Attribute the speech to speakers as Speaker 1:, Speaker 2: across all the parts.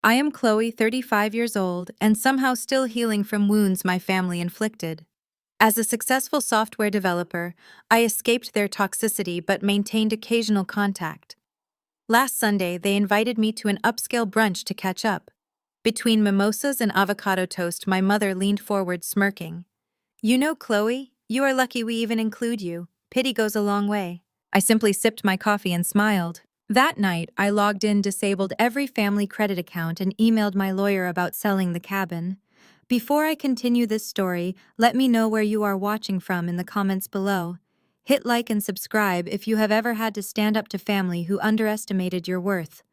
Speaker 1: I am Chloe, 35 years old, and somehow still healing from wounds my family inflicted. As a successful software developer, I escaped their toxicity but maintained occasional contact. Last Sunday, they invited me to an upscale brunch to catch up. Between mimosas and avocado toast, my mother leaned forward, smirking. "You know, Chloe, you are lucky we even include you. Pity goes a long way." I simply sipped my coffee and smiled. That night, I logged in, disabled every family credit account, and emailed my lawyer about selling the cabin. Before I continue this story, let me know where you are watching from in the comments below. Hit like and subscribe if you have ever had to stand up to family who underestimated your worth.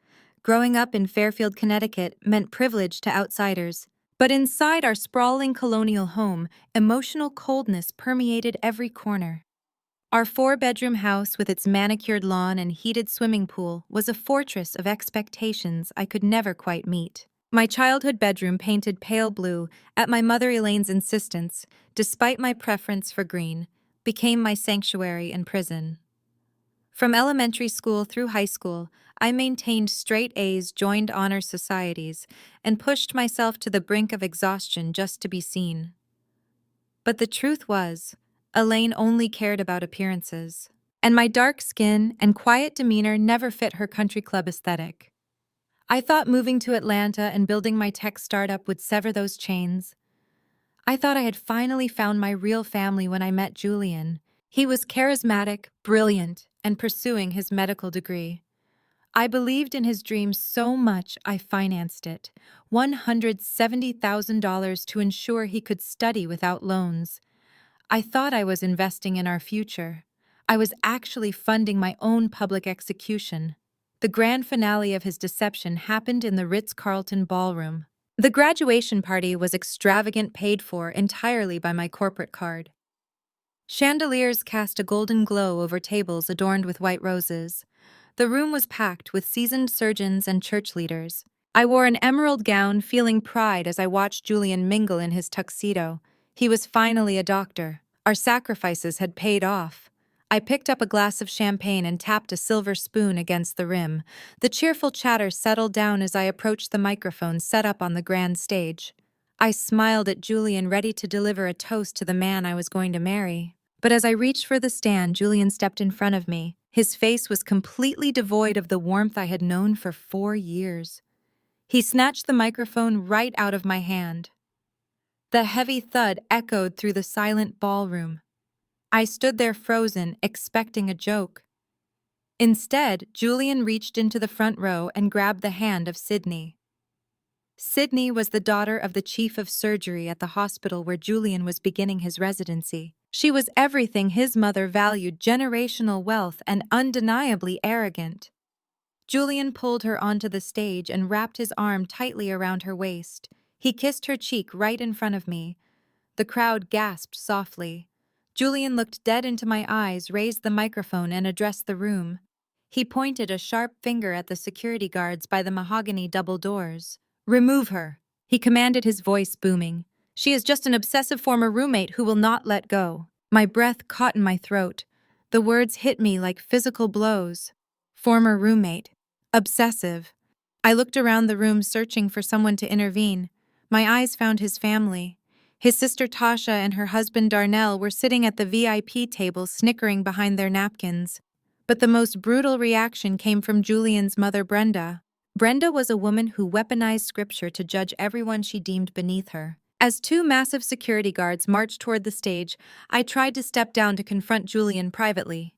Speaker 1: Growing up in Fairfield, Connecticut meant privilege to outsiders. But inside our sprawling colonial home, emotional coldness permeated every corner. Our four-bedroom house with its manicured lawn and heated swimming pool was a fortress of expectations I could never quite meet. My childhood bedroom, painted pale blue, at my mother Elaine's insistence, despite my preference for green, became my sanctuary and prison. From elementary school through high school, I maintained straight A's, joined honor societies, and pushed myself to the brink of exhaustion just to be seen. But the truth was, Elaine only cared about appearances, and my dark skin and quiet demeanor never fit her country club aesthetic. I thought moving to Atlanta and building my tech startup would sever those chains. I thought I had finally found my real family when I met Julian. He was charismatic, brilliant, and pursuing his medical degree. I believed in his dream so much I financed it, $170,000 to ensure he could study without loans. I thought I was investing in our future. I was actually funding my own public execution. The grand finale of his deception happened in the Ritz-Carlton ballroom. The graduation party was extravagant, paid for entirely by my corporate card. Chandeliers cast a golden glow over tables adorned with white roses. The room was packed with seasoned surgeons and church leaders. I wore an emerald gown, feeling pride as I watched Julian mingle in his tuxedo. He was finally a doctor. Our sacrifices had paid off. I picked up a glass of champagne and tapped a silver spoon against the rim. The cheerful chatter settled down as I approached the microphone set up on the grand stage. I smiled at Julian, ready to deliver a toast to the man I was going to marry. But as I reached for the stand, Julian stepped in front of me. His face was completely devoid of the warmth I had known for 4 years. He snatched the microphone right out of my hand. The heavy thud echoed through the silent ballroom. I stood there frozen, expecting a joke. Instead, Julian reached into the front row and grabbed the hand of Sydney. Sydney was the daughter of the chief of surgery at the hospital where Julian was beginning his residency. She was everything his mother valued: generational wealth and undeniably arrogant. Julian pulled her onto the stage and wrapped his arm tightly around her waist. He kissed her cheek right in front of me. The crowd gasped softly. Julian looked dead into my eyes, raised the microphone, and addressed the room. He pointed a sharp finger at the security guards by the mahogany double doors. "Remove her," he commanded, his voice booming. "She is just an obsessive former roommate who will not let go." My breath caught in my throat. The words hit me like physical blows. Former roommate. Obsessive. I looked around the room, searching for someone to intervene. My eyes found his family. His sister Tasha and her husband Darnell were sitting at the VIP table, snickering behind their napkins. But the most brutal reaction came from Julian's mother, Brenda. Brenda was a woman who weaponized scripture to judge everyone she deemed beneath her. As two massive security guards marched toward the stage, I tried to step down to confront Julian privately.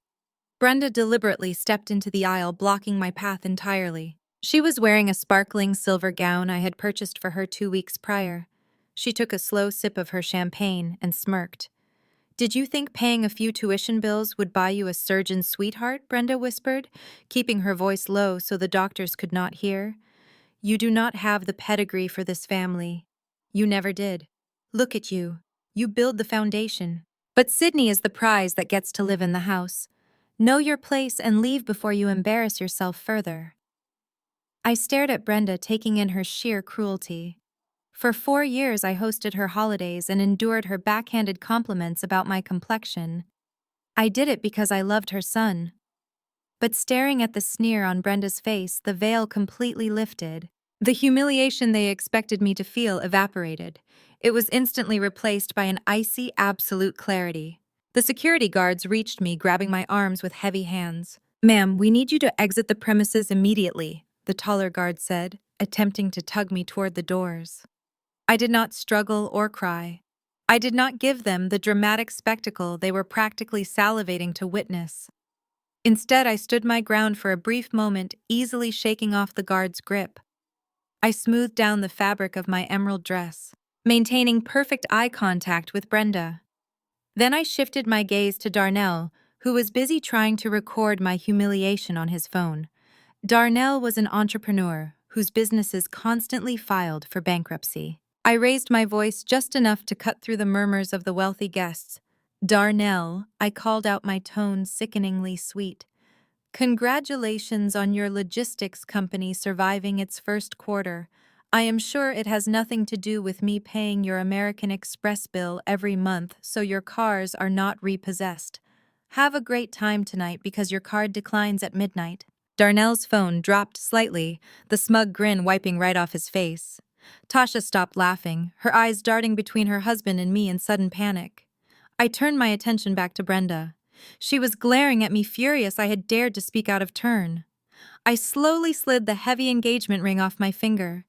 Speaker 1: Brenda deliberately stepped into the aisle, blocking my path entirely. She was wearing a sparkling silver gown I had purchased for her 2 weeks prior. She took a slow sip of her champagne and smirked. "Did you think paying a few tuition bills would buy you a surgeon's sweetheart?" Brenda whispered, keeping her voice low so the doctors could not hear. "You do not have the pedigree for this family. You never did. Look at you. You build the foundation. But Sydney is the prize that gets to live in the house. Know your place and leave before you embarrass yourself further." I stared at Brenda, taking in her sheer cruelty. For 4 years I hosted her holidays and endured her backhanded compliments about my complexion. I did it because I loved her son. But staring at the sneer on Brenda's face, the veil completely lifted. The humiliation they expected me to feel evaporated. It was instantly replaced by an icy, absolute clarity. The security guards reached me, grabbing my arms with heavy hands. "Ma'am, we need you to exit the premises immediately," the taller guard said, attempting to tug me toward the doors. I did not struggle or cry. I did not give them the dramatic spectacle they were practically salivating to witness. Instead, I stood my ground for a brief moment, easily shaking off the guard's grip. I smoothed down the fabric of my emerald dress, maintaining perfect eye contact with Brenda. Then I shifted my gaze to Darnell, who was busy trying to record my humiliation on his phone. Darnell was an entrepreneur whose businesses constantly filed for bankruptcy. I raised my voice just enough to cut through the murmurs of the wealthy guests. "Darnell," I called out, my tone sickeningly sweet. "Congratulations on your logistics company surviving its first quarter. I am sure it has nothing to do with me paying your American Express bill every month so your cars are not repossessed. Have a great time tonight because your card declines at midnight." Darnell's phone dropped slightly, the smug grin wiping right off his face. Tasha stopped laughing, her eyes darting between her husband and me in sudden panic. I turned my attention back to Brenda. She was glaring at me, furious I had dared to speak out of turn. I slowly slid the heavy engagement ring off my finger.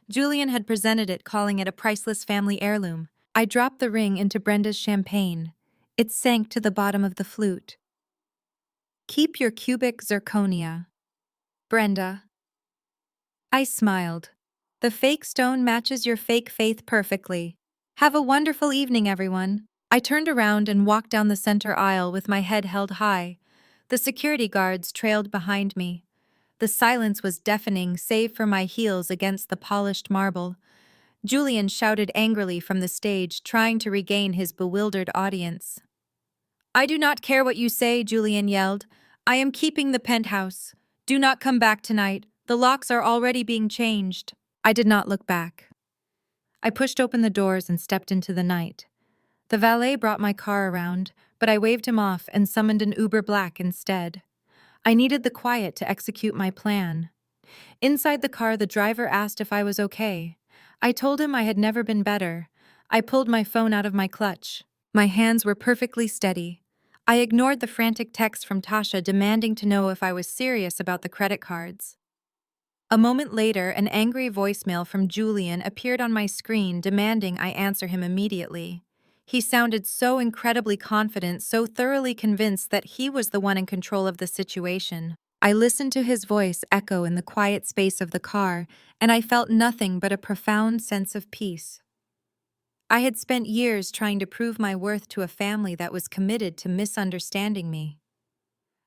Speaker 1: Julian had presented it, calling it a priceless family heirloom. I dropped the ring into Brenda's champagne. It sank to the bottom of the flute. "Keep your cubic zirconia, Brenda." I smiled. "The fake stone matches your fake faith perfectly. Have a wonderful evening, everyone." I turned around and walked down the center aisle with my head held high. The security guards trailed behind me. The silence was deafening, save for my heels against the polished marble. Julian shouted angrily from the stage, trying to regain his bewildered audience. "I do not care what you say," Julian yelled. "I am keeping the penthouse. Do not come back tonight. The locks are already being changed." I did not look back. I pushed open the doors and stepped into the night. The valet brought my car around, but I waved him off and summoned an Uber Black instead. I needed the quiet to execute my plan. Inside the car, the driver asked if I was okay. I told him I had never been better. I pulled my phone out of my clutch. My hands were perfectly steady. I ignored the frantic text from Tasha demanding to know if I was serious about the credit cards. A moment later, an angry voicemail from Julian appeared on my screen demanding I answer him immediately. He sounded so incredibly confident, so thoroughly convinced that he was the one in control of the situation. I listened to his voice echo in the quiet space of the car, and I felt nothing but a profound sense of peace. I had spent years trying to prove my worth to a family that was committed to misunderstanding me.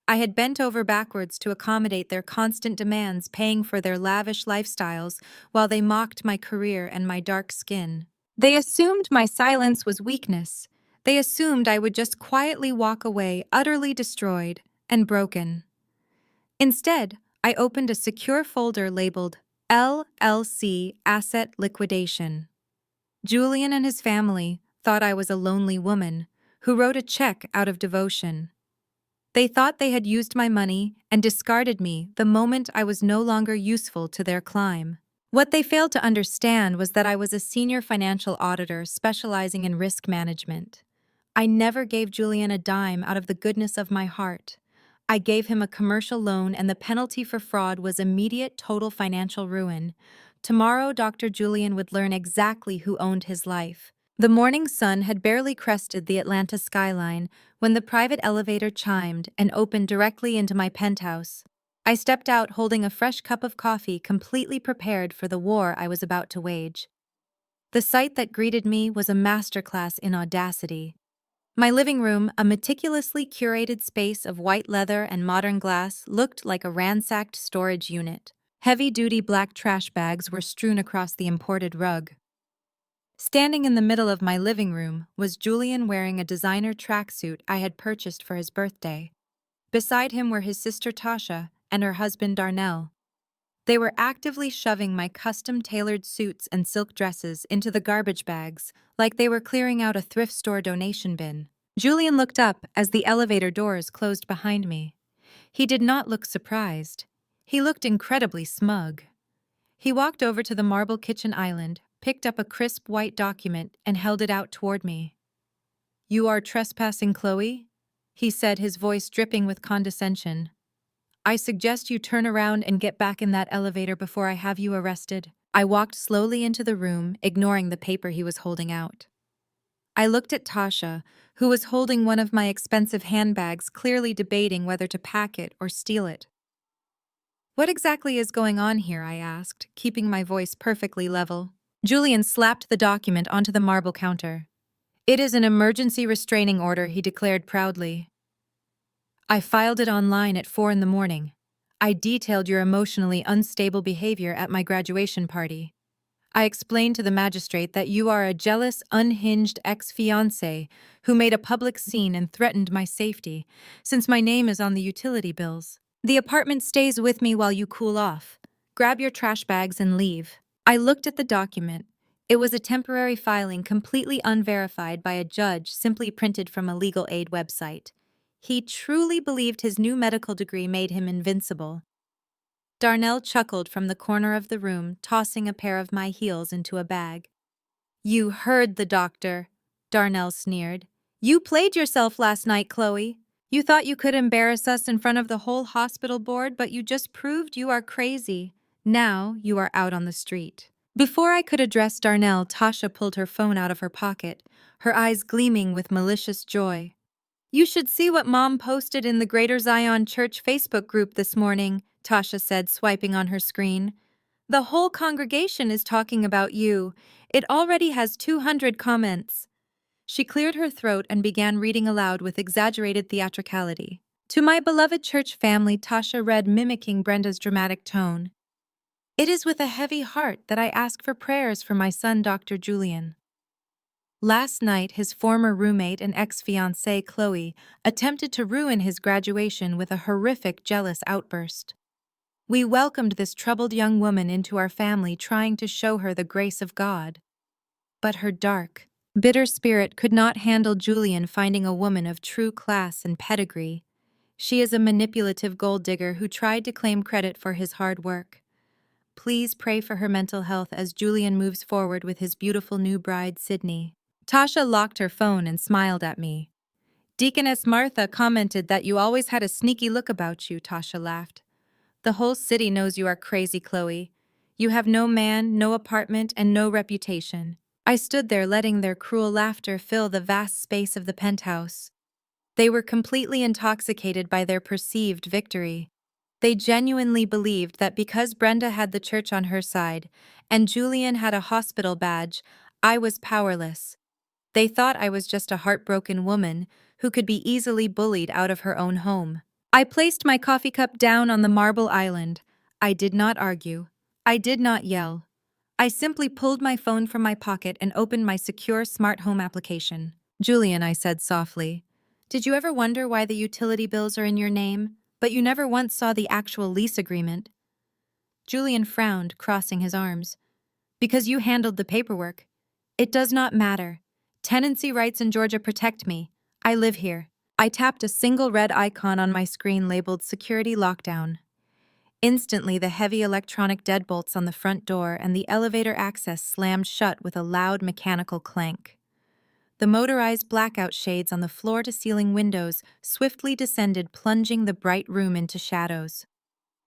Speaker 1: I had bent over backwards to accommodate their constant demands, paying for their lavish lifestyles while they mocked my career and my dark skin. They assumed my silence was weakness. They assumed I would just quietly walk away, utterly destroyed and broken. Instead, I opened a secure folder labeled LLC Asset Liquidation. Julian and his family thought I was a lonely woman who wrote a check out of devotion. They thought they had used my money and discarded me the moment I was no longer useful to their climb. What they failed to understand was that I was a senior financial auditor specializing in risk management. I never gave Julian a dime out of the goodness of my heart. I gave him a commercial loan, and the penalty for fraud was immediate total financial ruin. Tomorrow, Dr. Julian would learn exactly who owned his life. The morning sun had barely crested the Atlanta skyline when the private elevator chimed and opened directly into my penthouse. I stepped out holding a fresh cup of coffee, completely prepared for the war I was about to wage. The sight that greeted me was a masterclass in audacity. My living room, a meticulously curated space of white leather and modern glass, looked like a ransacked storage unit. Heavy-duty black trash bags were strewn across the imported rug. Standing in the middle of my living room was Julian, wearing a designer tracksuit I had purchased for his birthday. Beside him were his sister Tasha and her husband Darnell. They were actively shoving my custom-tailored suits and silk dresses into the garbage bags, like they were clearing out a thrift store donation bin. Julian looked up as the elevator doors closed behind me. He did not look surprised. He looked incredibly smug. He walked over to the marble kitchen island, picked up a crisp white document, and held it out toward me. "You are trespassing, Chloe?" he said, his voice dripping with condescension. "I suggest you turn around and get back in that elevator before I have you arrested." I walked slowly into the room, ignoring the paper he was holding out. I looked at Tasha, who was holding one of my expensive handbags, clearly debating whether to pack it or steal it. "What exactly is going on here?" I asked, keeping my voice perfectly level. Julian slapped the document onto the marble counter. "It is an emergency restraining order," he declared proudly. "I filed it online at 4 in the morning. I detailed your emotionally unstable behavior at my graduation party. I explained to the magistrate that you are a jealous, unhinged ex-fiancé who made a public scene and threatened my safety, since my name is on the utility bills. The apartment stays with me while you cool off. Grab your trash bags and leave." I looked at the document. It was a temporary filing completely unverified by a judge, simply printed from a legal aid website. He truly believed his new medical degree made him invincible. Darnell chuckled from the corner of the room, tossing a pair of my heels into a bag. "You heard the doctor," Darnell sneered. "You played yourself last night, Chloe. You thought you could embarrass us in front of the whole hospital board, but you just proved you are crazy. Now you are out on the street." Before I could address Darnell, Tasha pulled her phone out of her pocket, her eyes gleaming with malicious joy. "You should see what Mom posted in the Greater Zion Church Facebook group this morning," Tasha said, swiping on her screen. "The whole congregation is talking about you. It already has 200 comments." She cleared her throat and began reading aloud with exaggerated theatricality. "To my beloved church family," Tasha read, mimicking Brenda's dramatic tone. "It is with a heavy heart that I ask for prayers for my son, Dr. Julian. Last night, his former roommate and ex-fiancée, Chloe, attempted to ruin his graduation with a horrific jealous outburst. We welcomed this troubled young woman into our family, trying to show her the grace of God. But her dark, bitter spirit could not handle Julian finding a woman of true class and pedigree. She is a manipulative gold digger who tried to claim credit for his hard work. Please pray for her mental health as Julian moves forward with his beautiful new bride, Sydney." Tasha locked her phone and smiled at me. "Deaconess Martha commented that you always had a sneaky look about you," Tasha laughed. "The whole city knows you are crazy, Chloe. You have no man, no apartment, and no reputation." I stood there letting their cruel laughter fill the vast space of the penthouse. They were completely intoxicated by their perceived victory. They genuinely believed that because Brenda had the church on her side and Julian had a hospital badge, I was powerless. They thought I was just a heartbroken woman who could be easily bullied out of her own home. I placed my coffee cup down on the marble island. I did not argue. I did not yell. I simply pulled my phone from my pocket and opened my secure smart home application. "Julian," I said softly, "did you ever wonder why the utility bills are in your name, but you never once saw the actual lease agreement?" Julian frowned, crossing his arms. "Because you handled the paperwork. It does not matter. Tenancy rights in Georgia protect me. I live here." I tapped a single red icon on my screen labeled Security Lockdown. Instantly, the heavy electronic deadbolts on the front door and the elevator access slammed shut with a loud mechanical clank. The motorized blackout shades on the floor-to-ceiling windows swiftly descended, plunging the bright room into shadows.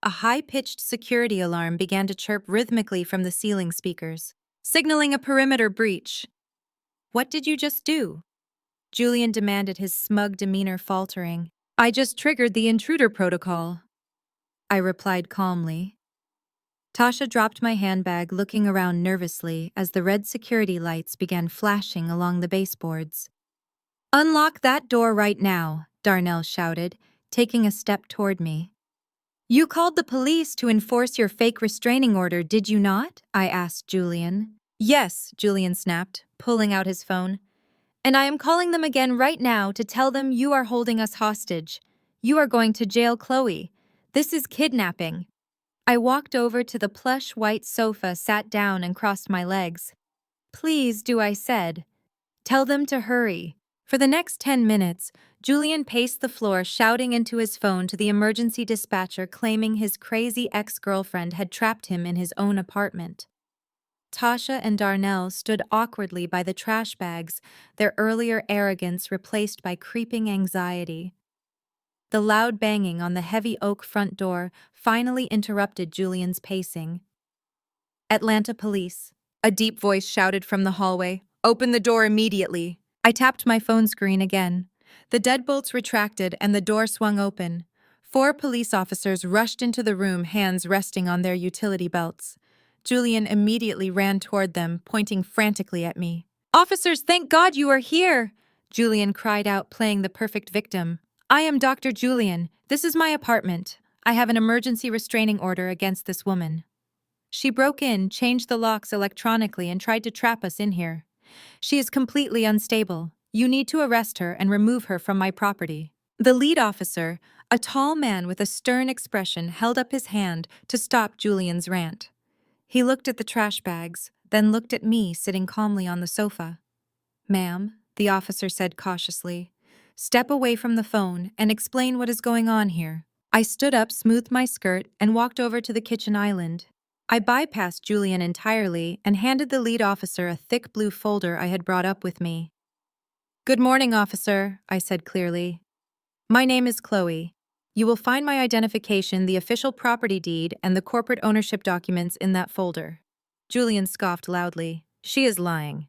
Speaker 1: A high-pitched security alarm began to chirp rhythmically from the ceiling speakers, signaling a perimeter breach. "What did you just do?" Julian demanded, his smug demeanor faltering. "I just triggered the intruder protocol," I replied calmly. Tasha dropped my handbag, looking around nervously as the red security lights began flashing along the baseboards. "Unlock that door right now," Darnell shouted, taking a step toward me. "You called the police to enforce your fake restraining order, did you not?" I asked Julian. "Yes," Julian snapped, pulling out his phone. "And I am calling them again right now to tell them you are holding us hostage. You are going to jail, Chloe. This is kidnapping." I walked over to the plush white sofa, sat down, and crossed my legs. "Please do," I said. "Tell them to hurry. For the next 10 minutes, Julian paced the floor, shouting into his phone to the emergency dispatcher, claiming his crazy ex-girlfriend had trapped him in his own apartment. Tasha and Darnell stood awkwardly by the trash bags, their earlier arrogance replaced by creeping anxiety. The loud banging on the heavy oak front door finally interrupted Julian's pacing. Atlanta police. A deep voice shouted from the hallway, "Open the door immediately." I tapped my phone screen again. The deadbolts retracted and the door swung open. 4 police officers rushed into the room, hands resting on their utility belts. Julian immediately ran toward them, pointing frantically at me. "Officers, thank God you are here!" Julian cried out, playing the perfect victim. "I am Dr. Julian. This is my apartment. I have an emergency restraining order against this woman. She broke in, changed the locks electronically, and tried to trap us in here. She is completely unstable. You need to arrest her and remove her from my property." The lead officer, a tall man with a stern expression, held up his hand to stop Julian's rant. He looked at the trash bags, then looked at me sitting calmly on the sofa. "Ma'am," the officer said cautiously, "step away from the phone and explain what is going on here." I stood up, smoothed my skirt, and walked over to the kitchen island. I bypassed Julian entirely and handed the lead officer a thick blue folder I had brought up with me. "Good morning, officer," I said clearly. "My name is Chloe. You will find my identification, the official property deed, and the corporate ownership documents in that folder." Julian scoffed loudly. "She is lying.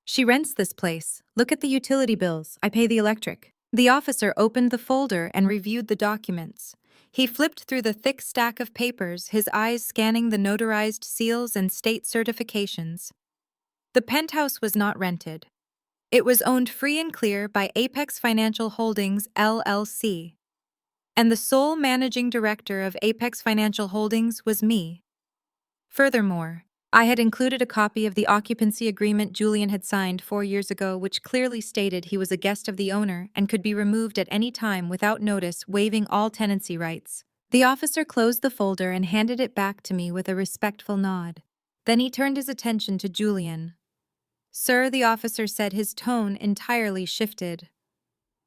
Speaker 1: She rents this place. Look at the utility bills. I pay the electric." The officer opened the folder and reviewed the documents. He flipped through the thick stack of papers, his eyes scanning the notarized seals and state certifications. The penthouse was not rented. It was owned free and clear by Apex Financial Holdings, LLC. And the sole managing director of Apex Financial Holdings was me. Furthermore, I had included a copy of the occupancy agreement Julian had signed 4 years ago, which clearly stated he was a guest of the owner and could be removed at any time without notice, waiving all tenancy rights. The officer closed the folder and handed it back to me with a respectful nod. Then he turned his attention to Julian. "Sir," the officer said, his tone entirely shifted.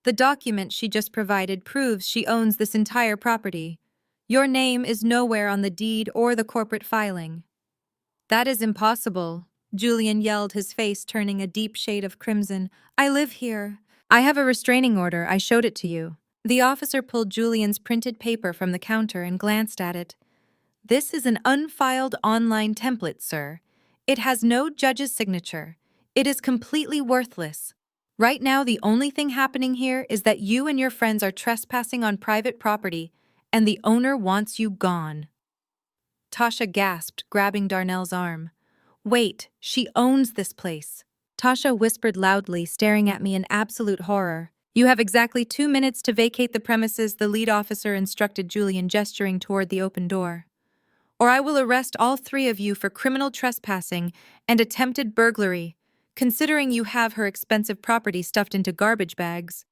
Speaker 1: "The document she just provided proves she owns this entire property. Your name is nowhere on the deed or the corporate filing." "That is impossible," Julian yelled, his face turning a deep shade of crimson. "I live here. I have a restraining order. I showed it to you." The officer pulled Julian's printed paper from the counter and glanced at it. "This is an unfiled online template, sir. It has no judge's signature. It is completely worthless. Right now, the only thing happening here is that you and your friends are trespassing on private property, and the owner wants you gone." Tasha gasped, grabbing Darnell's arm. "Wait, she owns this place." Tasha whispered loudly, staring at me in absolute horror. "You have exactly 2 minutes to vacate the premises," the lead officer instructed Julian, gesturing toward the open door. "Or I will arrest all 3 of you for criminal trespassing and attempted burglary, considering you have her expensive property stuffed into garbage bags."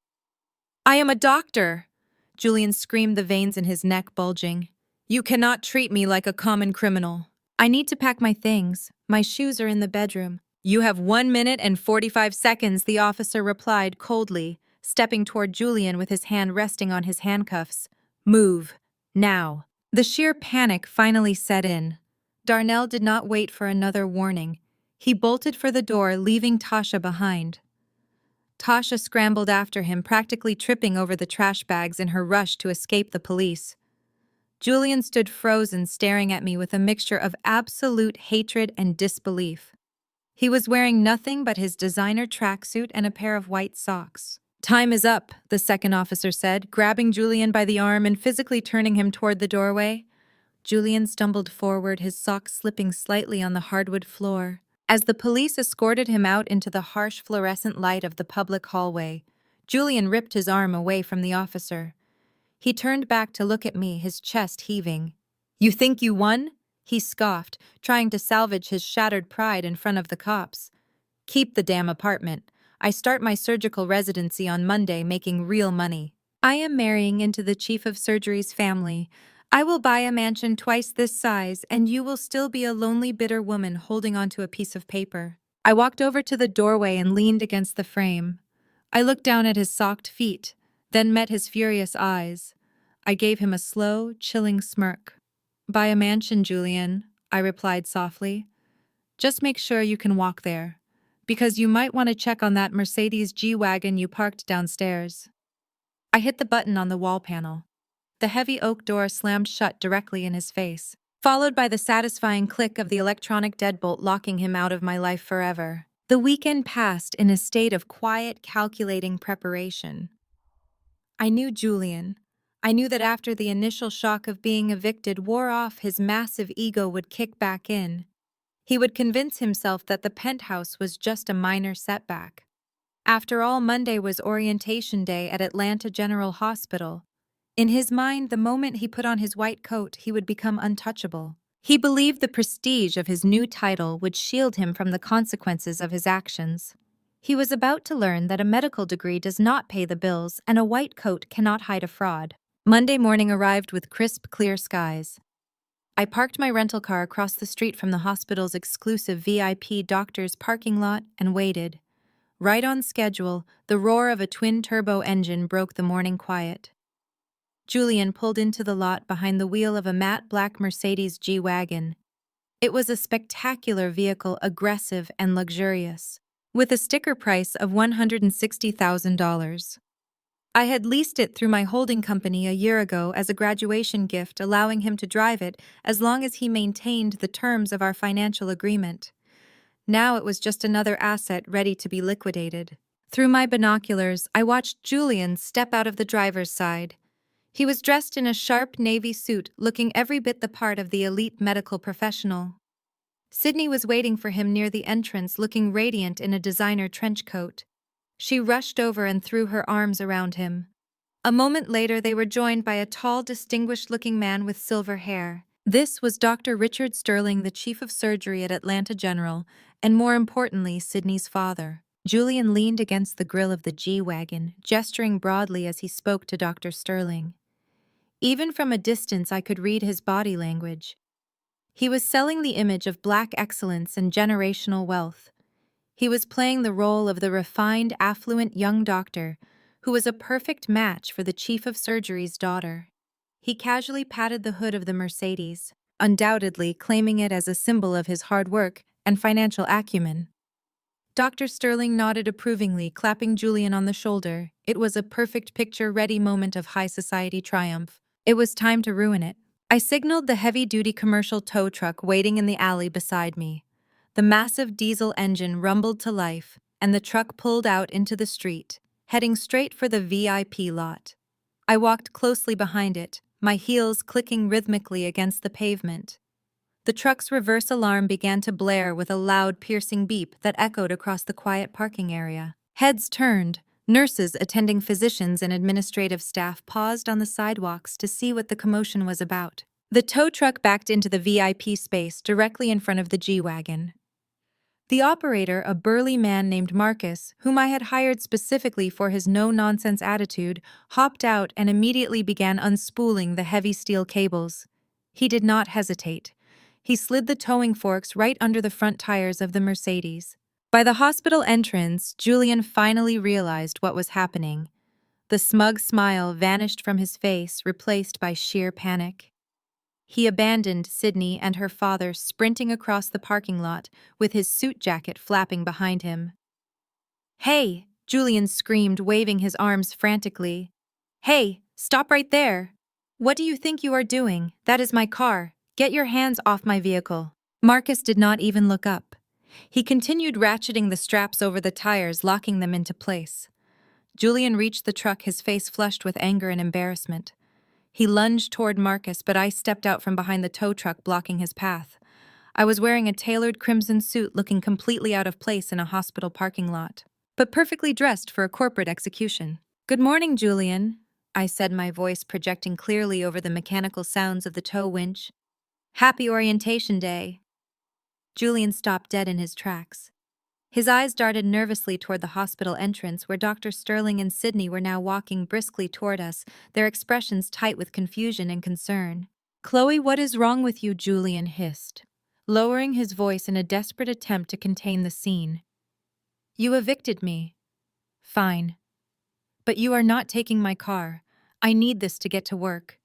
Speaker 1: "I am a doctor!" Julian screamed, the veins in his neck bulging. "You cannot treat me like a common criminal." "I need to pack my things. My shoes are in the bedroom." "You have 1 minute and 45 seconds, the officer replied coldly, stepping toward Julian with his hand resting on his handcuffs. "Move. Now." The sheer panic finally set in. Darnell did not wait for another warning. He bolted for the door, leaving Tasha behind. Tasha scrambled after him, practically tripping over the trash bags in her rush to escape the police. Julian stood frozen, staring at me with a mixture of absolute hatred and disbelief. He was wearing nothing but his designer tracksuit and a pair of white socks. "Time is up," the second officer said, grabbing Julian by the arm and physically turning him toward the doorway. Julian stumbled forward, his socks slipping slightly on the hardwood floor. As the police escorted him out into the harsh fluorescent light of the public hallway, Julian ripped his arm away from the officer. He turned back to look at me, his chest heaving. "You think you won?" he scoffed, trying to salvage his shattered pride in front of the cops. "Keep the damn apartment. I start my surgical residency on Monday, making real money. I am marrying into the chief of surgery's family. I will buy a mansion twice this size, and you will still be a lonely, bitter woman holding onto a piece of paper." I walked over to the doorway and leaned against the frame. I looked down at his socked feet, then met his furious eyes. I gave him a slow, chilling smirk. "Buy a mansion, Julian," I replied softly. "Just make sure you can walk there, because you might want to check on that Mercedes G-Wagon you parked downstairs." I hit the button on the wall panel. The heavy oak door slammed shut directly in his face, followed by the satisfying click of the electronic deadbolt locking him out of my life forever. The weekend passed in a state of quiet, calculating preparation. I knew Julian. I knew that after the initial shock of being evicted wore off, his massive ego would kick back in. He would convince himself that the penthouse was just a minor setback. After all, Monday was orientation day at Atlanta General Hospital. In his mind, the moment he put on his white coat, he would become untouchable. He believed the prestige of his new title would shield him from the consequences of his actions. He was about to learn that a medical degree does not pay the bills and a white coat cannot hide a fraud. Monday morning arrived with crisp, clear skies. I parked my rental car across the street from the hospital's exclusive VIP doctor's parking lot and waited. Right on schedule, the roar of a twin-turbo engine broke the morning quiet. Julian pulled into the lot behind the wheel of a matte black Mercedes G-Wagon. It was a spectacular vehicle, aggressive and luxurious, with a sticker price of $160,000. I had leased it through my holding company a year ago as a graduation gift, allowing him to drive it as long as he maintained the terms of our financial agreement. Now it was just another asset ready to be liquidated. Through my binoculars, I watched Julian step out of the driver's side. He was dressed in a sharp navy suit, looking every bit the part of the elite medical professional. Sydney was waiting for him near the entrance, looking radiant in a designer trench coat. She rushed over and threw her arms around him. A moment later, they were joined by a tall, distinguished-looking man with silver hair. This was Dr. Richard Sterling, the chief of surgery at Atlanta General, and more importantly, Sydney's father. Julian leaned against the grille of the G-Wagon, gesturing broadly as he spoke to Dr. Sterling. Even from a distance, I could read his body language. He was selling the image of black excellence and generational wealth. He was playing the role of the refined, affluent young doctor who was a perfect match for the chief of surgery's daughter. He casually patted the hood of the Mercedes, undoubtedly claiming it as a symbol of his hard work and financial acumen. Dr. Sterling nodded approvingly, clapping Julian on the shoulder. It was a perfect picture-ready moment of high society triumph. It was time to ruin it. I signaled the heavy-duty commercial tow truck waiting in the alley beside me. The massive diesel engine rumbled to life, and the truck pulled out into the street, heading straight for the VIP lot. I walked closely behind it, my heels clicking rhythmically against the pavement. The truck's reverse alarm began to blare with a loud, piercing beep that echoed across the quiet parking area. Heads turned. Nurses attending physicians and administrative staff paused on the sidewalks to see what the commotion was about. The tow truck backed into the VIP space directly in front of the G-Wagon. The operator, a burly man named Marcus, whom I had hired specifically for his no-nonsense attitude, hopped out and immediately began unspooling the heavy steel cables. He did not hesitate. He slid the towing forks right under the front tires of the Mercedes. By the hospital entrance, Julian finally realized what was happening. The smug smile vanished from his face, replaced by sheer panic. He abandoned Sydney and her father sprinting across the parking lot with his suit jacket flapping behind him. "Hey!" Julian screamed, waving his arms frantically. "Hey, stop right there! What do you think you are doing? That is my car. Get your hands off my vehicle." Marcus did not even look up. He continued ratcheting the straps over the tires, locking them into place. Julian reached the truck, his face flushed with anger and embarrassment. He lunged toward Marcus, but I stepped out from behind the tow truck, blocking his path. I was wearing a tailored crimson suit, looking completely out of place in a hospital parking lot, but perfectly dressed for a corporate execution. "Good morning, Julian," I said, my voice projecting clearly over the mechanical sounds of the tow winch. "Happy orientation day." Julian stopped dead in his tracks. His eyes darted nervously toward the hospital entrance, where Dr. Sterling and Sydney were now walking briskly toward us, their expressions tight with confusion and concern. "Chloe, what is wrong with you?" Julian hissed, lowering his voice in a desperate attempt to contain the scene. "You evicted me." "Fine. But you are not taking my car. I need this to get to work.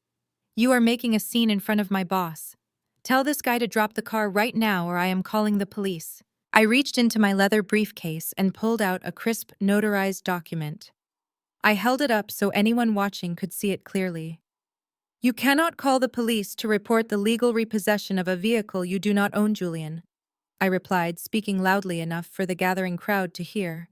Speaker 1: You are making a scene in front of my boss. Tell this guy to drop the car right now or I am calling the police. I reached into my leather briefcase and pulled out a crisp, notarized document. I held it up so anyone watching could see it clearly. You cannot call the police to report the legal repossession of a vehicle you do not own, Julian, I replied, speaking loudly enough for the gathering crowd to hear.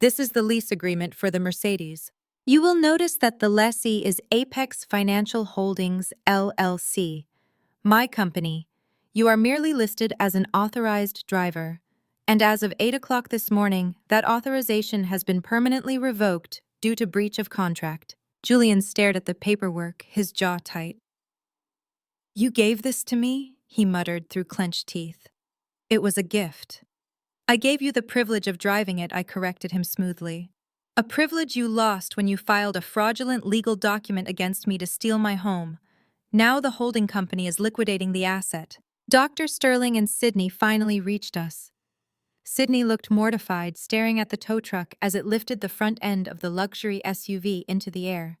Speaker 1: This is the lease agreement for the Mercedes. You will notice that the lessee is Apex Financial Holdings, LLC, my company. You are merely listed as an authorized driver. And as of 8 o'clock this morning, that authorization has been permanently revoked due to breach of contract. Julian stared at the paperwork, his jaw tight. You gave this to me? He muttered through clenched teeth. It was a gift. I gave you the privilege of driving it, I corrected him smoothly. A privilege you lost when you filed a fraudulent legal document against me to steal my home. Now the holding company is liquidating the asset. Dr. Sterling and Sydney finally reached us. Sydney looked mortified, staring at the tow truck as it lifted the front end of the luxury SUV into the air.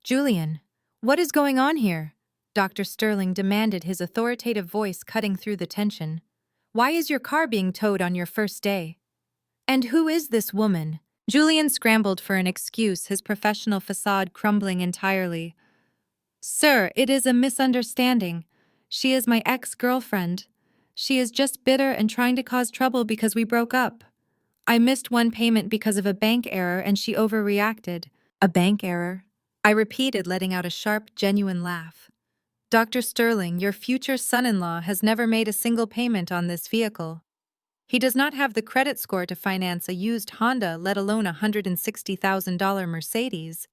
Speaker 1: Julian, what is going on here? Dr. Sterling demanded, his authoritative voice cutting through the tension. Why is your car being towed on your first day? And who is this woman? Julian scrambled for an excuse, his professional facade crumbling entirely. Sir, it is a misunderstanding. She is my ex-girlfriend. She is just bitter and trying to cause trouble because we broke up. I missed one payment because of a bank error and she overreacted. A bank error? I repeated, letting out a sharp, genuine laugh. Dr. Sterling, your future son-in-law has never made a single payment on this vehicle. He does not have the credit score to finance a used Honda, let alone a $160,000 Mercedes.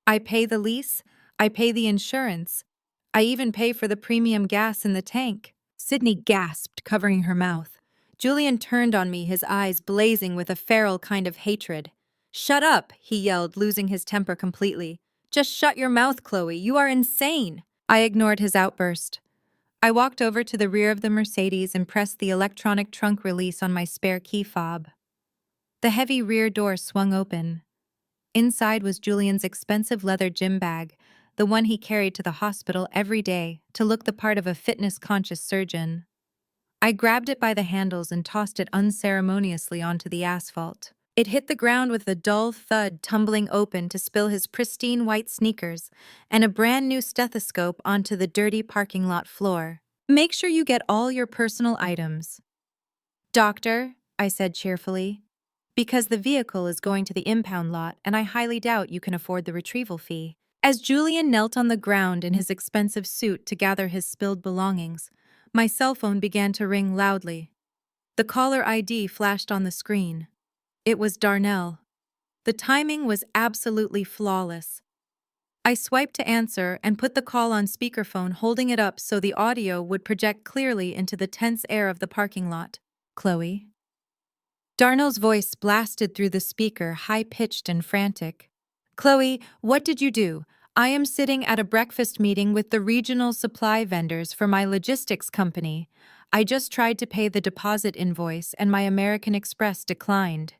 Speaker 1: I pay the lease, I pay the insurance, I even pay for the premium gas in the tank. Sydney gasped, covering her mouth. Julian turned on me, his eyes blazing with a feral kind of hatred. Shut up, he yelled, losing his temper completely. Just shut your mouth, Chloe, you are insane. I ignored his outburst. I walked over to the rear of the Mercedes and pressed the electronic trunk release on my spare key fob. The heavy rear door swung open. Inside was Julian's expensive leather gym bag, the one he carried to the hospital every day to look the part of a fitness-conscious surgeon. I grabbed it by the handles and tossed it unceremoniously onto the asphalt. It hit the ground with a dull thud, tumbling open to spill his pristine white sneakers and a brand new stethoscope onto the dirty parking lot floor. Make sure you get all your personal items. Doctor, I said cheerfully, because the vehicle is going to the impound lot and I highly doubt you can afford the retrieval fee. As Julian knelt on the ground in his expensive suit to gather his spilled belongings, my cell phone began to ring loudly. The caller ID flashed on the screen. It was Darnell. The timing was absolutely flawless. I swiped to answer and put the call on speakerphone, holding it up so the audio would project clearly into the tense air of the parking lot. Chloe? Darnell's voice blasted through the speaker, high-pitched and frantic. Chloe, what did you do? I am sitting at a breakfast meeting with the regional supply vendors for my logistics company. I just tried to pay the deposit invoice and my American Express declined.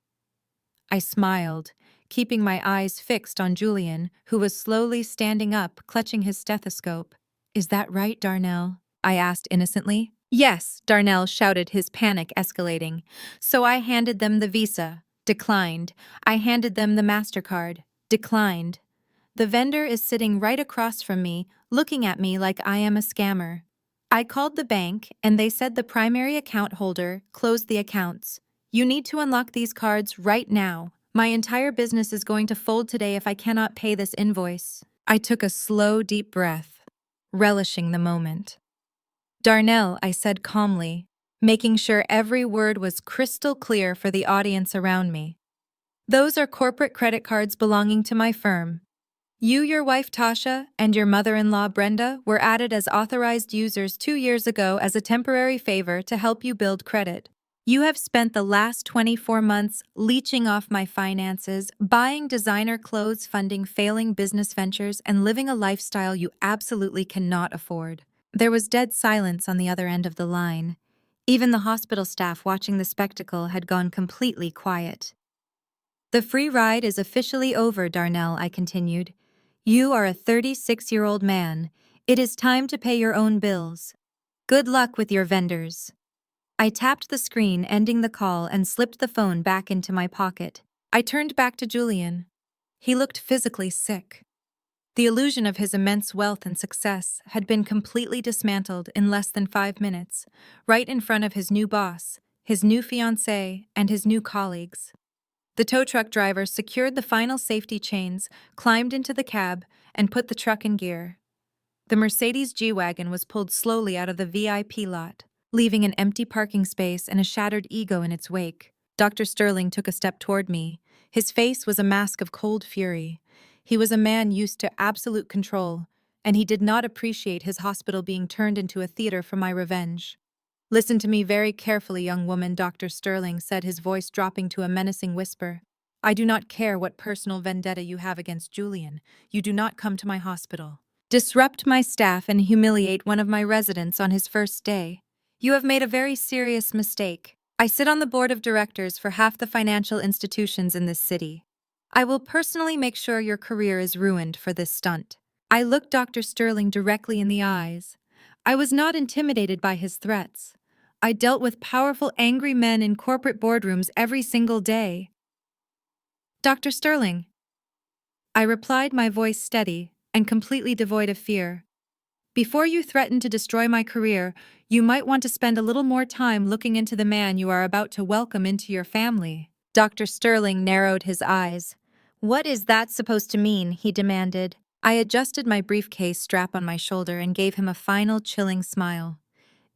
Speaker 1: I smiled, keeping my eyes fixed on Julian, who was slowly standing up, clutching his stethoscope. Is that right, Darnell? I asked innocently. Yes, Darnell shouted, his panic escalating. So I handed them the Visa. Declined. I handed them the MasterCard. Declined. The vendor is sitting right across from me, looking at me like I am a scammer. I called the bank, and they said the primary account holder closed the accounts. You need to unlock these cards right now. My entire business is going to fold today if I cannot pay this invoice. I took a slow, deep breath, relishing the moment. Darnell, I said calmly, making sure every word was crystal clear for the audience around me. Those are corporate credit cards belonging to my firm. You, your wife Tasha, and your mother-in-law Brenda were added as authorized users 2 years ago as a temporary favor to help you build credit. You have spent the last 24 months leeching off my finances, buying designer clothes, funding failing business ventures, and living a lifestyle you absolutely cannot afford. There was dead silence on the other end of the line. Even the hospital staff watching the spectacle had gone completely quiet. The free ride is officially over, Darnell, I continued. You are a 36-year-old man. It is time to pay your own bills. Good luck with your vendors. I tapped the screen, ending the call, and slipped the phone back into my pocket. I turned back to Julian. He looked physically sick. The illusion of his immense wealth and success had been completely dismantled in less than 5 minutes, right in front of his new boss, his new fiancé, and his new colleagues. The tow truck driver secured the final safety chains, climbed into the cab, and put the truck in gear. The Mercedes G-Wagon was pulled slowly out of the VIP lot, leaving an empty parking space and a shattered ego in its wake. Dr. Sterling took a step toward me. His face was a mask of cold fury. He was a man used to absolute control, and he did not appreciate his hospital being turned into a theater for my revenge. Listen to me very carefully, young woman, Dr. Sterling said, his voice dropping to a menacing whisper. I do not care what personal vendetta you have against Julian. You do not come to my hospital, disrupt my staff, and humiliate one of my residents on his first day. You have made a very serious mistake. I sit on the board of directors for half the financial institutions in this city. I will personally make sure your career is ruined for this stunt. I looked Dr. Sterling directly in the eyes. I was not intimidated by his threats. I dealt with powerful, angry men in corporate boardrooms every single day. Dr. Sterling, I replied, my voice steady and completely devoid of fear. Before you threaten to destroy my career, you might want to spend a little more time looking into the man you are about to welcome into your family. Dr. Sterling narrowed his eyes. What is that supposed to mean? He demanded. I adjusted my briefcase strap on my shoulder and gave him a final chilling smile.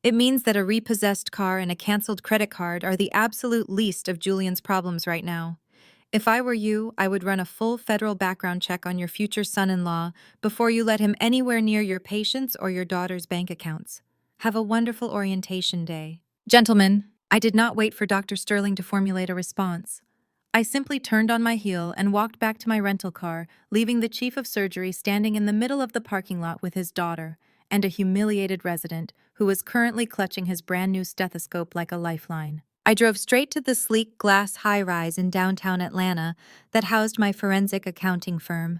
Speaker 1: It means that a repossessed car and a canceled credit card are the absolute least of Julian's problems right now. If I were you, I would run a full federal background check on your future son-in-law before you let him anywhere near your patients or your daughter's bank accounts. Have a wonderful orientation day. Gentlemen, I did not wait for Dr. Sterling to formulate a response. I simply turned on my heel and walked back to my rental car, leaving the chief of surgery standing in the middle of the parking lot with his daughter and a humiliated resident who was currently clutching his brand-new stethoscope like a lifeline. I drove straight to the sleek glass high-rise in downtown Atlanta that housed my forensic accounting firm.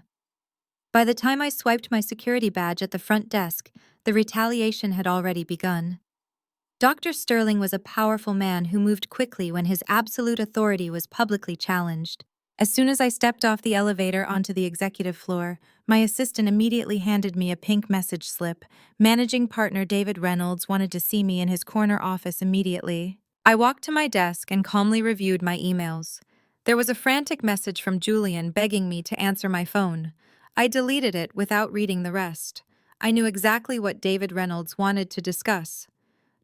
Speaker 1: By the time I swiped my security badge at the front desk, the retaliation had already begun. Dr. Sterling was a powerful man who moved quickly when his absolute authority was publicly challenged. As soon as I stepped off the elevator onto the executive floor, my assistant immediately handed me a pink message slip. Managing partner David Reynolds wanted to see me in his corner office immediately. I walked to my desk and calmly reviewed my emails. There was a frantic message from Julian begging me to answer my phone. I deleted it without reading the rest. I knew exactly what David Reynolds wanted to discuss.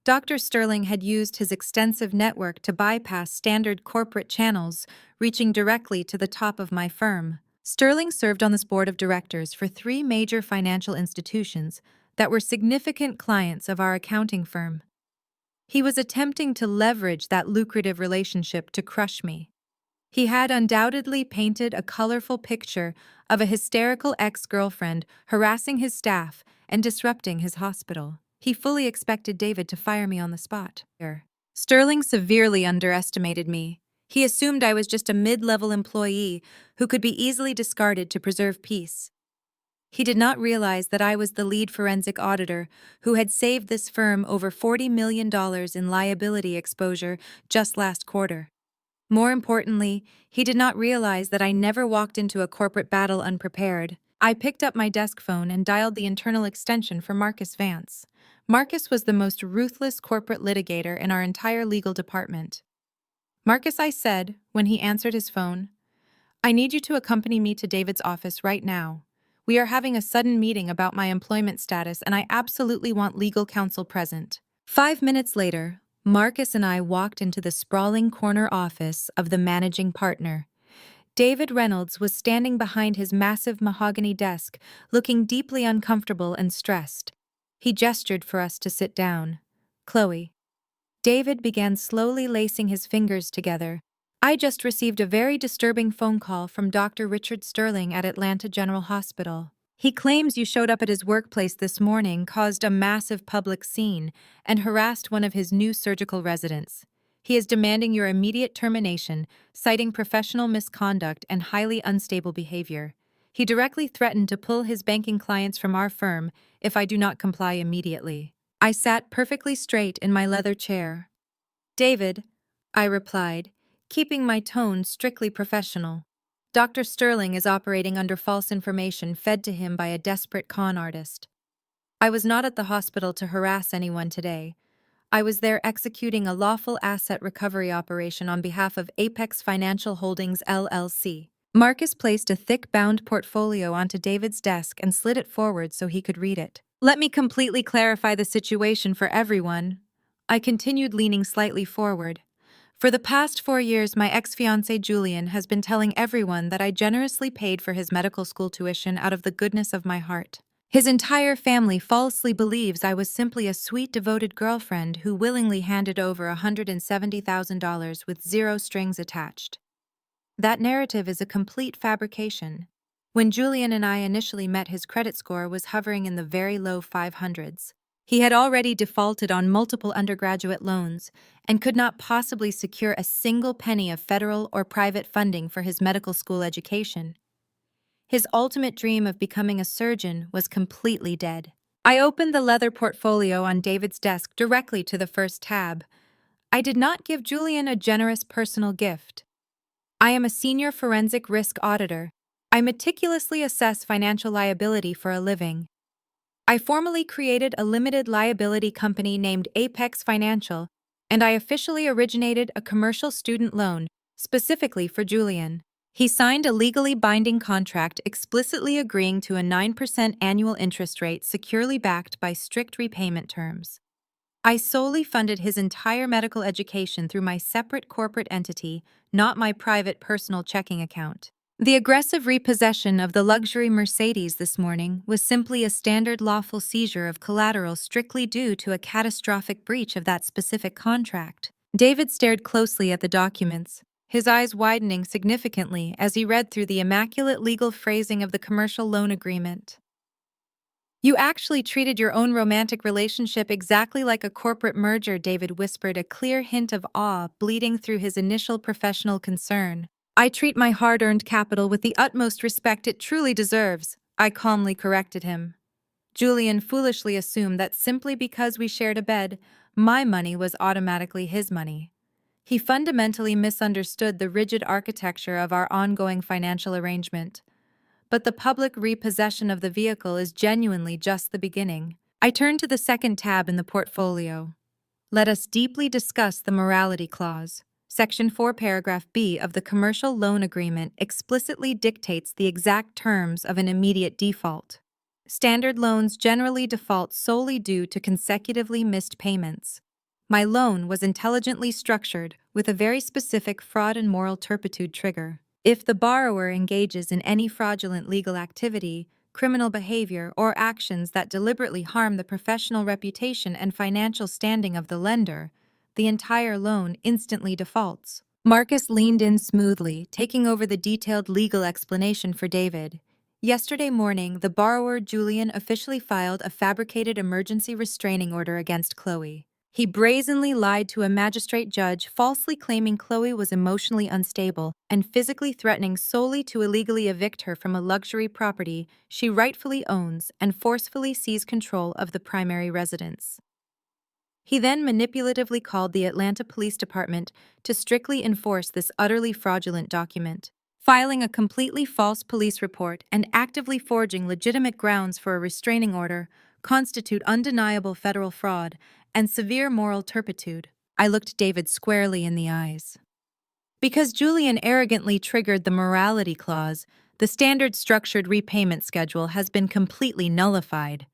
Speaker 1: Dr. Sterling had used his extensive network to bypass standard corporate channels, reaching directly to the top of my firm. Sterling served on this board of directors for 3 major financial institutions that were significant clients of our accounting firm. He was attempting to leverage that lucrative relationship to crush me. He had undoubtedly painted a colorful picture of a hysterical ex-girlfriend harassing his staff and disrupting his hospital. He fully expected David to fire me on the spot. Sterling severely underestimated me. He assumed I was just a mid-level employee who could be easily discarded to preserve peace. He did not realize that I was the lead forensic auditor who had saved this firm over $40 million in liability exposure just last quarter. More importantly, he did not realize that I never walked into a corporate battle unprepared. I picked up my desk phone and dialed the internal extension for Marcus Vance. Marcus was the most ruthless corporate litigator in our entire legal department. Marcus, I said, when he answered his phone, I need you to accompany me to David's office right now. We are having a sudden meeting about my employment status, and I absolutely want legal counsel present. 5 minutes later, Marcus and I walked into the sprawling corner office of the managing partner. David Reynolds was standing behind his massive mahogany desk, looking deeply uncomfortable and stressed. He gestured for us to sit down. Chloe. David began slowly lacing his fingers together. I just received a very disturbing phone call from Dr. Richard Sterling at Atlanta General Hospital. He claims you showed up at his workplace this morning, caused a massive public scene, and harassed one of his new surgical residents. He is demanding your immediate termination, citing professional misconduct and highly unstable behavior. He directly threatened to pull his banking clients from our firm if I do not comply immediately. I sat perfectly straight in my leather chair. David, I replied, keeping my tone strictly professional. Dr. Sterling is operating under false information fed to him by a desperate con artist. I was not at the hospital to harass anyone today. I was there executing a lawful asset recovery operation on behalf of Apex Financial Holdings LLC. Marcus placed a thick bound portfolio onto David's desk and slid it forward so he could read it. Let me completely clarify the situation for everyone. I continued, leaning slightly forward. For the past 4 years, my ex-fiancé Julian has been telling everyone that I generously paid for his medical school tuition out of the goodness of my heart. His entire family falsely believes I was simply a sweet, devoted girlfriend who willingly handed over $170,000 with zero strings attached. That narrative is a complete fabrication. When Julian and I initially met, his credit score was hovering in the very low 500s. He had already defaulted on multiple undergraduate loans and could not possibly secure a single penny of federal or private funding for his medical school education. His ultimate dream of becoming a surgeon was completely dead. I opened the leather portfolio on David's desk directly to the first tab. I did not give Julian a generous personal gift. I am a senior forensic risk auditor. I meticulously assess financial liability for a living. I formally created a limited liability company named Apex Financial, and I officially originated a commercial student loan specifically for Julian. He signed a legally binding contract explicitly agreeing to a 9% annual interest rate securely backed by strict repayment terms. I solely funded his entire medical education through my separate corporate entity, not my private personal checking account. The aggressive repossession of the luxury Mercedes this morning was simply a standard lawful seizure of collateral strictly due to a catastrophic breach of that specific contract. David stared closely at the documents, his eyes widening significantly as he read through the immaculate legal phrasing of the commercial loan agreement. You actually treated your own romantic relationship exactly like a corporate merger, David whispered, a clear hint of awe bleeding through his initial professional concern. I treat my hard-earned capital with the utmost respect it truly deserves, I calmly corrected him. Julian foolishly assumed that simply because we shared a bed, my money was automatically his money. He fundamentally misunderstood the rigid architecture of our ongoing financial arrangement. But the public repossession of the vehicle is genuinely just the beginning. I turned to the second tab in the portfolio. Let us deeply discuss the morality clause. Section 4, paragraph B of the commercial loan agreement explicitly dictates the exact terms of an immediate default. Standard loans generally default solely due to consecutively missed payments. My loan was intelligently structured with a very specific fraud and moral turpitude trigger. If the borrower engages in any fraudulent legal activity, criminal behavior, or actions that deliberately harm the professional reputation and financial standing of the lender, the entire loan instantly defaults. Marcus leaned in smoothly, taking over the detailed legal explanation for David. Yesterday morning, the borrower Julian officially filed a fabricated emergency restraining order against Chloe. He brazenly lied to a magistrate judge, falsely claiming Chloe was emotionally unstable and physically threatening solely to illegally evict her from a luxury property she rightfully owns and forcefully seize control of the primary residence. He then manipulatively called the Atlanta Police Department to strictly enforce this utterly fraudulent document. Filing a completely false police report and actively forging legitimate grounds for a restraining order constitute undeniable federal fraud and severe moral turpitude. I looked David squarely in the eyes. Because Julian arrogantly triggered the morality clause, the standard structured repayment schedule has been completely nullified.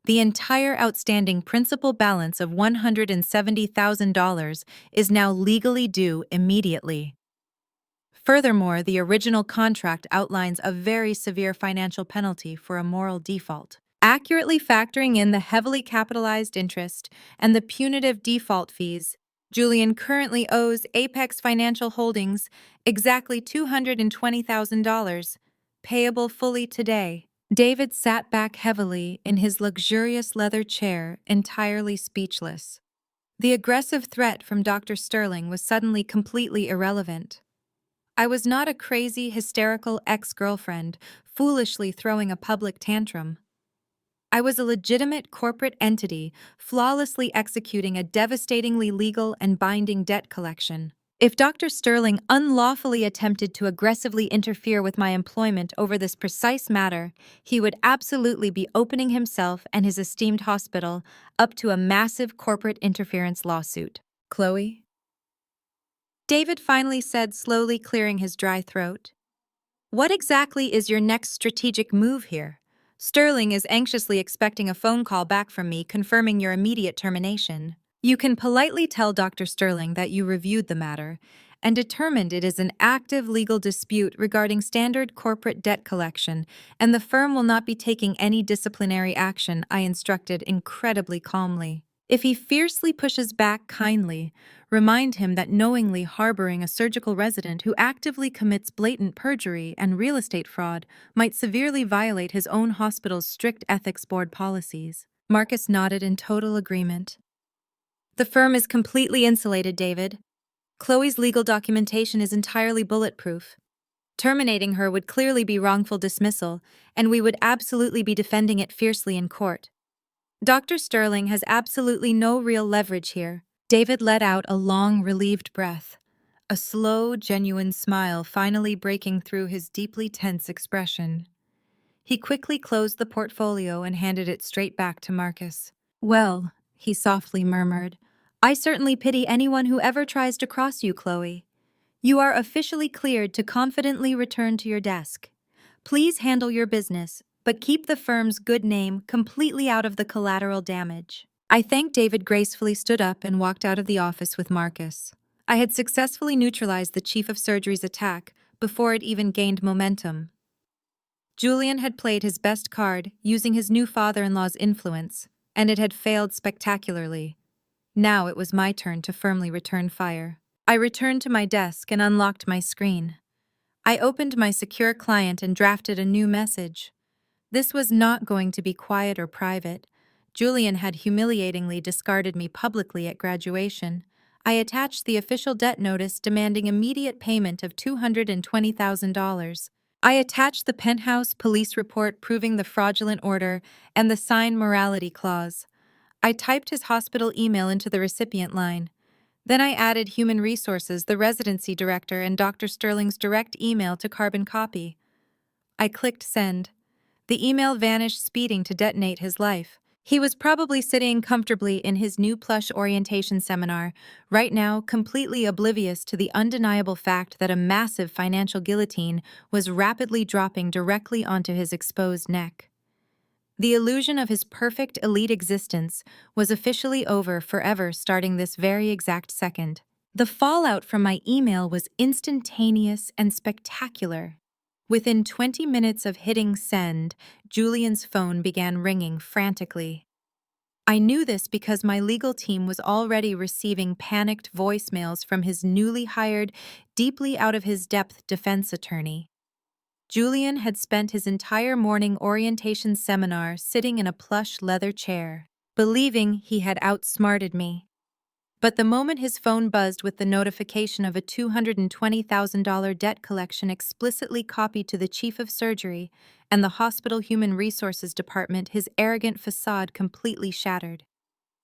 Speaker 1: The entire outstanding principal balance of $170,000 is now legally due immediately. Furthermore, the original contract outlines a very severe financial penalty for a moral default, accurately factoring in the heavily capitalized interest and the punitive default fees. Julian currently owes Apex Financial Holdings exactly $220,000, payable fully today. David sat back heavily in his luxurious leather chair, entirely speechless. The aggressive threat from Dr. Sterling was suddenly completely irrelevant. I was not a crazy, hysterical ex-girlfriend foolishly throwing a public tantrum. I was a legitimate corporate entity flawlessly executing a devastatingly legal and binding debt collection. If Dr. Sterling unlawfully attempted to aggressively interfere with my employment over this precise matter, he would absolutely be opening himself and his esteemed hospital up to a massive corporate interference lawsuit. Chloe? David finally said, slowly clearing his dry throat. What exactly is your next strategic move here? Sterling is anxiously expecting a phone call back from me confirming your immediate termination. You can politely tell Dr. Sterling that you reviewed the matter and determined it is an active legal dispute regarding standard corporate debt collection, and the firm will not be taking any disciplinary action, I instructed incredibly calmly. If he fiercely pushes back, kindly remind him that knowingly harboring a surgical resident who actively commits blatant perjury and real estate fraud might severely violate his own hospital's strict ethics board policies. Marcus nodded in total agreement. The firm is completely insulated, David. Chloe's legal documentation is entirely bulletproof. Terminating her would clearly be wrongful dismissal, and we would absolutely be defending it fiercely in court. Dr. Sterling has absolutely no real leverage here. David let out a long, relieved breath, a slow, genuine smile finally breaking through his deeply tense expression. He quickly closed the portfolio and handed it straight back to Marcus. Well, he softly murmured, I certainly pity anyone who ever tries to cross you, Chloe. You are officially cleared to confidently return to your desk. Please handle your business, but keep the firm's good name completely out of the collateral damage. I thanked David, gracefully stood up and walked out of the office with Marcus. I had successfully neutralized the chief of surgery's attack before it even gained momentum. Julian had played his best card, using his new father-in-law's influence, and it had failed spectacularly. Now it was my turn to firmly return fire. I returned to my desk and unlocked my screen. I opened my secure client and drafted a new message. This was not going to be quiet or private. Julian had humiliatingly discarded me publicly at graduation. I attached the official debt notice demanding immediate payment of $220,000. I attached the penthouse police report proving the fraudulent order and the signed morality clause. I typed his hospital email into the recipient line. Then I added Human Resources, the residency director, and Dr. Sterling's direct email to carbon copy. I clicked send. The email vanished, speeding to detonate his life. He was probably sitting comfortably in his new plush orientation seminar, right now completely oblivious to the undeniable fact that a massive financial guillotine was rapidly dropping directly onto his exposed neck. The illusion of his perfect elite existence was officially over forever starting this very exact second. The fallout from my email was instantaneous and spectacular. Within 20 minutes of hitting send, Julian's phone began ringing frantically. I knew this because my legal team was already receiving panicked voicemails from his newly hired, deeply out-of-his-depth defense attorney. Julian had spent his entire morning orientation seminar sitting in a plush leather chair, believing he had outsmarted me. But the moment his phone buzzed with the notification of a $220,000 debt collection explicitly copied to the chief of surgery and the hospital human resources department, his arrogant facade completely shattered.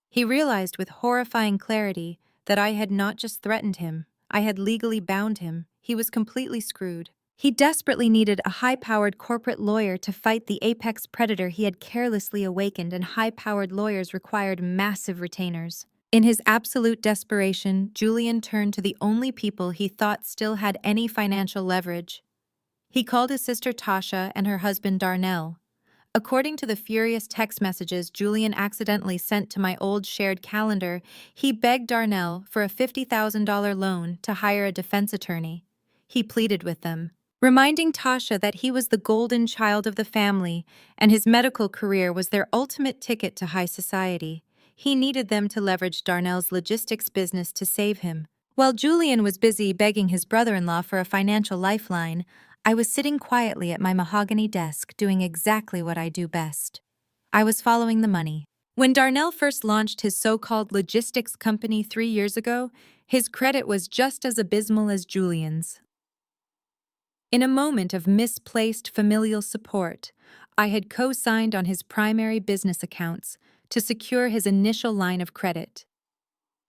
Speaker 1: He realized with horrifying clarity that I had not just threatened him, I had legally bound him. He was completely screwed. He desperately needed a high-powered corporate lawyer to fight the apex predator he had carelessly awakened, and high-powered lawyers required massive retainers. In his absolute desperation, Julian turned to the only people he thought still had any financial leverage. He called his sister Tasha and her husband Darnell. According to the furious text messages Julian accidentally sent to my old shared calendar, he begged Darnell for a $50,000 loan to hire a defense attorney. He pleaded with them, reminding Tasha that he was the golden child of the family and his medical career was their ultimate ticket to high society. He needed them to leverage Darnell's logistics business to save him. While Julian was busy begging his brother-in-law for a financial lifeline, I was sitting quietly at my mahogany desk doing exactly what I do best. I was following the money. When Darnell first launched his so-called logistics company 3 years ago, his credit was just as abysmal as Julian's. In a moment of misplaced familial support, I had co-signed on his primary business accounts to secure his initial line of credit.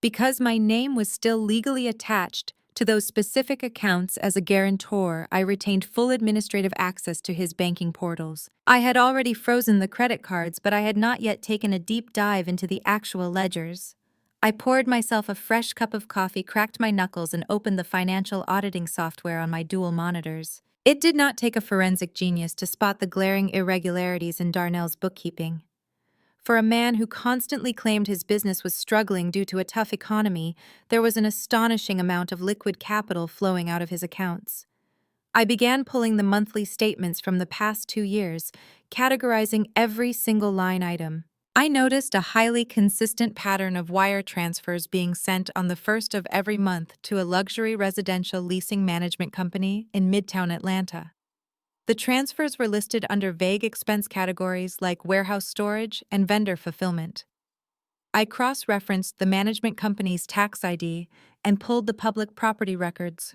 Speaker 1: Because my name was still legally attached to those specific accounts as a guarantor, I retained full administrative access to his banking portals. I had already frozen the credit cards, but I had not yet taken a deep dive into the actual ledgers. I poured myself a fresh cup of coffee, cracked my knuckles, and opened the financial auditing software on my dual monitors. It did not take a forensic genius to spot the glaring irregularities in Darnell's bookkeeping. For a man who constantly claimed his business was struggling due to a tough economy, there was an astonishing amount of liquid capital flowing out of his accounts. I began pulling the monthly statements from the past 2 years, categorizing every single line item. I noticed a highly consistent pattern of wire transfers being sent on the first of every month to a luxury residential leasing management company in Midtown Atlanta. The transfers were listed under vague expense categories like warehouse storage and vendor fulfillment. I cross-referenced the management company's tax ID and pulled the public property records.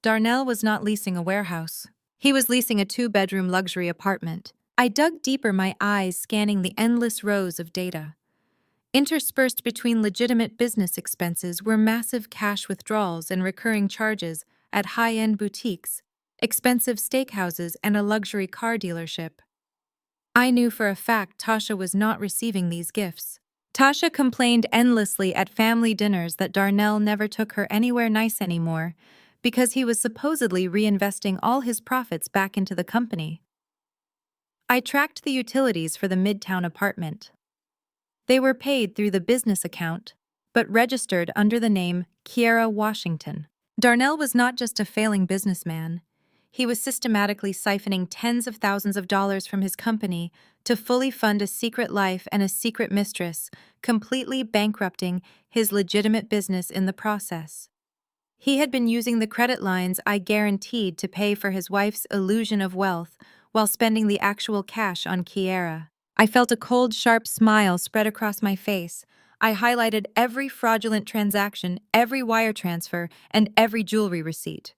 Speaker 1: Darnell was not leasing a warehouse. He was leasing a 2-bedroom luxury apartment. I dug deeper, my eyes scanning the endless rows of data. Interspersed between legitimate business expenses were massive cash withdrawals and recurring charges at high-end boutiques, expensive steakhouses, and a luxury car dealership. I knew for a fact Tasha was not receiving these gifts. Tasha complained endlessly at family dinners that Darnell never took her anywhere nice anymore because he was supposedly reinvesting all his profits back into the company. I tracked the utilities for the Midtown apartment. They were paid through the business account, but registered under the name Kiera Washington. Darnell was not just a failing businessman. He was systematically siphoning tens of thousands of dollars from his company to fully fund a secret life and a secret mistress, completely bankrupting his legitimate business in the process. He had been using the credit lines I guaranteed to pay for his wife's illusion of wealth while spending the actual cash on Kiera. I felt a cold, sharp smile spread across my face. I highlighted every fraudulent transaction, every wire transfer, and every jewelry receipt.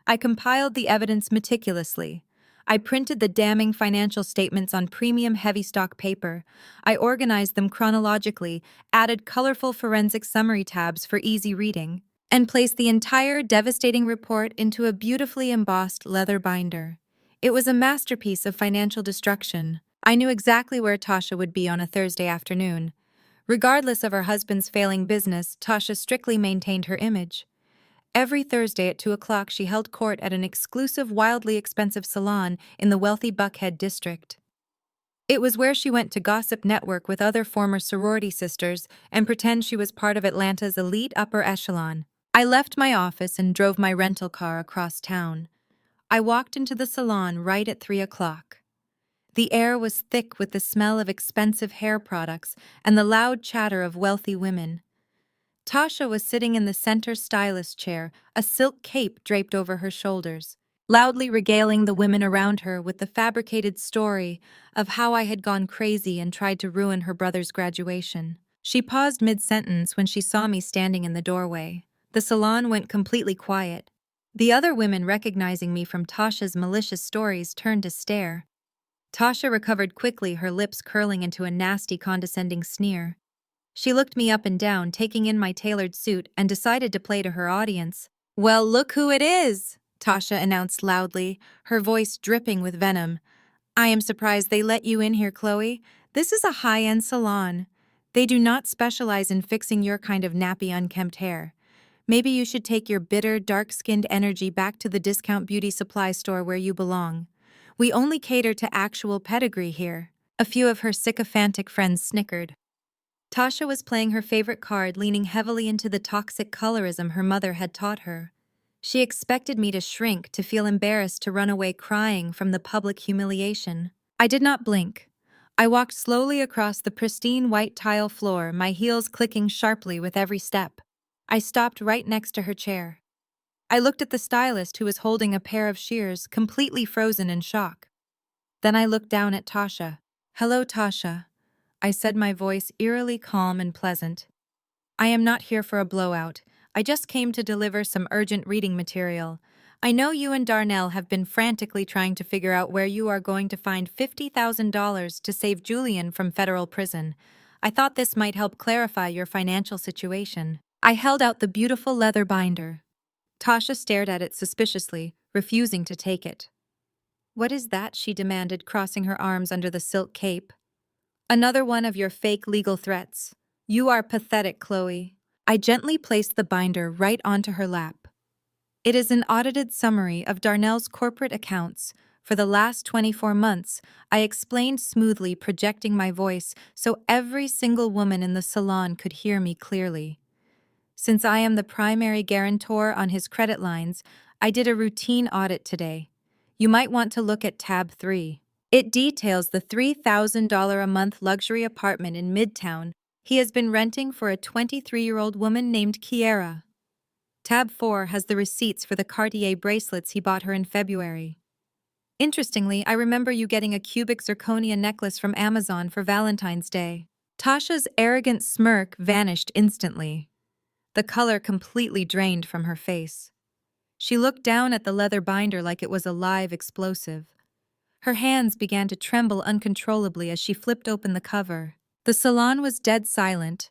Speaker 1: I compiled the evidence meticulously. I printed the damning financial statements on premium heavy stock paper. I organized them chronologically, added colorful forensic summary tabs for easy reading, and placed the entire devastating report into a beautifully embossed leather binder. It was a masterpiece of financial destruction. I knew exactly where Tasha would be on a Thursday afternoon. Regardless of her husband's failing business, Tasha strictly maintained her image. Every Thursday at 2 o'clock, she held court at an exclusive, wildly expensive salon in the wealthy Buckhead district. It was where she went to gossip network with other former sorority sisters and pretend she was part of Atlanta's elite upper echelon. I left my office and drove my rental car across town. I walked into the salon right at 3 o'clock. The air was thick with the smell of expensive hair products and the loud chatter of wealthy women. Tasha was sitting in the center stylist chair, a silk cape draped over her shoulders, loudly regaling the women around her with the fabricated story of how I had gone crazy and tried to ruin her brother's graduation. She paused mid-sentence when she saw me standing in the doorway. The salon went completely quiet. The other women, recognizing me from Tasha's malicious stories, turned to stare. Tasha recovered quickly, her lips curling into a nasty, condescending sneer. She looked me up and down, taking in my tailored suit, and decided to play to her audience. "Well, look who it is," Tasha announced loudly, her voice dripping with venom. "I am surprised they let you in here, Chloe. This is a high-end salon. They do not specialize in fixing your kind of nappy, unkempt hair. Maybe you should take your bitter, dark-skinned energy back to the discount beauty supply store where you belong. We only cater to actual pedigree here." A few of her sycophantic friends snickered. Tasha was playing her favorite card, leaning heavily into the toxic colorism her mother had taught her. She expected me to shrink, to feel embarrassed, to run away crying from the public humiliation. I did not blink. I walked slowly across the pristine white tile floor, my heels clicking sharply with every step. I stopped right next to her chair. I looked at the stylist, who was holding a pair of shears, completely frozen in shock. Then I looked down at Tasha. "Hello, Tasha. I said, my voice eerily calm and pleasant. I am not here for a blowout. I just came to deliver some urgent reading material. I know you and Darnell have been frantically trying to figure out where you are going to find $50,000 to save Julian from federal prison. I thought this might help clarify your financial situation. I held out the beautiful leather binder. Tasha stared at it suspiciously, refusing to take it. What is that? She demanded, crossing her arms under the silk cape. Another one of your fake legal threats. You are pathetic, Chloe. I gently placed the binder right onto her lap. It is an audited summary of Darnell's corporate accounts. For the last 24 months, I explained smoothly, projecting my voice so every single woman in the salon could hear me clearly. Since I am the primary guarantor on his credit lines, I did a routine audit today. You might want to look at tab 3. It details the $3,000 a month luxury apartment in Midtown he has been renting for a 23-year-old woman named Kiera. Tab 4 has the receipts for the Cartier bracelets he bought her in February. Interestingly, I remember you getting a cubic zirconia necklace from Amazon for Valentine's Day. Tasha's arrogant smirk vanished instantly. The color completely drained from her face. She looked down at the leather binder like it was a live explosive. Her hands began to tremble uncontrollably as she flipped open the cover. The salon was dead silent.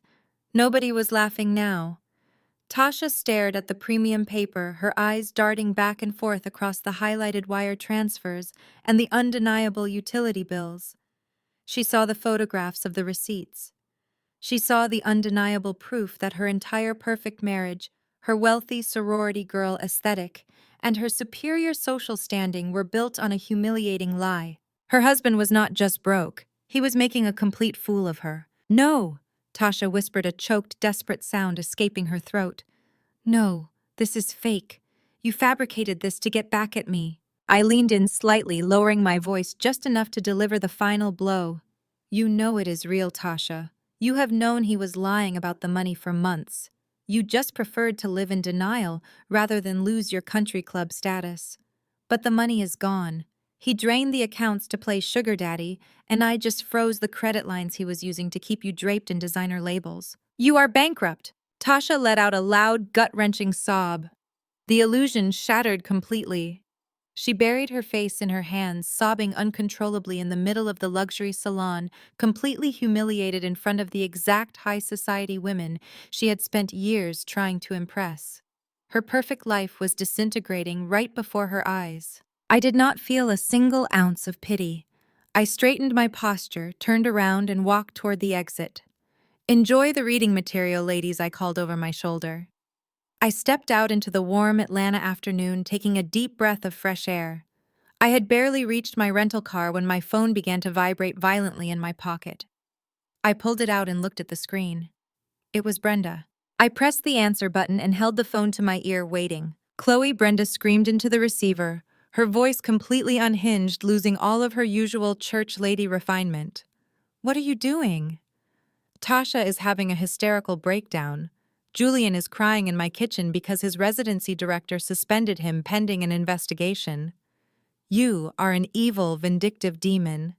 Speaker 1: Nobody was laughing now. Tasha stared at the premium paper, her eyes darting back and forth across the highlighted wire transfers and the undeniable utility bills. She saw the photographs of the receipts. She saw the undeniable proof that her entire perfect marriage, her wealthy sorority girl aesthetic, and her superior social standing were built on a humiliating lie. Her husband was not just broke, he was making a complete fool of her. No, Tasha whispered, a choked, desperate sound escaping her throat. No, this is fake. You fabricated this to get back at me. I leaned in slightly, lowering my voice just enough to deliver the final blow. You know it is real, Tasha. You have known he was lying about the money for months. You just preferred to live in denial rather than lose your country club status. But the money is gone. He drained the accounts to play sugar daddy, and I just froze the credit lines he was using to keep you draped in designer labels. You are bankrupt. Tasha let out a loud, gut-wrenching sob. The illusion shattered completely. She buried her face in her hands, sobbing uncontrollably in the middle of the luxury salon, completely humiliated in front of the exact high society women she had spent years trying to impress. Her perfect life was disintegrating right before her eyes. I did not feel a single ounce of pity. I straightened my posture, turned around, and walked toward the exit. Enjoy the reading material, ladies, I called over my shoulder. I stepped out into the warm Atlanta afternoon, taking a deep breath of fresh air. I had barely reached my rental car when my phone began to vibrate violently in my pocket. I pulled it out and looked at the screen. It was Brenda. I pressed the answer button and held the phone to my ear, waiting. Chloe, Brenda screamed into the receiver, her voice completely unhinged, losing all of her usual church lady refinement. What are you doing? Tasha is having a hysterical breakdown. Julian is crying in my kitchen because his residency director suspended him pending an investigation. You are an evil, vindictive demon.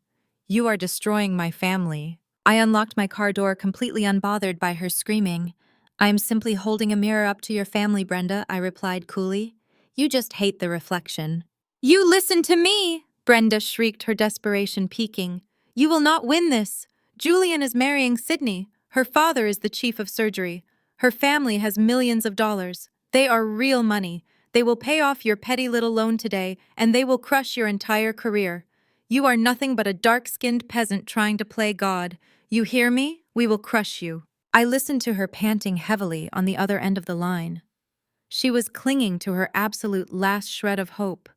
Speaker 1: You are destroying my family. I unlocked my car door, completely unbothered by her screaming. I am simply holding a mirror up to your family, Brenda, I replied coolly. You just hate the reflection. You listen to me, Brenda shrieked, her desperation peaking. You will not win this. Julian is marrying Sydney. Her father is the chief of surgery. Her family has millions of dollars. They are real money. They will pay off your petty little loan today, and they will crush your entire career. You are nothing but a dark-skinned peasant trying to play God. You hear me? We will crush you. I listened to her panting heavily on the other end of the line. She was clinging to her absolute last shred of hope.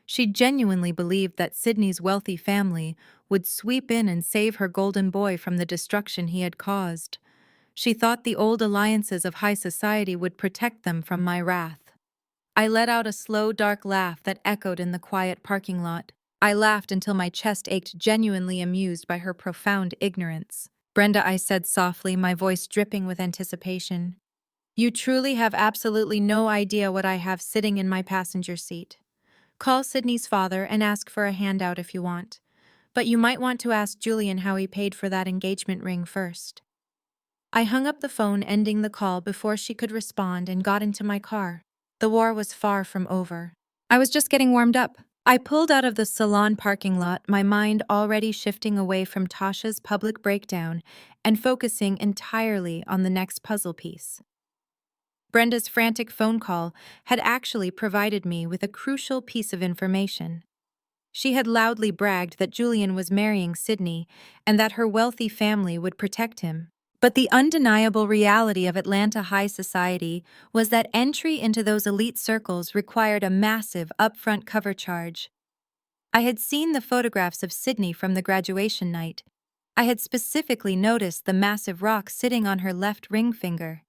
Speaker 1: She genuinely believed that Sydney's wealthy family would sweep in and save her golden boy from the destruction he had caused. She thought the old alliances of high society would protect them from my wrath. I let out a slow, dark laugh that echoed in the quiet parking lot. I laughed until my chest ached, genuinely amused by her profound ignorance. Brenda, I said softly, my voice dripping with anticipation. You truly have absolutely no idea what I have sitting in my passenger seat. Call Sydney's father and ask for a handout if you want. But you might want to ask Julian how he paid for that engagement ring first. I hung up the phone, ending the call before she could respond, and got into my car. The war was far from over. I was just getting warmed up. I pulled out of the salon parking lot, my mind already shifting away from Tasha's public breakdown and focusing entirely on the next puzzle piece. Brenda's frantic phone call had actually provided me with a crucial piece of information. She had loudly bragged that Julian was marrying Sydney and that her wealthy family would protect him. But the undeniable reality of Atlanta high society was that entry into those elite circles required a massive upfront cover charge. I had seen the photographs of Sydney from the graduation night. I had specifically noticed the massive rock sitting on her left ring finger.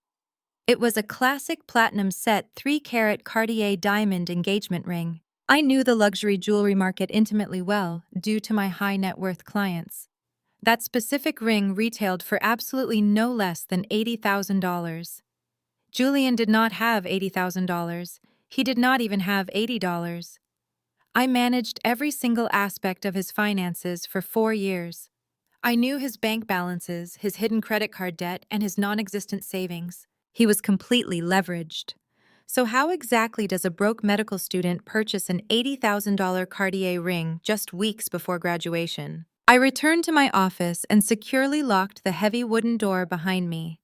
Speaker 1: It was a classic platinum set 3-carat Cartier diamond engagement ring. I knew the luxury jewelry market intimately well due to my high net worth clients. That specific ring retailed for absolutely no less than $80,000. Julian did not have $80,000. He did not even have $80. I managed every single aspect of his finances for 4 years. I knew his bank balances, his hidden credit card debt, and his non-existent savings. He was completely leveraged. So how exactly does a broke medical student purchase an $80,000 Cartier ring just weeks before graduation? I returned to my office and securely locked the heavy wooden door behind me.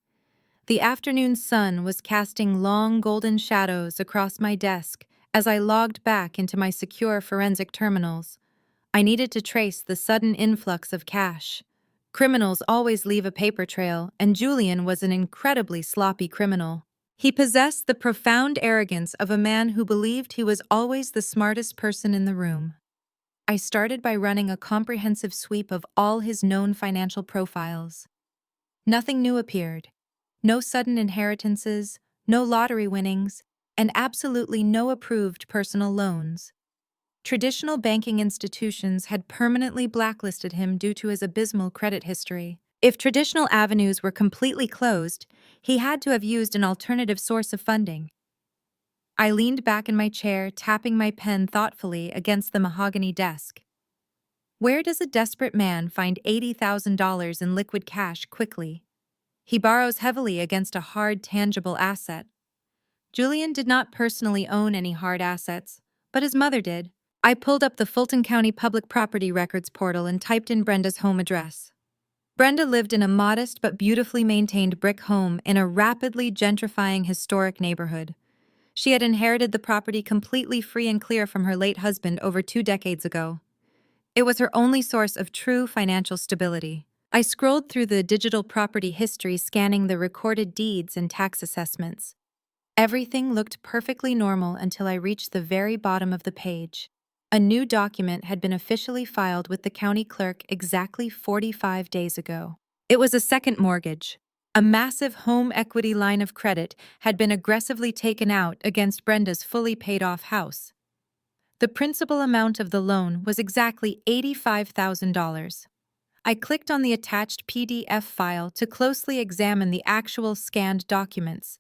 Speaker 1: The afternoon sun was casting long golden shadows across my desk as I logged back into my secure forensic terminals. I needed to trace the sudden influx of cash. Criminals always leave a paper trail, and Julian was an incredibly sloppy criminal. He possessed the profound arrogance of a man who believed he was always the smartest person in the room. I started by running a comprehensive sweep of all his known financial profiles. Nothing new appeared. No sudden inheritances, no lottery winnings, and absolutely no approved personal loans. Traditional banking institutions had permanently blacklisted him due to his abysmal credit history. If traditional avenues were completely closed, he had to have used an alternative source of funding. I leaned back in my chair, tapping my pen thoughtfully against the mahogany desk. Where does a desperate man find $80,000 in liquid cash quickly? He borrows heavily against a hard, tangible asset. Julian did not personally own any hard assets, but his mother did. I pulled up the Fulton County Public Property Records portal and typed in Brenda's home address. Brenda lived in a modest but beautifully maintained brick home in a rapidly gentrifying historic neighborhood. She had inherited the property completely free and clear from her late husband over 2 decades ago. It was her only source of true financial stability. I scrolled through the digital property history, scanning the recorded deeds and tax assessments. Everything looked perfectly normal until I reached the very bottom of the page. A new document had been officially filed with the county clerk exactly 45 days ago. It was a second mortgage. A massive home equity line of credit had been aggressively taken out against Brenda's fully paid-off house. The principal amount of the loan was exactly $85,000. I clicked on the attached PDF file to closely examine the actual scanned documents.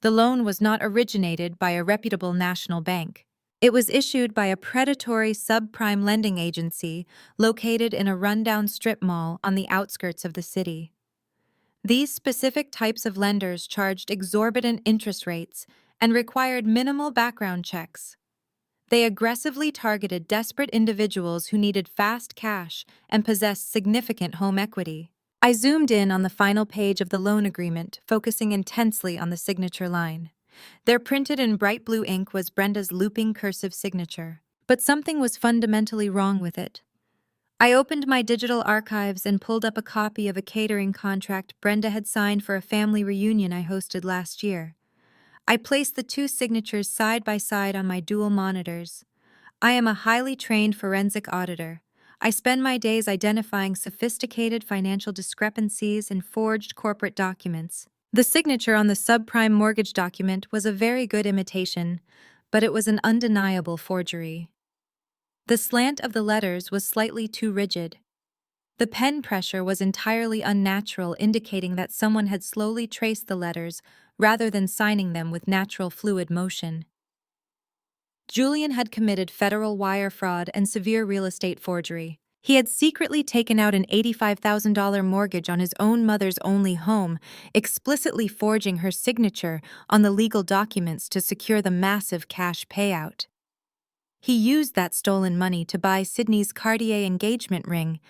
Speaker 1: The loan was not originated by a reputable national bank. It was issued by a predatory subprime lending agency located in a rundown strip mall on the outskirts of the city. These specific types of lenders charged exorbitant interest rates and required minimal background checks. They aggressively targeted desperate individuals who needed fast cash and possessed significant home equity. I zoomed in on the final page of the loan agreement, focusing intensely on the signature line. There, printed in bright blue ink, was Brenda's looping cursive signature. But something was fundamentally wrong with it. I opened my digital archives and pulled up a copy of a catering contract Brenda had signed for a family reunion I hosted last year. I placed the two signatures side by side on my dual monitors. I am a highly trained forensic auditor. I spend my days identifying sophisticated financial discrepancies in forged corporate documents. The signature on the subprime mortgage document was a very good imitation, but it was an undeniable forgery. The slant of the letters was slightly too rigid. The pen pressure was entirely unnatural, indicating that someone had slowly traced the letters rather than signing them with natural fluid motion. Julian had committed federal wire fraud and severe real estate forgery. He had secretly taken out an $85,000 mortgage on his own mother's only home, explicitly forging her signature on the legal documents to secure the massive cash payout. He used that stolen money to buy Sydney's Cartier engagement ring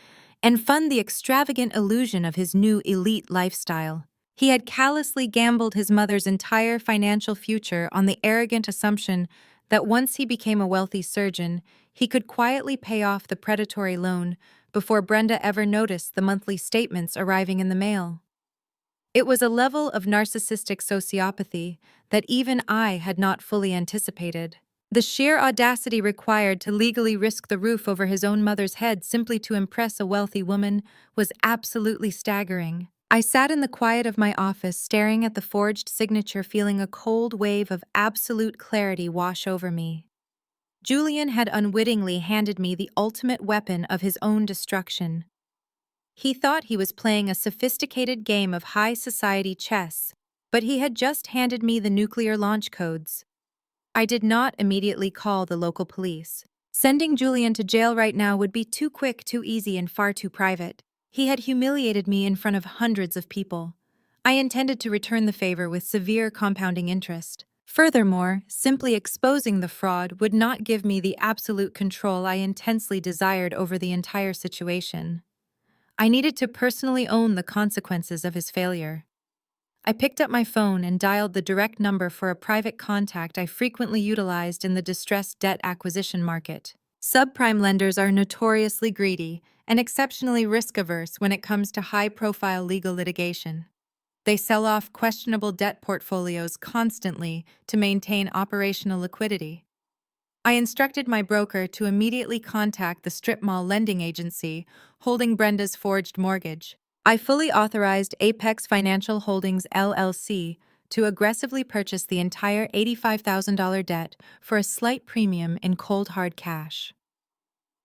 Speaker 1: and fund the extravagant illusion of his new elite lifestyle. He had callously gambled his mother's entire financial future on the arrogant assumption that once he became a wealthy surgeon, he could quietly pay off the predatory loan before Brenda ever noticed the monthly statements arriving in the mail. It was a level of narcissistic sociopathy that even I had not fully anticipated. The sheer audacity required to legally risk the roof over his own mother's head simply to impress a wealthy woman was absolutely staggering. I sat in the quiet of my office staring at the forged signature, feeling a cold wave of absolute clarity wash over me. Julian had unwittingly handed me the ultimate weapon of his own destruction. He thought he was playing a sophisticated game of high society chess, but he had just handed me the nuclear launch codes. I did not immediately call the local police. Sending Julian to jail right now would be too quick, too easy, and far too private. He had humiliated me in front of hundreds of people. I intended to return the favor with severe compounding interest. Furthermore, simply exposing the fraud would not give me the absolute control I intensely desired over the entire situation. I needed to personally own the consequences of his failure. I picked up my phone and dialed the direct number for a private contact I frequently utilized in the distressed debt acquisition market. Subprime lenders are notoriously greedy and exceptionally risk-averse when it comes to high-profile legal litigation. They sell off questionable debt portfolios constantly to maintain operational liquidity. I instructed my broker to immediately contact the strip mall lending agency holding Brenda's forged mortgage. I fully authorized Apex Financial Holdings LLC to aggressively purchase the entire $85,000 debt for a slight premium in cold hard cash.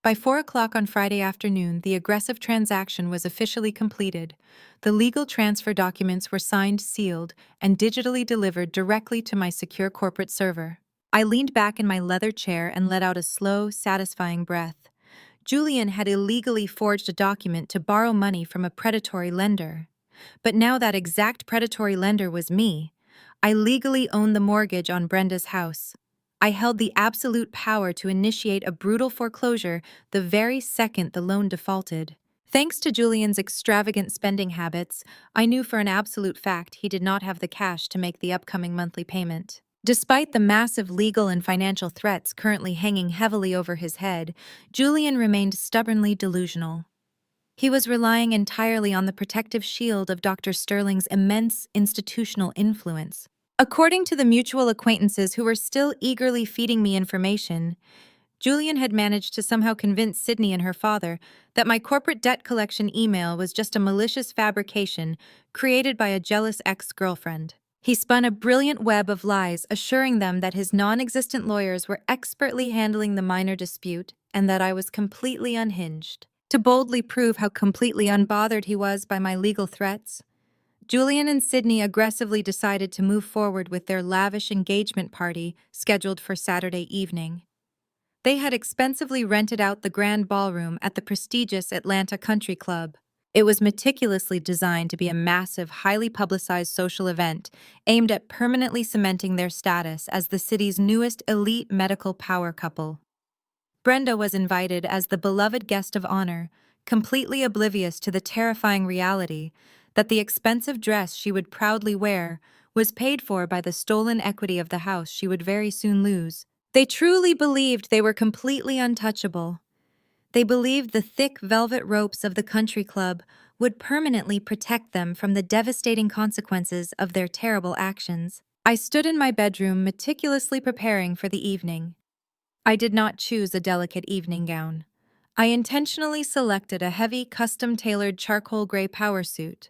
Speaker 1: By 4 o'clock on Friday afternoon, the aggressive transaction was officially completed. The legal transfer documents were signed, sealed, and digitally delivered directly to my secure corporate server. I leaned back in my leather chair and let out a slow, satisfying breath. Julian had illegally forged a document to borrow money from a predatory lender. But now that exact predatory lender was me. I legally owned the mortgage on Brenda's house. I held the absolute power to initiate a brutal foreclosure the very second the loan defaulted. Thanks to Julian's extravagant spending habits, I knew for an absolute fact he did not have the cash to make the upcoming monthly payment. Despite the massive legal and financial threats currently hanging heavily over his head, Julian remained stubbornly delusional. He was relying entirely on the protective shield of Dr. Sterling's immense institutional influence. According to the mutual acquaintances who were still eagerly feeding me information, Julian had managed to somehow convince Sydney and her father that my corporate debt collection email was just a malicious fabrication created by a jealous ex-girlfriend. He spun a brilliant web of lies, assuring them that his non-existent lawyers were expertly handling the minor dispute and that I was completely unhinged. To boldly prove how completely unbothered he was by my legal threats, Julian and Sydney aggressively decided to move forward with their lavish engagement party scheduled for Saturday evening. They had expensively rented out the grand ballroom at the prestigious Atlanta Country Club. It was meticulously designed to be a massive, highly publicized social event aimed at permanently cementing their status as the city's newest elite medical power couple. Brenda was invited as the beloved guest of honor, completely oblivious to the terrifying reality that the expensive dress she would proudly wear was paid for by the stolen equity of the house she would very soon lose. They truly believed they were completely untouchable. They believed the thick velvet ropes of the country club would permanently protect them from the devastating consequences of their terrible actions. I stood in my bedroom meticulously preparing for the evening. I did not choose a delicate evening gown. I intentionally selected a heavy, custom-tailored charcoal gray power suit.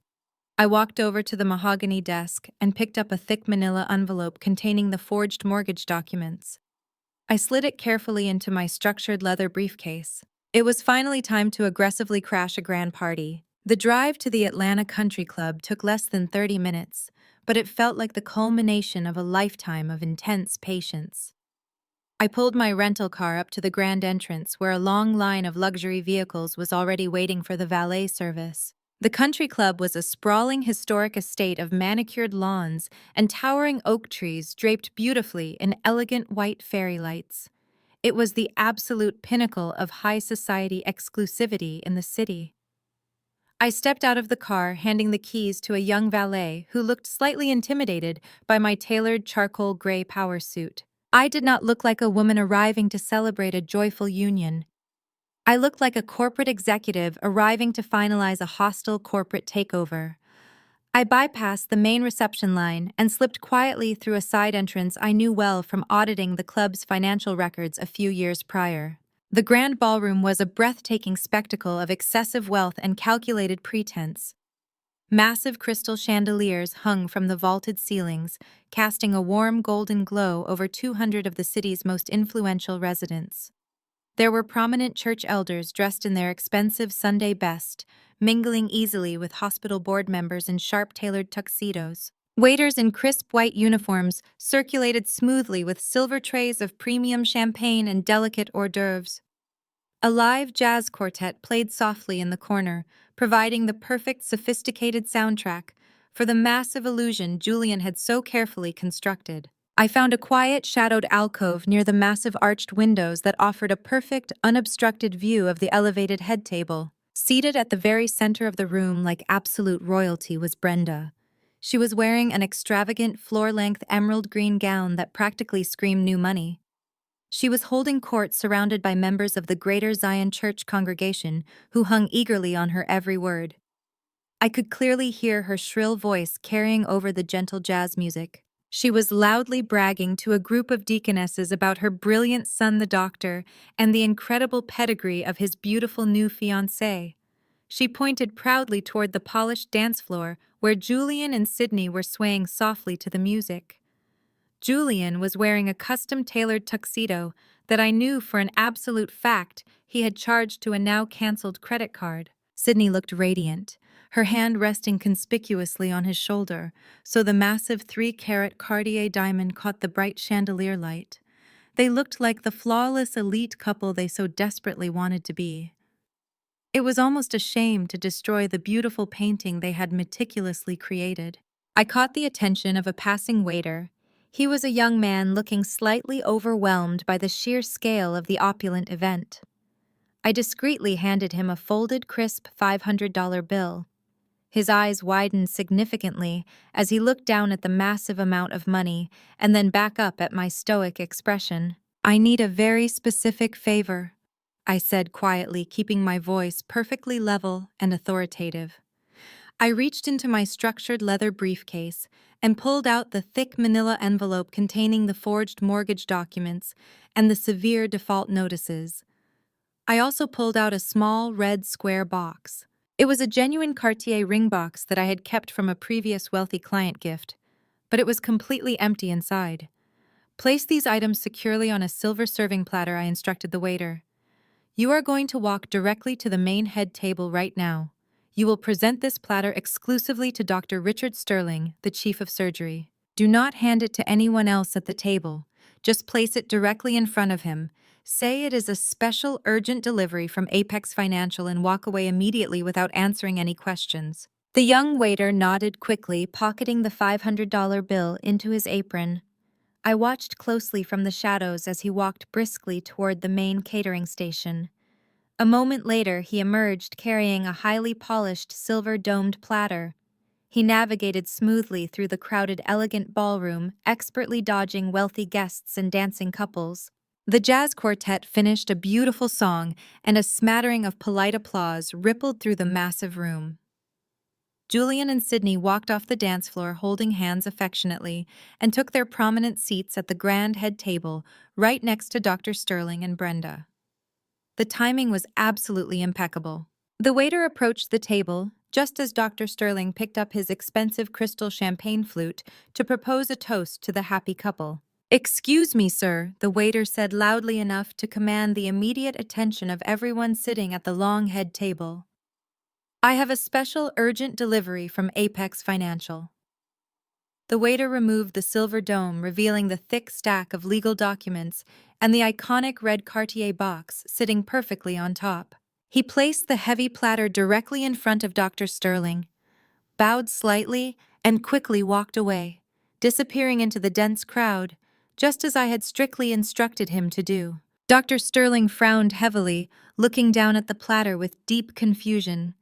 Speaker 1: I walked over to the mahogany desk and picked up a thick manila envelope containing the forged mortgage documents. I slid it carefully into my structured leather briefcase. It was finally time to aggressively crash a grand party. The drive to the Atlanta Country Club took less than 30 minutes, but it felt like the culmination of a lifetime of intense patience. I pulled my rental car up to the grand entrance where a long line of luxury vehicles was already waiting for the valet service. The country club was a sprawling historic estate of manicured lawns and towering oak trees draped beautifully in elegant white fairy lights. It was the absolute pinnacle of high society exclusivity in the city. I stepped out of the car, handing the keys to a young valet who looked slightly intimidated by my tailored charcoal gray power suit. I did not look like a woman arriving to celebrate a joyful union. I looked like a corporate executive arriving to finalize a hostile corporate takeover. I bypassed the main reception line and slipped quietly through a side entrance I knew well from auditing the club's financial records a few years prior. The grand ballroom was a breathtaking spectacle of excessive wealth and calculated pretense. Massive crystal chandeliers hung from the vaulted ceilings, casting a warm golden glow over 200 of the city's most influential residents. There were prominent church elders dressed in their expensive Sunday best, mingling easily with hospital board members in sharp-tailored tuxedos. Waiters in crisp white uniforms circulated smoothly with silver trays of premium champagne and delicate hors d'oeuvres. A live jazz quartet played softly in the corner, providing the perfect sophisticated soundtrack for the massive illusion Julian had so carefully constructed. I found a quiet, shadowed alcove near the massive arched windows that offered a perfect, unobstructed view of the elevated head table. Seated at the very center of the room like absolute royalty was Brenda. She was wearing an extravagant floor-length emerald green gown that practically screamed new money. She was holding court surrounded by members of the Greater Zion Church congregation who hung eagerly on her every word. I could clearly hear her shrill voice carrying over the gentle jazz music. She was loudly bragging to a group of deaconesses about her brilliant son, the doctor, and the incredible pedigree of his beautiful new fiancé. She pointed proudly toward the polished dance floor where Julian and Sydney were swaying softly to the music. Julian was wearing a custom-tailored tuxedo that I knew for an absolute fact he had charged to a now-canceled credit card. Sydney looked radiant, her hand resting conspicuously on his shoulder, so the massive 3-carat Cartier diamond caught the bright chandelier light. They looked like the flawless elite couple they so desperately wanted to be. It was almost a shame to destroy the beautiful painting they had meticulously created. I caught the attention of a passing waiter. He was a young man looking slightly overwhelmed by the sheer scale of the opulent event. I discreetly handed him a folded, crisp $500 bill. His eyes widened significantly as he looked down at the massive amount of money and then back up at my stoic expression. "I need a very specific favor," I said quietly, keeping my voice perfectly level and authoritative. I reached into my structured leather briefcase and pulled out the thick manila envelope containing the forged mortgage documents and the severe default notices. I also pulled out a small red square box. It was a genuine Cartier ring box that I had kept from a previous wealthy client gift, but it was completely empty inside. "Place these items securely on a silver serving platter," I instructed the waiter. "You are going to walk directly to the main head table right now. You will present this platter exclusively to Dr. Richard Sterling, the chief of surgery. Do not hand it to anyone else at the table. Just place it directly in front of him. Say it is a special urgent delivery from Apex Financial and walk away immediately without answering any questions." The young waiter nodded quickly, pocketing the $500 bill into his apron. I watched closely from the shadows as he walked briskly toward the main catering station. A moment later, he emerged carrying a highly polished silver-domed platter. He navigated smoothly through the crowded, elegant ballroom, expertly dodging wealthy guests and dancing couples. The jazz quartet finished a beautiful song, and a smattering of polite applause rippled through the massive room. Julian and Sydney walked off the dance floor holding hands affectionately and took their prominent seats at the grand head table right next to Dr. Sterling and Brenda. The timing was absolutely impeccable. The waiter approached the table just as Dr. Sterling picked up his expensive crystal champagne flute to propose a toast to the happy couple. "Excuse me, sir," the waiter said loudly enough to command the immediate attention of everyone sitting at the long head table. "I have a special urgent delivery from Apex Financial." The waiter removed the silver dome, revealing the thick stack of legal documents and the iconic red Cartier box sitting perfectly on top. He placed the heavy platter directly in front of Dr. Sterling, bowed slightly, and quickly walked away, disappearing into the dense crowd, just as I had strictly instructed him to do. Dr. Sterling frowned heavily, looking down at the platter with deep confusion.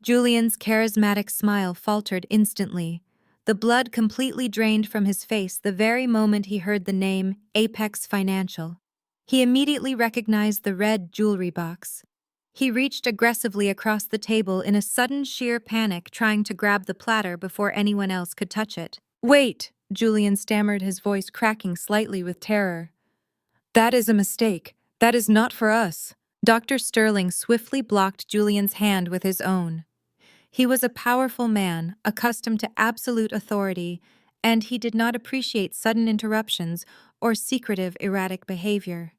Speaker 1: Julian's charismatic smile faltered instantly. The blood completely drained from his face the very moment he heard the name Apex Financial. He immediately recognized the red jewelry box. He reached aggressively across the table in a sudden sheer panic, trying to grab the platter before anyone else could touch it. "Wait!" Julian stammered, his voice cracking slightly with terror. "That is a mistake. That is not for us." Dr. Sterling swiftly blocked Julian's hand with his own. He was a powerful man, accustomed to absolute authority, and he did not appreciate sudden interruptions or secretive, erratic behavior.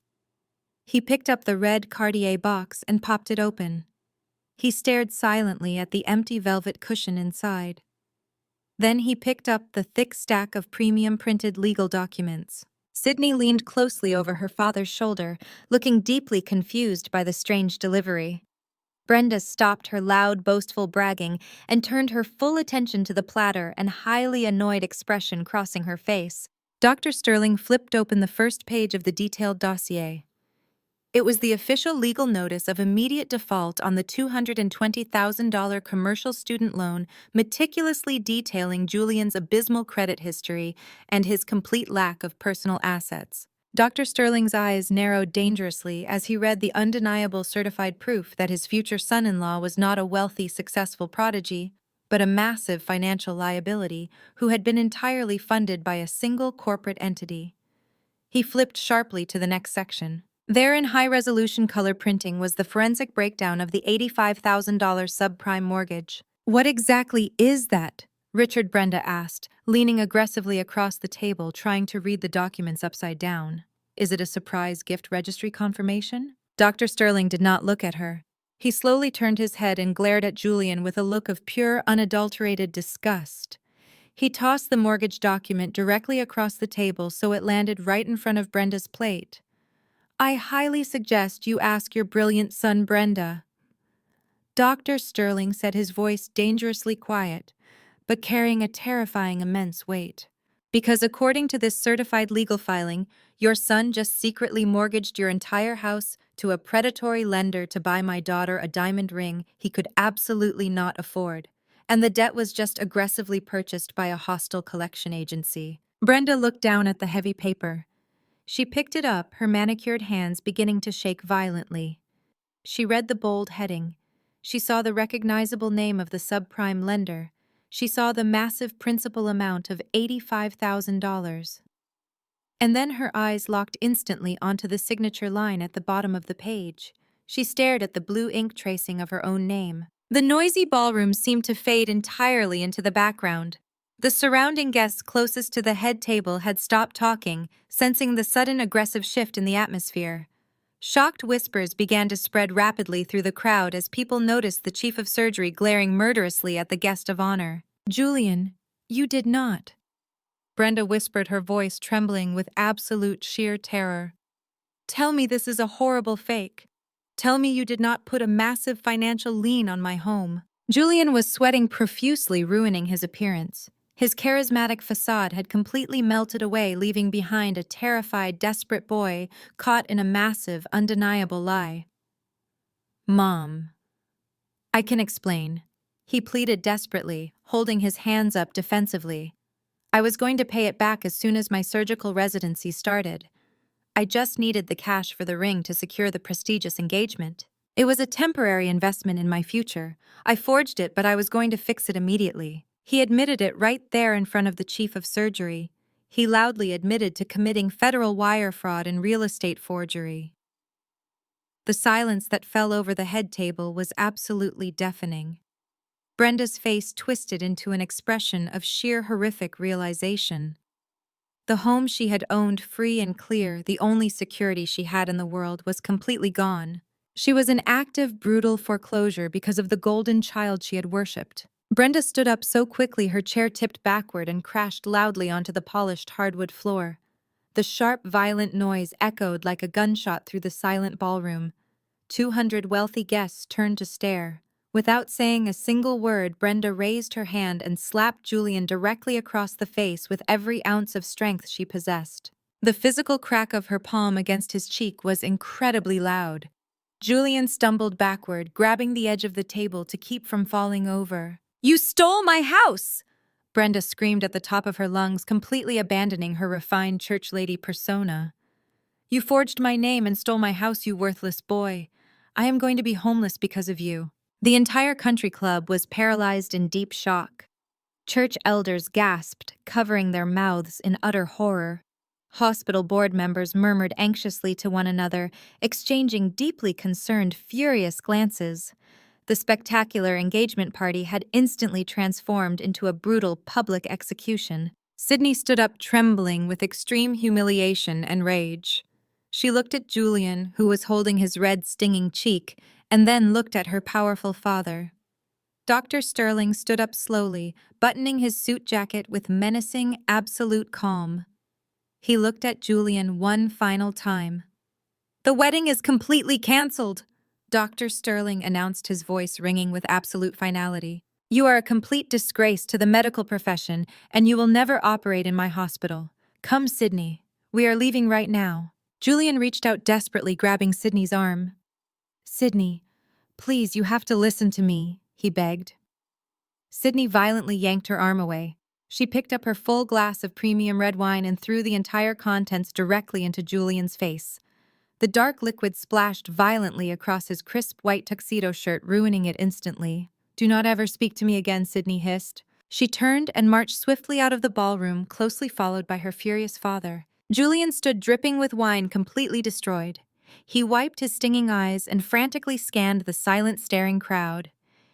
Speaker 1: He picked up the red Cartier box and popped it open. He stared silently at the empty velvet cushion inside. Then he picked up the thick stack of premium printed legal documents. Sydney leaned closely over her father's shoulder, looking deeply confused by the strange delivery. Brenda stopped her loud, boastful bragging and turned her full attention to the platter, an highly annoyed expression crossing her face. Dr. Sterling flipped open the first page of the detailed dossier. It was the official legal notice of immediate default on the $220,000 commercial student loan, meticulously detailing Julian's abysmal credit history and his complete lack of personal assets. Dr. Sterling's eyes narrowed dangerously as he read the undeniable certified proof that his future son-in-law was not a wealthy, successful prodigy, but a massive financial liability who had been entirely funded by a single corporate entity. He flipped sharply to the next section. There in high-resolution color printing was the forensic breakdown of the $85,000 subprime mortgage. "What exactly is that?" Richard Brenda asked, leaning aggressively across the table, trying to read the documents upside down. "Is it a surprise gift registry confirmation?" Dr. Sterling did not look at her. He slowly turned his head and glared at Julian with a look of pure, unadulterated disgust. He tossed the mortgage document directly across the table so it landed right in front of Brenda's plate. "I highly suggest you ask your brilliant son, Brenda." Dr. Sterling said, his voice dangerously quiet, but carrying a terrifying immense weight. "Because according to this certified legal filing, your son just secretly mortgaged your entire house to a predatory lender to buy my daughter a diamond ring he could absolutely not afford. And the debt was just aggressively purchased by a hostile collection agency." Brenda looked down at the heavy paper. She picked it up, her manicured hands beginning to shake violently. She read the bold heading. She saw the recognizable name of the subprime lender. She saw the massive principal amount of $85,000. And then her eyes locked instantly onto the signature line at the bottom of the page. She stared at the blue ink tracing of her own name. The noisy ballroom seemed to fade entirely into the background. The surrounding guests closest to the head table had stopped talking, sensing the sudden aggressive shift in the atmosphere. Shocked whispers began to spread rapidly through the crowd as people noticed the chief of surgery glaring murderously at the guest of honor. "Julian, you did not." Brenda whispered, her voice trembling with absolute sheer terror. "Tell me this is a horrible fake. Tell me you did not put a massive financial lien on my home." Julian was sweating profusely, ruining his appearance. His charismatic facade had completely melted away, leaving behind a terrified, desperate boy caught in a massive, undeniable lie. "Mom, I can explain," he pleaded desperately, holding his hands up defensively. "I was going to pay it back as soon as my surgical residency started. I just needed the cash for the ring to secure the prestigious engagement. It was a temporary investment in my future. I forged it, but I was going to fix it immediately." He admitted it right there in front of the chief of surgery. He loudly admitted to committing federal wire fraud and real estate forgery. The silence that fell over the head table was absolutely deafening. Brenda's face twisted into an expression of sheer horrific realization. The home she had owned free and clear, the only security she had in the world, was completely gone. She was in active, brutal foreclosure because of the golden child she had worshipped. Brenda stood up so quickly her chair tipped backward and crashed loudly onto the polished hardwood floor. The sharp, violent noise echoed like a gunshot through the silent ballroom. 200 wealthy guests turned to stare. Without saying a single word, Brenda raised her hand and slapped Julian directly across the face with every ounce of strength she possessed. The physical crack of her palm against his cheek was incredibly loud. Julian stumbled backward, grabbing the edge of the table to keep from falling over. "You stole my house!" Brenda screamed at the top of her lungs, completely abandoning her refined church lady persona. "You forged my name and stole my house, you worthless boy. I am going to be homeless because of you." The entire country club was paralyzed in deep shock. Church elders gasped, covering their mouths in utter horror. Hospital board members murmured anxiously to one another, exchanging deeply concerned, furious glances. The spectacular engagement party had instantly transformed into a brutal public execution. Sydney stood up trembling with extreme humiliation and rage. She looked at Julian, who was holding his red, stinging cheek, and then looked at her powerful father. Dr. Sterling stood up slowly, buttoning his suit jacket with menacing, absolute calm. He looked at Julian one final time. "The wedding is completely cancelled," Dr. Sterling announced, his voice ringing with absolute finality. "You are a complete disgrace to the medical profession, and you will never operate in my hospital. Come, Sydney. We are leaving right now." Julian reached out desperately, grabbing Sydney's arm. "Sydney, please, you have to listen to me," he begged. Sydney violently yanked her arm away. She picked up her full glass of premium red wine and threw the entire contents directly into Julian's face. The dark liquid splashed violently across his crisp white tuxedo shirt, ruining it instantly. "Do not ever speak to me again," Sydney hissed. She turned and marched swiftly out of the ballroom, closely followed by her furious father. Julian stood dripping with wine, completely destroyed. He wiped his stinging eyes and frantically scanned the silent, staring crowd.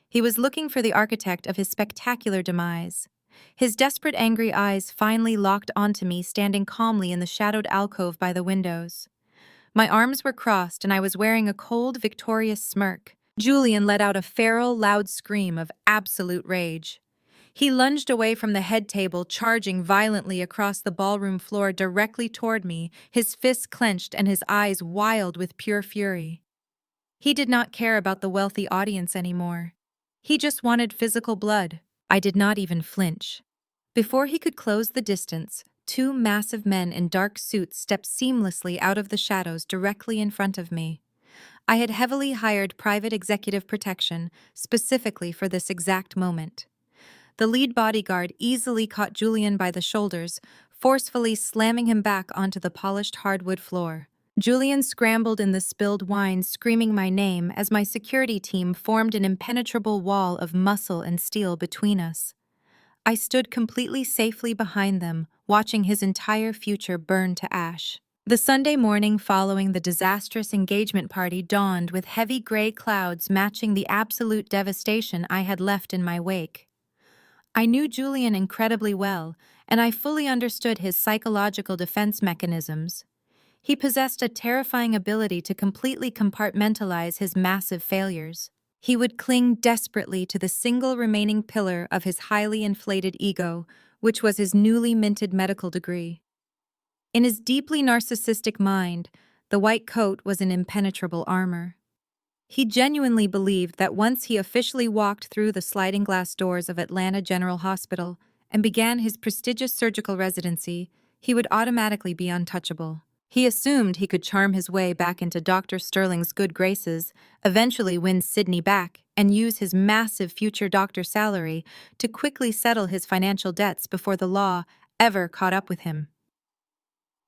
Speaker 1: He was looking for the architect of his spectacular demise. His desperate, angry eyes finally locked onto me, standing calmly in the shadowed alcove by the windows. My arms were crossed and I was wearing a cold, victorious smirk. Julian let out a feral, loud scream of absolute rage. He lunged away from the head table, charging violently across the ballroom floor directly toward me, his fists clenched and his eyes wild with pure fury. He did not care about the wealthy audience anymore. He just wanted physical blood. I did not even flinch. Before he could close the distance, two massive men in dark suits stepped seamlessly out of the shadows directly in front of me. I had heavily hired private executive protection specifically for this exact moment. The lead bodyguard easily caught Julian by the shoulders, forcefully slamming him back onto the polished hardwood floor. Julian scrambled in the spilled wine, screaming my name as my security team formed an impenetrable wall of muscle and steel between us. I stood completely safely behind them, watching his entire future burn to ash. The Sunday morning following the disastrous engagement party dawned with heavy gray clouds matching the absolute devastation I had left in my wake. I knew Julian incredibly well, and I fully understood his psychological defense mechanisms. He possessed a terrifying ability to completely compartmentalize his massive failures. He would cling desperately to the single remaining pillar of his highly inflated ego, which was his newly minted medical degree. In his deeply narcissistic mind, the white coat was an impenetrable armor. He genuinely believed that once he officially walked through the sliding glass doors of Atlanta General Hospital and began his prestigious surgical residency, he would automatically be untouchable. He assumed he could charm his way back into Dr. Sterling's good graces, eventually win Sydney back, and use his massive future doctor salary to quickly settle his financial debts before the law ever caught up with him.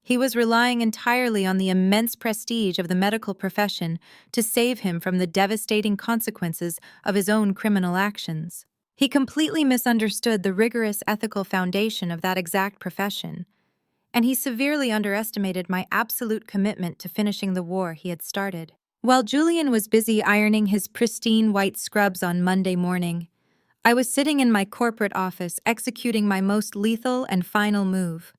Speaker 1: He was relying entirely on the immense prestige of the medical profession to save him from the devastating consequences of his own criminal actions. He completely misunderstood the rigorous ethical foundation of that exact profession, and he severely underestimated my absolute commitment to finishing the war he had started. While Julian was busy ironing his pristine white scrubs on Monday morning, I was sitting in my corporate office executing my most lethal and final move.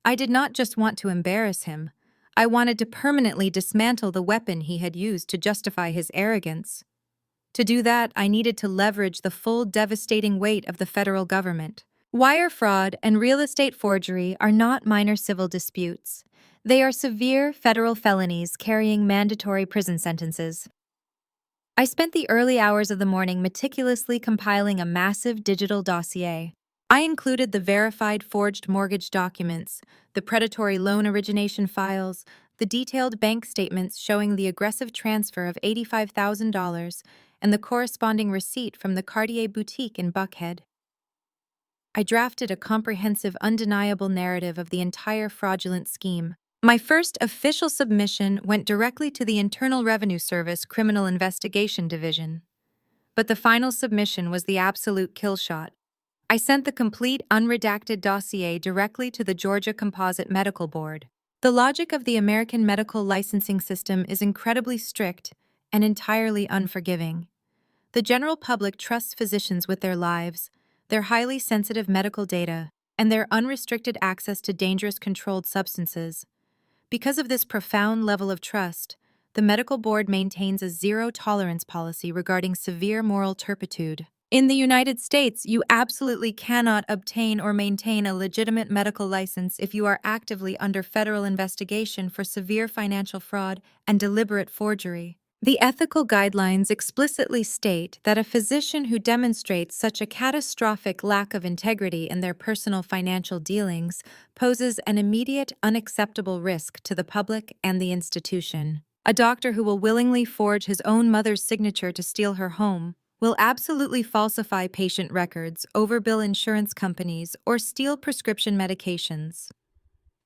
Speaker 1: I did not just want to embarrass him. I wanted to permanently dismantle the weapon he had used to justify his arrogance. To do that, I needed to leverage the full devastating weight of the federal government. Wire fraud and real estate forgery are not minor civil disputes. They are severe federal felonies carrying mandatory prison sentences. I spent the early hours of the morning meticulously compiling a massive digital dossier. I included the verified forged mortgage documents, the predatory loan origination files, the detailed bank statements showing the aggressive transfer of $85,000, and the corresponding receipt from the Cartier boutique in Buckhead. I drafted a comprehensive, undeniable narrative of the entire fraudulent scheme. My first official submission went directly to the Internal Revenue Service Criminal Investigation Division. But the final submission was the absolute kill shot. I sent the complete, unredacted dossier directly to the Georgia Composite Medical Board. The logic of the American medical licensing system is incredibly strict and entirely unforgiving. The general public trusts physicians with their lives, their highly sensitive medical data, and their unrestricted access to dangerous controlled substances. Because of this profound level of trust, the medical board maintains a zero-tolerance policy regarding severe moral turpitude. In the United States, you absolutely cannot obtain or maintain a legitimate medical license if you are actively under federal investigation for severe financial fraud and deliberate forgery. The ethical guidelines explicitly state that a physician who demonstrates such a catastrophic lack of integrity in their personal financial dealings poses an immediate, unacceptable risk to the public and the institution. A doctor who will willingly forge his own mother's signature to steal her home will absolutely falsify patient records, overbill insurance companies, or steal prescription medications.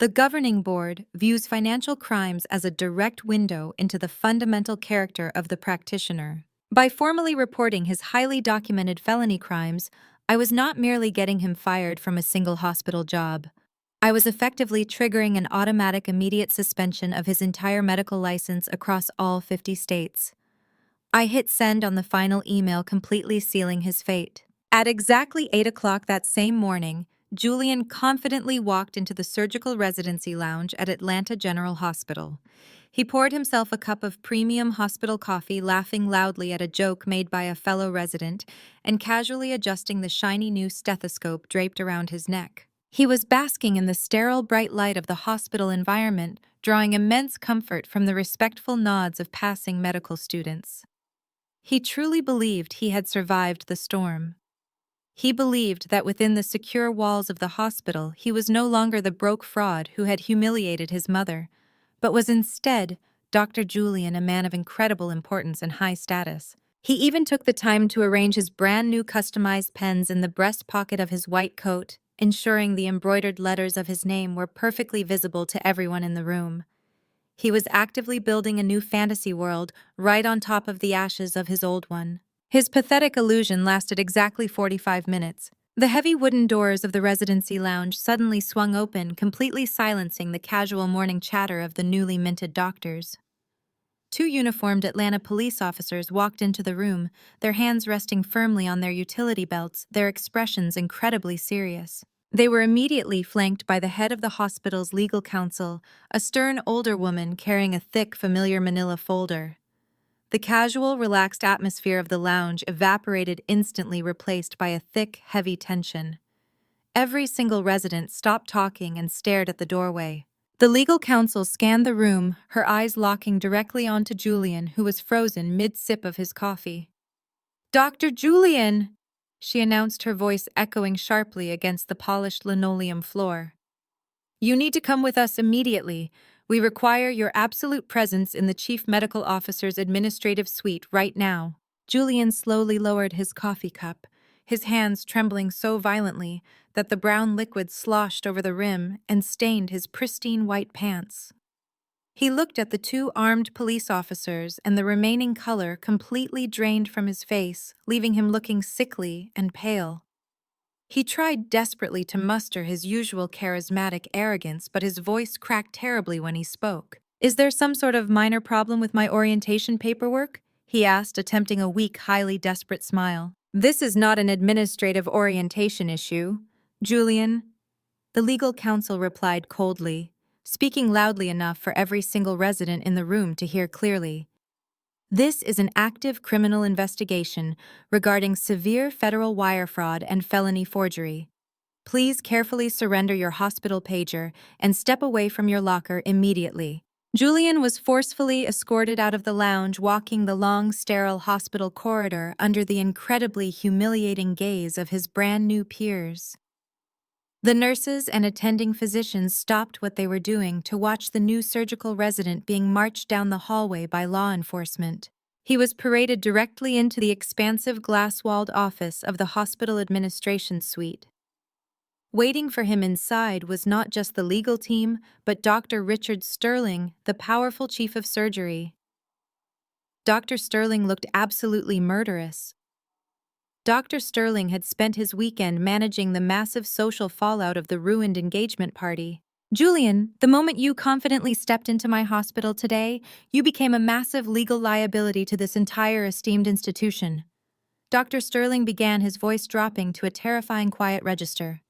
Speaker 1: The governing board views financial crimes as a direct window into the fundamental character of the practitioner. By formally reporting his highly documented felony crimes, I was not merely getting him fired from a single hospital job. I was effectively triggering an automatic immediate suspension of his entire medical license across all 50 states. I hit send on the final email, completely sealing his fate. At exactly 8 o'clock that same morning, Julian confidently walked into the surgical residency lounge at Atlanta General Hospital. He poured himself a cup of premium hospital coffee, laughing loudly at a joke made by a fellow resident, and casually adjusting the shiny new stethoscope draped around his neck. He was basking in the sterile bright light of the hospital environment, drawing immense comfort from the respectful nods of passing medical students. He truly believed he had survived the storm. He believed that within the secure walls of the hospital he was no longer the broke fraud who had humiliated his mother, but was instead Dr. Julian, a man of incredible importance and high status. He even took the time to arrange his brand new customized pens in the breast pocket of his white coat, ensuring the embroidered letters of his name were perfectly visible to everyone in the room. He was actively building a new fantasy world right on top of the ashes of his old one. His pathetic illusion lasted exactly 45 minutes. The heavy wooden doors of the residency lounge suddenly swung open, completely silencing the casual morning chatter of the newly minted doctors. Two uniformed Atlanta police officers walked into the room, their hands resting firmly on their utility belts, their expressions incredibly serious. They were immediately flanked by the head of the hospital's legal counsel, a stern older woman carrying a thick, familiar manila folder. The casual, relaxed atmosphere of the lounge evaporated instantly, replaced by a thick, heavy tension. Every single resident stopped talking and stared at the doorway. The legal counsel scanned the room, her eyes locking directly onto Julian, who was frozen mid-sip of his coffee. "Dr. Julian!" she announced, her voice echoing sharply against the polished linoleum floor. "You need to come with us immediately. We require your absolute presence in the Chief Medical Officer's administrative suite right now." Julian slowly lowered his coffee cup, his hands trembling so violently that the brown liquid sloshed over the rim and stained his pristine white pants. He looked at the two armed police officers, and the remaining color completely drained from his face, leaving him looking sickly and pale. He tried desperately to muster his usual charismatic arrogance, but his voice cracked terribly when he spoke. "Is there some sort of minor problem with my orientation paperwork?" he asked, attempting a weak, highly desperate smile. "This is not an administrative orientation issue, Julian," the legal counsel replied coldly, speaking loudly enough for every single resident in the room to hear clearly. This is an active criminal investigation regarding severe federal wire fraud and felony forgery. Please carefully surrender your hospital pager and step away from your locker immediately. Julian was forcefully escorted out of the lounge, walking the long, sterile hospital corridor under the incredibly humiliating gaze of his brand new peers. The nurses and attending physicians stopped what they were doing to watch the new surgical resident being marched down the hallway by law enforcement. He was paraded directly into the expansive glass-walled office of the hospital administration suite. Waiting for him inside was not just the legal team, but Dr. Richard Sterling, the powerful chief of surgery. Dr. Sterling looked absolutely murderous. Dr. Sterling had spent his weekend managing the massive social fallout of the ruined engagement party. Julian, the moment you confidently stepped into my hospital today, you became a massive legal liability to this entire esteemed institution. Dr. Sterling began, his voice dropping to a terrifying quiet register.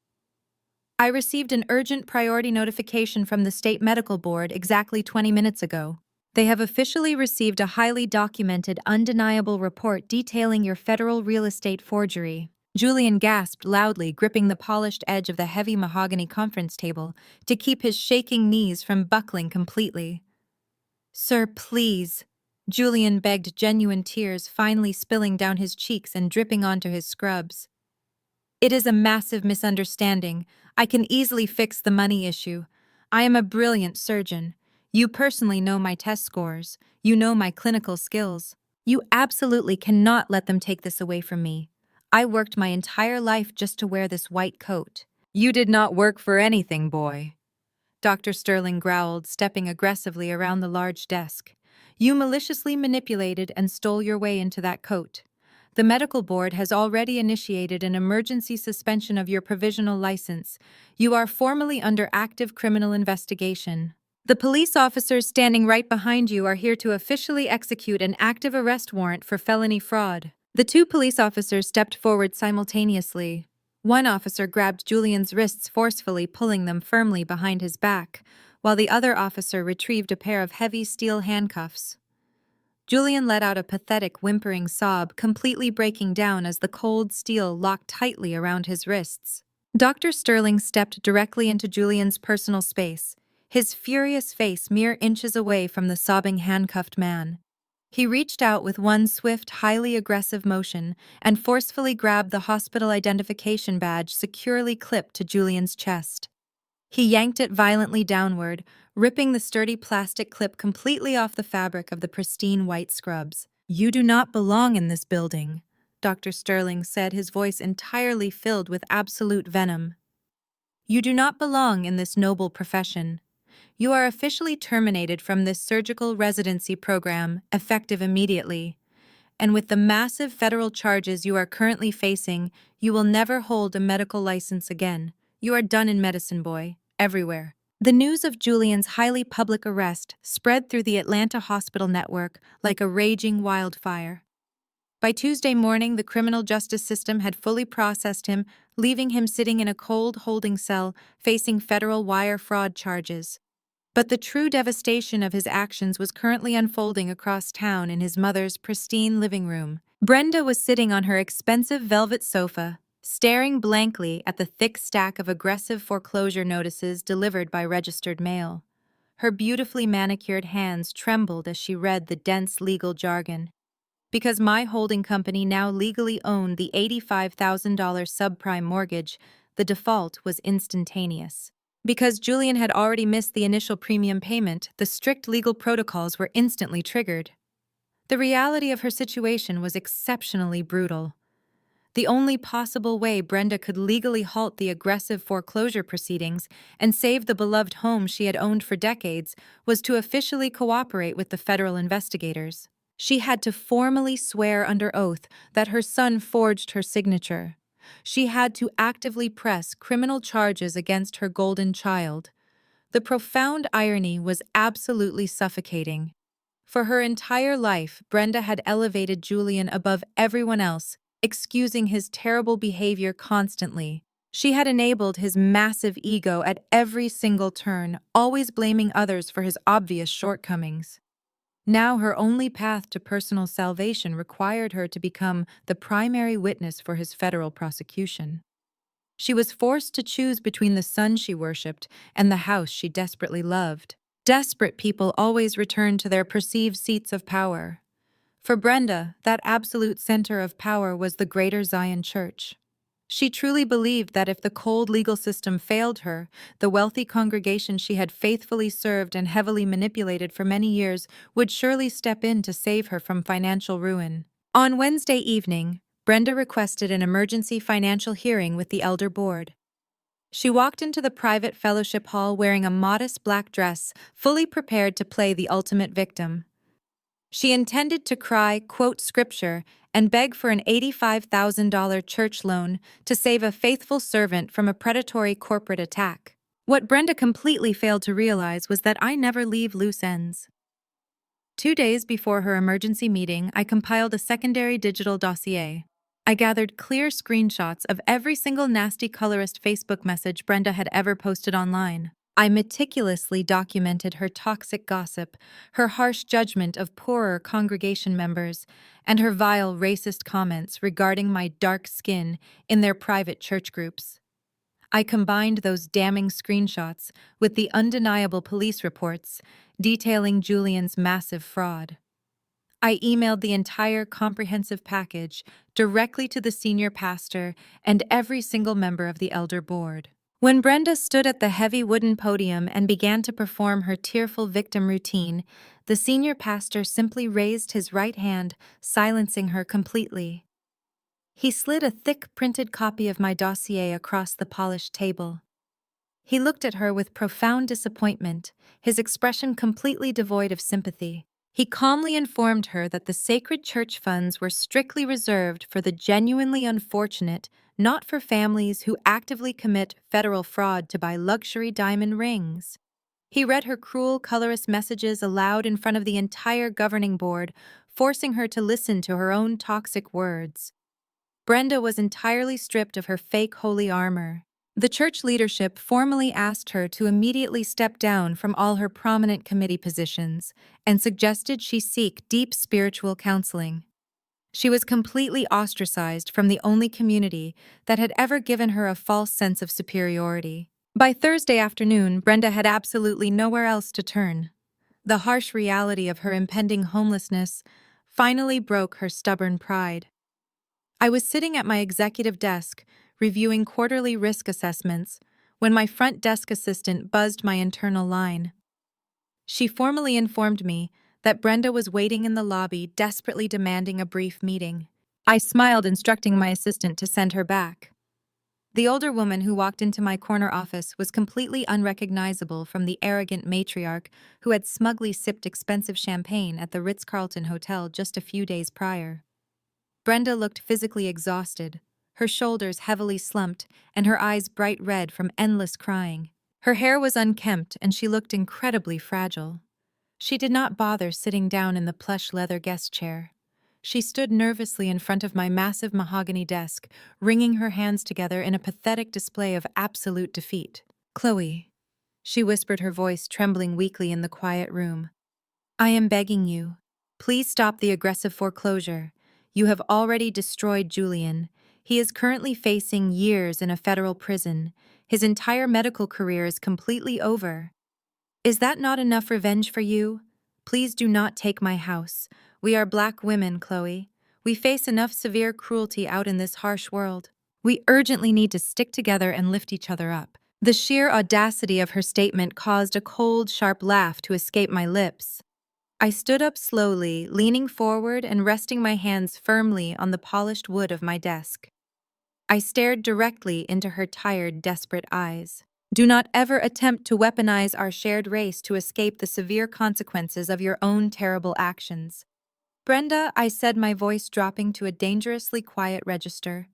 Speaker 1: I received an urgent priority notification from the State Medical Board exactly 20 minutes ago. They have officially received a highly documented, undeniable report detailing your federal real estate forgery. Julian gasped loudly, gripping the polished edge of the heavy mahogany conference table to keep his shaking knees from buckling completely. Sir, please. Julian begged, genuine tears finally spilling down his cheeks and dripping onto his scrubs. It is a massive misunderstanding. I can easily fix the money issue. I am a brilliant surgeon. You personally know my test scores. You know my clinical skills. You absolutely cannot let them take this away from me. I worked my entire life just to wear this white coat. You did not work for anything, boy. Dr. Sterling growled, stepping aggressively around the large desk. You maliciously manipulated and stole your way into that coat. The medical board has already initiated an emergency suspension of your provisional license. You are formally under active criminal investigation. The police officers standing right behind you are here to officially execute an active arrest warrant for felony fraud. The two police officers stepped forward simultaneously. One officer grabbed Julian's wrists forcefully, pulling them firmly behind his back, while the other officer retrieved a pair of heavy steel handcuffs. Julian let out a pathetic, whimpering sob, completely breaking down as the cold steel locked tightly around his wrists. Dr. Sterling stepped directly into Julian's personal space, his furious face mere inches away from the sobbing handcuffed man. He reached out with one swift, highly aggressive motion and forcefully grabbed the hospital identification badge securely clipped to Julian's chest. He yanked it violently downward, ripping the sturdy plastic clip completely off the fabric of the pristine white scrubs. You do not belong in this building, Dr. Sterling said, his voice entirely filled with absolute venom. You do not belong in this noble profession. You are officially terminated from this surgical residency program, effective immediately. And with the massive federal charges you are currently facing, you will never hold a medical license again. You are done in medicine, boy, everywhere. The news of Julian's highly public arrest spread through the Atlanta hospital network like a raging wildfire. By Tuesday morning, the criminal justice system had fully processed him, leaving him sitting in a cold holding cell, facing federal wire fraud charges. But the true devastation of his actions was currently unfolding across town in his mother's pristine living room. Brenda was sitting on her expensive velvet sofa, staring blankly at the thick stack of aggressive foreclosure notices delivered by registered mail. Her beautifully manicured hands trembled as she read the dense legal jargon. Because my holding company now legally owned the $85,000 subprime mortgage, the default was instantaneous. Because Julian had already missed the initial premium payment, the strict legal protocols were instantly triggered. The reality of her situation was exceptionally brutal. The only possible way Brenda could legally halt the aggressive foreclosure proceedings and save the beloved home she had owned for decades was to officially cooperate with the federal investigators. She had to formally swear under oath that her son forged her signature. She had to actively press criminal charges against her golden child. The profound irony was absolutely suffocating. For her entire life, Brenda had elevated Julian above everyone else, excusing his terrible behavior constantly. She had enabled his massive ego at every single turn, always blaming others for his obvious shortcomings. Now her only path to personal salvation required her to become the primary witness for his federal prosecution. She was forced to choose between the son she worshipped and the house she desperately loved. Desperate people always return to their perceived seats of power. For Brenda, that absolute center of power was the Greater Zion Church. She truly believed that if the cold legal system failed her, the wealthy congregation she had faithfully served and heavily manipulated for many years would surely step in to save her from financial ruin. On Wednesday evening, Brenda requested an emergency financial hearing with the elder board. She walked into the private fellowship hall wearing a modest black dress, fully prepared to play the ultimate victim. She intended to cry, quote scripture, and beg for an $85,000 church loan to save a faithful servant from a predatory corporate attack. What Brenda completely failed to realize was that I never leave loose ends. 2 days before her emergency meeting, I compiled a secondary digital dossier. I gathered clear screenshots of every single nasty colorist Facebook message Brenda had ever posted online. I meticulously documented her toxic gossip, her harsh judgment of poorer congregation members, and her vile racist comments regarding my dark skin in their private church groups. I combined those damning screenshots with the undeniable police reports detailing Julian's massive fraud. I emailed the entire comprehensive package directly to the senior pastor and every single member of the elder board. When Brenda stood at the heavy wooden podium and began to perform her tearful victim routine, the senior pastor simply raised his right hand, silencing her completely. He slid a thick printed copy of my dossier across the polished table. He looked at her with profound disappointment, his expression completely devoid of sympathy. He calmly informed her that the sacred church funds were strictly reserved for the genuinely unfortunate, not for families who actively commit federal fraud to buy luxury diamond rings. He read her cruel, colorist messages aloud in front of the entire governing board, forcing her to listen to her own toxic words. Brenda was entirely stripped of her fake holy armor. The church leadership formally asked her to immediately step down from all her prominent committee positions and suggested she seek deep spiritual counseling. She was completely ostracized from the only community that had ever given her a false sense of superiority. By Thursday afternoon, Brenda had absolutely nowhere else to turn. The harsh reality of her impending homelessness finally broke her stubborn pride. I was sitting at my executive desk, reviewing quarterly risk assessments, when my front desk assistant buzzed my internal line. She formally informed me that Brenda was waiting in the lobby, desperately demanding a brief meeting. I smiled, instructing my assistant to send her back. The older woman who walked into my corner office was completely unrecognizable from the arrogant matriarch who had smugly sipped expensive champagne at the Ritz-Carlton Hotel just a few days prior. Brenda looked physically exhausted, her shoulders heavily slumped and her eyes bright red from endless crying. Her hair was unkempt and she looked incredibly fragile. She did not bother sitting down in the plush leather guest chair. She stood nervously in front of my massive mahogany desk, wringing her hands together in a pathetic display of absolute defeat. "Chloe," she whispered, her voice trembling weakly in the quiet room. "I am begging you. Please stop the aggressive foreclosure. You have already destroyed Julian. He is currently facing years in a federal prison. His entire medical career is completely over. Is that not enough revenge for you? Please do not take my house. We are Black women, Chloe. We face enough severe cruelty out in this harsh world. We urgently need to stick together and lift each other up." The sheer audacity of her statement caused a cold, sharp laugh to escape my lips. I stood up slowly, leaning forward and resting my hands firmly on the polished wood of my desk. I stared directly into her tired, desperate eyes. "Do not ever attempt to weaponize our shared race to escape the severe consequences of your own terrible actions." "Brenda," I said, my voice dropping to a dangerously quiet register,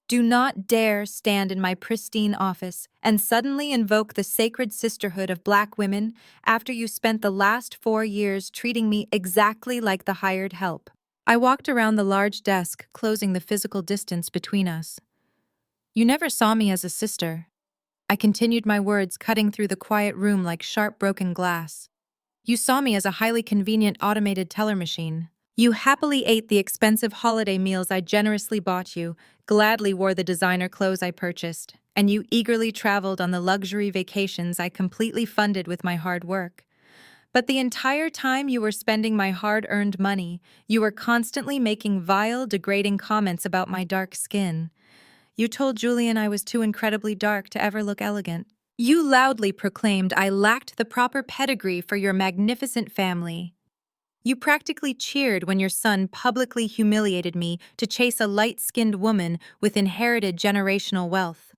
Speaker 1: "do not dare stand in my pristine office and suddenly invoke the sacred sisterhood of Black women after you spent the last 4 years treating me exactly like the hired help." I walked around the large desk, closing the physical distance between us. "You never saw me as a sister." I continued, my words cutting through the quiet room like sharp broken glass. You saw me as a highly convenient automated teller machine. You happily ate the expensive holiday meals I generously bought you, gladly wore the designer clothes I purchased, and you eagerly traveled on the luxury vacations I completely funded with my hard work. But the entire time you were spending my hard-earned money, you were constantly making vile, degrading comments about my dark skin. You told Julian I was too incredibly dark to ever look elegant. You loudly proclaimed I lacked the proper pedigree for your magnificent family. You practically cheered when your son publicly humiliated me to chase a light-skinned woman with inherited generational wealth.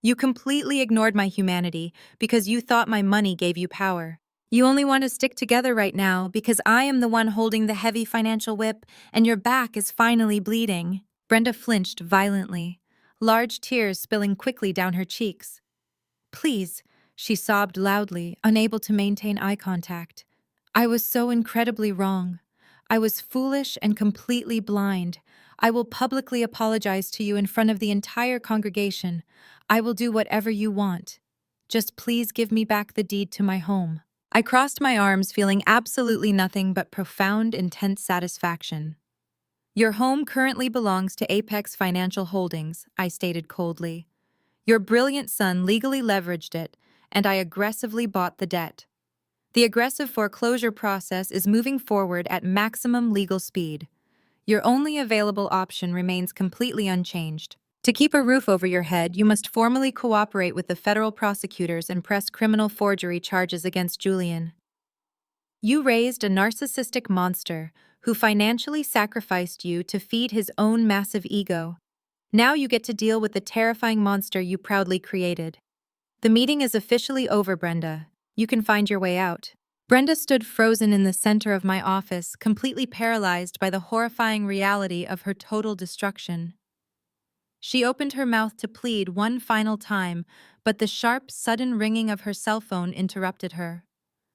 Speaker 1: You completely ignored my humanity because you thought my money gave you power. You only want to stick together right now because I am the one holding the heavy financial whip and your back is finally bleeding. Brenda flinched violently, large tears spilling quickly down her cheeks. Please, she sobbed loudly, unable to maintain eye contact. I was so incredibly wrong. I was foolish and completely blind. I will publicly apologize to you in front of the entire congregation. I will do whatever you want. Just please give me back the deed to my home. I crossed my arms, feeling absolutely nothing but profound, intense satisfaction. Your home currently belongs to Apex Financial Holdings, I stated coldly. Your brilliant son legally leveraged it, and I aggressively bought the debt. The aggressive foreclosure process is moving forward at maximum legal speed. Your only available option remains completely unchanged. To keep a roof over your head, you must formally cooperate with the federal prosecutors and press criminal forgery charges against Julian. You raised a narcissistic monster who financially sacrificed you to feed his own massive ego. Now you get to deal with the terrifying monster you proudly created. The meeting is officially over, Brenda. You can find your way out. Brenda stood frozen in the center of my office, completely paralyzed by the horrifying reality of her total destruction. She opened her mouth to plead one final time, but the sharp, sudden ringing of her cell phone interrupted her.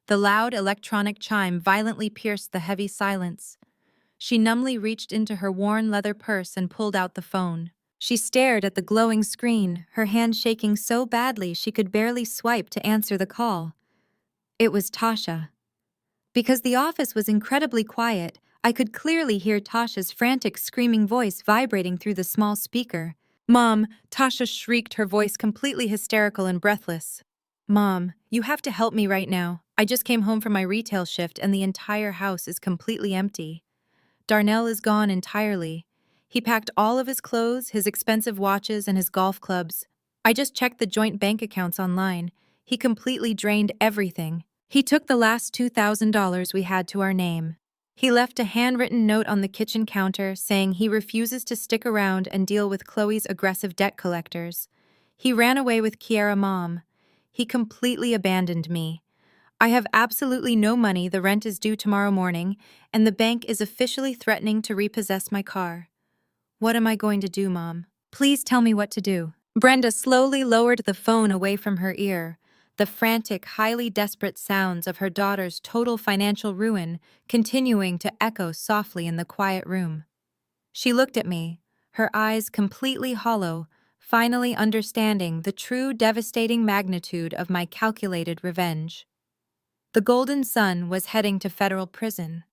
Speaker 1: The loud electronic chime violently pierced the heavy silence. She numbly reached into her worn leather purse and pulled out the phone. She stared at the glowing screen, her hand shaking so badly she could barely swipe to answer the call. It was Tasha. Because the office was incredibly quiet, I could clearly hear Tasha's frantic screaming voice vibrating through the small speaker. "Mom," Tasha shrieked, her voice completely hysterical and breathless. "Mom, you have to help me right now. I just came home from my retail shift and the entire house is completely empty. Darnell is gone entirely. He packed all of his clothes, his expensive watches, and his golf clubs. I just checked the joint bank accounts online. He completely drained everything. He took the last $2,000 we had to our name. He left a handwritten note on the kitchen counter saying he refuses to stick around and deal with Chloe's aggressive debt collectors. He ran away with Kiara Mom. He completely abandoned me. I have absolutely no money, the rent is due tomorrow morning, and the bank is officially threatening to repossess my car. What am I going to do, Mom? Please tell me what to do." Brenda slowly lowered the phone away from her ear, the frantic, highly desperate sounds of her daughter's total financial ruin continuing to echo softly in the quiet room. She looked at me, her eyes completely hollow, finally understanding the true devastating magnitude of my calculated revenge. The golden son was heading to federal prison.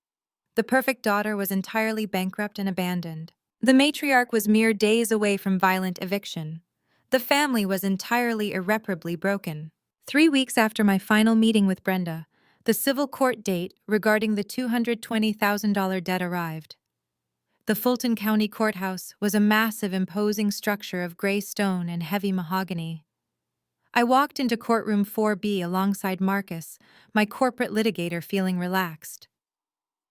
Speaker 1: The perfect daughter was entirely bankrupt and abandoned. The matriarch was mere days away from violent eviction. The family was entirely irreparably broken. 3 weeks after my final meeting with Brenda, the civil court date regarding the $220,000 debt arrived. The Fulton County Courthouse was a massive, imposing structure of gray stone and heavy mahogany. I walked into courtroom 4B alongside Marcus, my corporate litigator, feeling relaxed.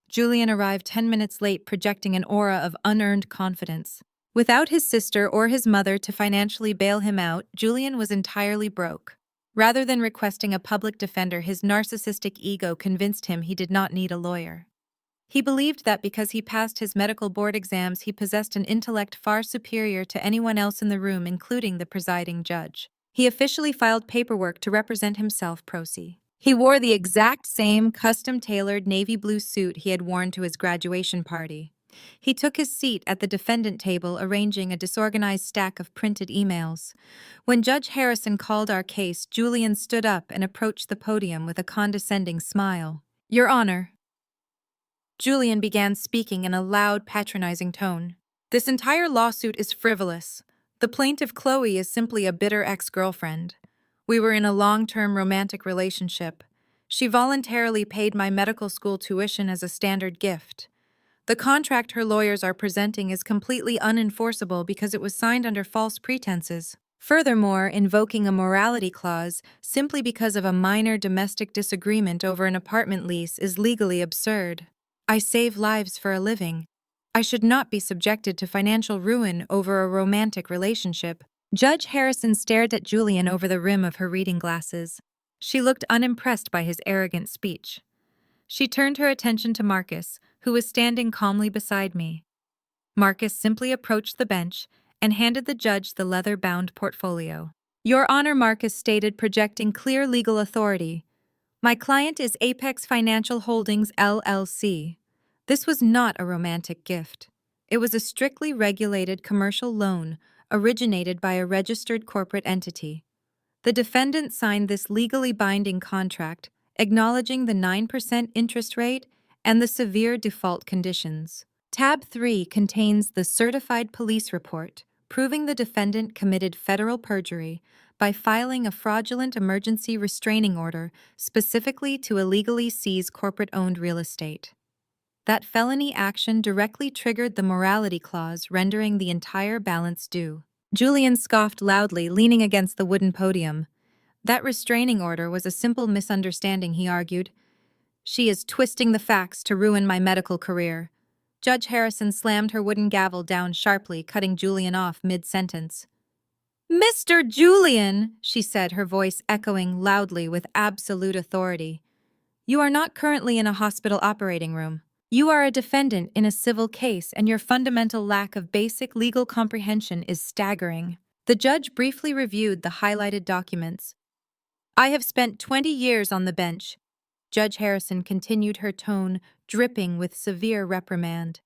Speaker 1: Julian arrived 10 minutes late, projecting an aura of unearned confidence. Without his sister or his mother to financially bail him out, Julian was entirely broke. Rather than requesting a public defender, his narcissistic ego convinced him he did not need a lawyer. He believed that because he passed his medical board exams, he possessed an intellect far superior to anyone else in the room, including the presiding judge. He officially filed paperwork to represent himself pro se. He wore the exact same custom-tailored navy blue suit he had worn to his graduation party. He took his seat at the defendant table, arranging a disorganized stack of printed emails. When Judge Harrison called our case, Julian stood up and approached the podium with a condescending smile. Your Honor. Julian began speaking in a loud, patronizing tone. This entire lawsuit is frivolous. The plaintiff Chloe is simply a bitter ex-girlfriend. We were in a long-term romantic relationship. She voluntarily paid my medical school tuition as a standard gift. The contract her lawyers are presenting is completely unenforceable because it was signed under false pretenses. Furthermore, invoking a morality clause simply because of a minor domestic disagreement over an apartment lease is legally absurd. I save lives for a living. I should not be subjected to financial ruin over a romantic relationship. Judge Harrison stared at Julian over the rim of her reading glasses. She looked unimpressed by his arrogant speech. She turned her attention to Marcus, who was standing calmly beside me. Marcus simply approached the bench and handed the judge the leather-bound portfolio. Your Honor, Marcus stated, projecting clear legal authority. My client is Apex Financial Holdings, LLC. This was not a romantic gift. It was a strictly regulated commercial loan originated by a registered corporate entity. The defendant signed this legally binding contract, acknowledging the 9% interest rate and the severe default conditions. Tab 3 contains the certified police report proving the defendant committed federal perjury by filing a fraudulent emergency restraining order specifically to illegally seize corporate-owned real estate. That felony action directly triggered the morality clause, rendering the entire balance due. Julian scoffed loudly, leaning against the wooden podium. That restraining order was a simple misunderstanding, he argued. She is twisting the facts to ruin my medical career. Judge Harrison slammed her wooden gavel down sharply, cutting Julian off mid-sentence. Mr. Julian, she said, her voice echoing loudly with absolute authority. You are not currently in a hospital operating room. You are a defendant in a civil case, and your fundamental lack of basic legal comprehension is staggering. The judge briefly reviewed the highlighted documents. I have spent 20 years on the bench. Judge Harrison continued, her tone dripping with severe reprimand.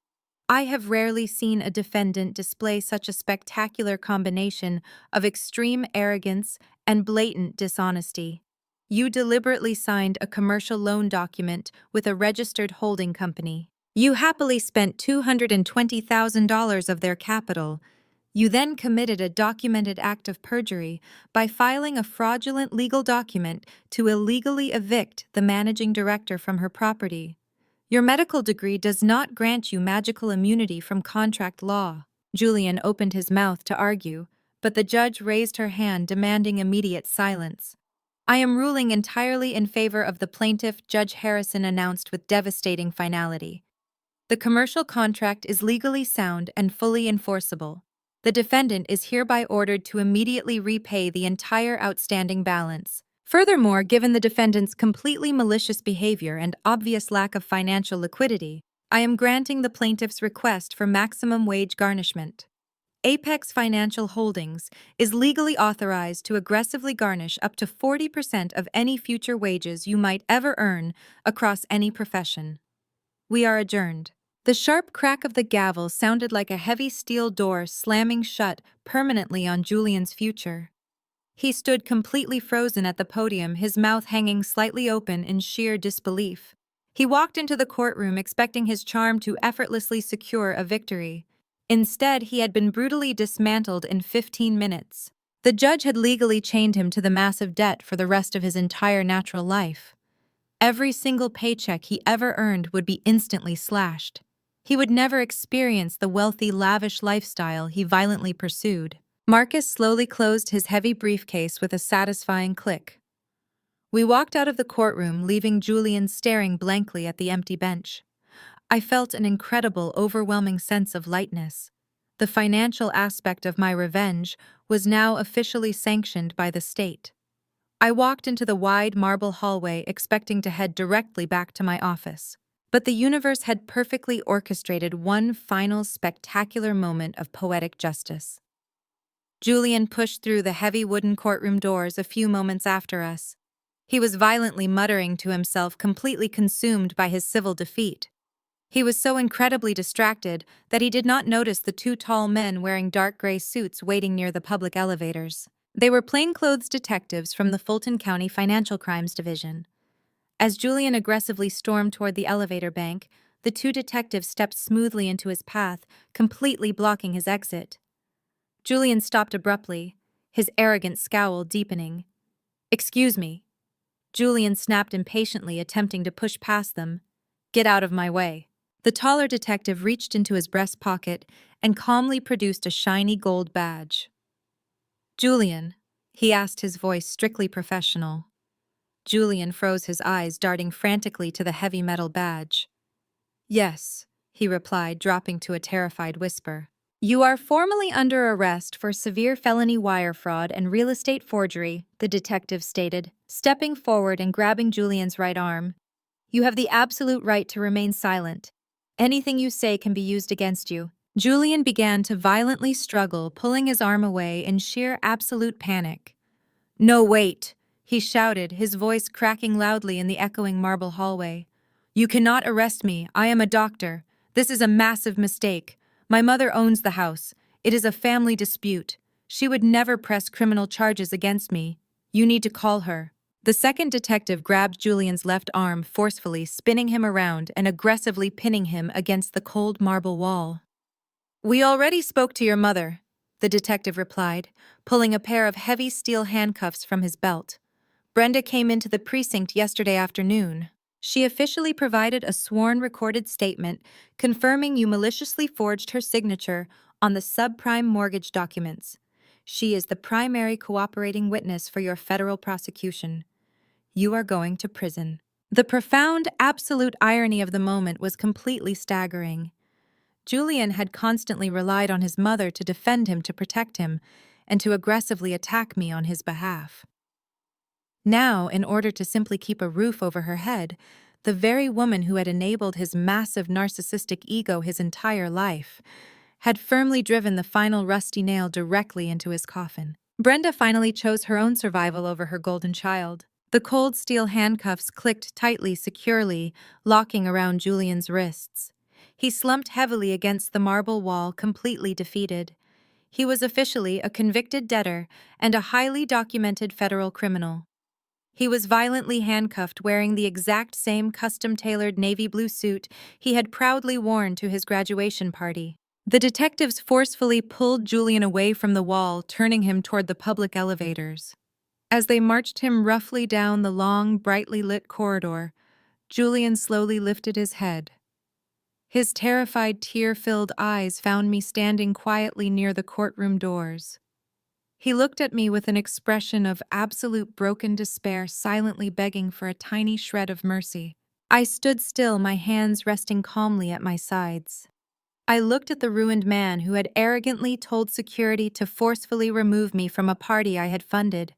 Speaker 1: I have rarely seen a defendant display such a spectacular combination of extreme arrogance and blatant dishonesty. You deliberately signed a commercial loan document with a registered holding company. You happily spent $220,000 of their capital. You then committed a documented act of perjury by filing a fraudulent legal document to illegally evict the managing director from her property. Your medical degree does not grant you magical immunity from contract law. Julian opened his mouth to argue, but the judge raised her hand, demanding immediate silence. I am ruling entirely in favor of the plaintiff, Judge Harrison announced with devastating finality. The commercial contract is legally sound and fully enforceable. The defendant is hereby ordered to immediately repay the entire outstanding balance. Furthermore, given the defendant's completely malicious behavior and obvious lack of financial liquidity, I am granting the plaintiff's request for maximum wage garnishment. Apex Financial Holdings is legally authorized to aggressively garnish up to 40% of any future wages you might ever earn across any profession. We are adjourned. The sharp crack of the gavel sounded like a heavy steel door slamming shut permanently on Julian's future. He stood completely frozen at the podium, his mouth hanging slightly open in sheer disbelief. He walked into the courtroom expecting his charm to effortlessly secure a victory. Instead, he had been brutally dismantled in 15 minutes. The judge had legally chained him to the massive debt for the rest of his entire natural life. Every single paycheck he ever earned would be instantly slashed. He would never experience the wealthy, lavish lifestyle he violently pursued. Marcus slowly closed his heavy briefcase with a satisfying click. We walked out of the courtroom, leaving Julian staring blankly at the empty bench. I felt an incredible, overwhelming sense of lightness. The financial aspect of my revenge was now officially sanctioned by the state. I walked into the wide marble hallway expecting to head directly back to my office. But the universe had perfectly orchestrated one final spectacular moment of poetic justice. Julian pushed through the heavy wooden courtroom doors a few moments after us. He was violently muttering to himself, completely consumed by his civil defeat. He was so incredibly distracted that he did not notice the two tall men wearing dark gray suits waiting near the public elevators. They were plainclothes detectives from the Fulton County Financial Crimes Division. As Julian aggressively stormed toward the elevator bank, the two detectives stepped smoothly into his path, completely blocking his exit. Julian stopped abruptly, his arrogant scowl deepening. "Excuse me." Julian snapped impatiently, attempting to push past them. "Get out of my way." The taller detective reached into his breast pocket and calmly produced a shiny gold badge. "Julian," he asked, his voice strictly professional. Julian froze, his eyes darting frantically to the heavy metal badge. "Yes," he replied, dropping to a terrified whisper. "You are formally under arrest for severe felony wire fraud and real estate forgery," the detective stated, stepping forward and grabbing Julian's right arm. "You have the absolute right to remain silent. Anything you say can be used against you." Julian began to violently struggle, pulling his arm away in sheer absolute panic. "No, wait!" he shouted, his voice cracking loudly in the echoing marble hallway. "You cannot arrest me. I am a doctor. This is a massive mistake. My mother owns the house. It is a family dispute. She would never press criminal charges against me. You need to call her." The second detective grabbed Julian's left arm forcefully, spinning him around and aggressively pinning him against the cold marble wall. "We already spoke to your mother," the detective replied, pulling a pair of heavy steel handcuffs from his belt. "Brenda came into the precinct yesterday afternoon. She officially provided a sworn recorded statement confirming you maliciously forged her signature on the subprime mortgage documents. She is the primary cooperating witness for your federal prosecution. You are going to prison." The profound, absolute irony of the moment was completely staggering. Julian had constantly relied on his mother to defend him, to protect him, and to aggressively attack me on his behalf. Now, in order to simply keep a roof over her head, the very woman who had enabled his massive narcissistic ego his entire life had firmly driven the final rusty nail directly into his coffin. Brenda finally chose her own survival over her golden child. The cold steel handcuffs clicked tightly, securely, locking around Julian's wrists. He slumped heavily against the marble wall, completely defeated. He was officially a convicted debtor and a highly documented federal criminal. He was violently handcuffed, wearing the exact same custom-tailored navy blue suit he had proudly worn to his graduation party. The detectives forcefully pulled Julian away from the wall, turning him toward the public elevators. As they marched him roughly down the long, brightly lit corridor, Julian slowly lifted his head. His terrified, tear-filled eyes found me standing quietly near the courtroom doors. He looked at me with an expression of absolute broken despair, silently begging for a tiny shred of mercy. I stood still, my hands resting calmly at my sides. I looked at the ruined man who had arrogantly told security to forcefully remove me from a party I had funded.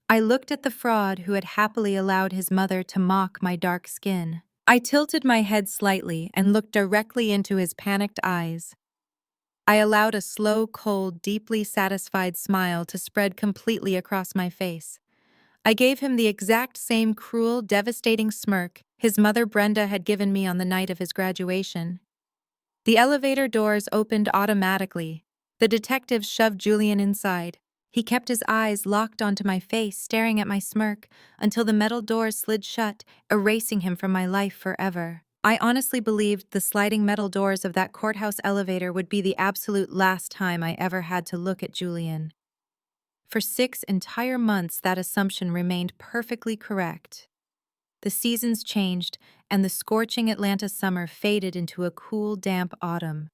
Speaker 1: I looked at the fraud who had happily allowed his mother to mock my dark skin. I tilted my head slightly and looked directly into his panicked eyes. I allowed a slow, cold, deeply satisfied smile to spread completely across my face. I gave him the exact same cruel, devastating smirk his mother Brenda had given me on the night of his graduation. The elevator doors opened automatically. The detective shoved Julian inside. He kept his eyes locked onto my face, staring at my smirk, until the metal doors slid shut, erasing him from my life forever. I honestly believed the sliding metal doors of that courthouse elevator would be the absolute last time I ever had to look at Julian. For 6 entire months, that assumption remained perfectly correct. The seasons changed, and the scorching Atlanta summer faded into a cool, damp autumn.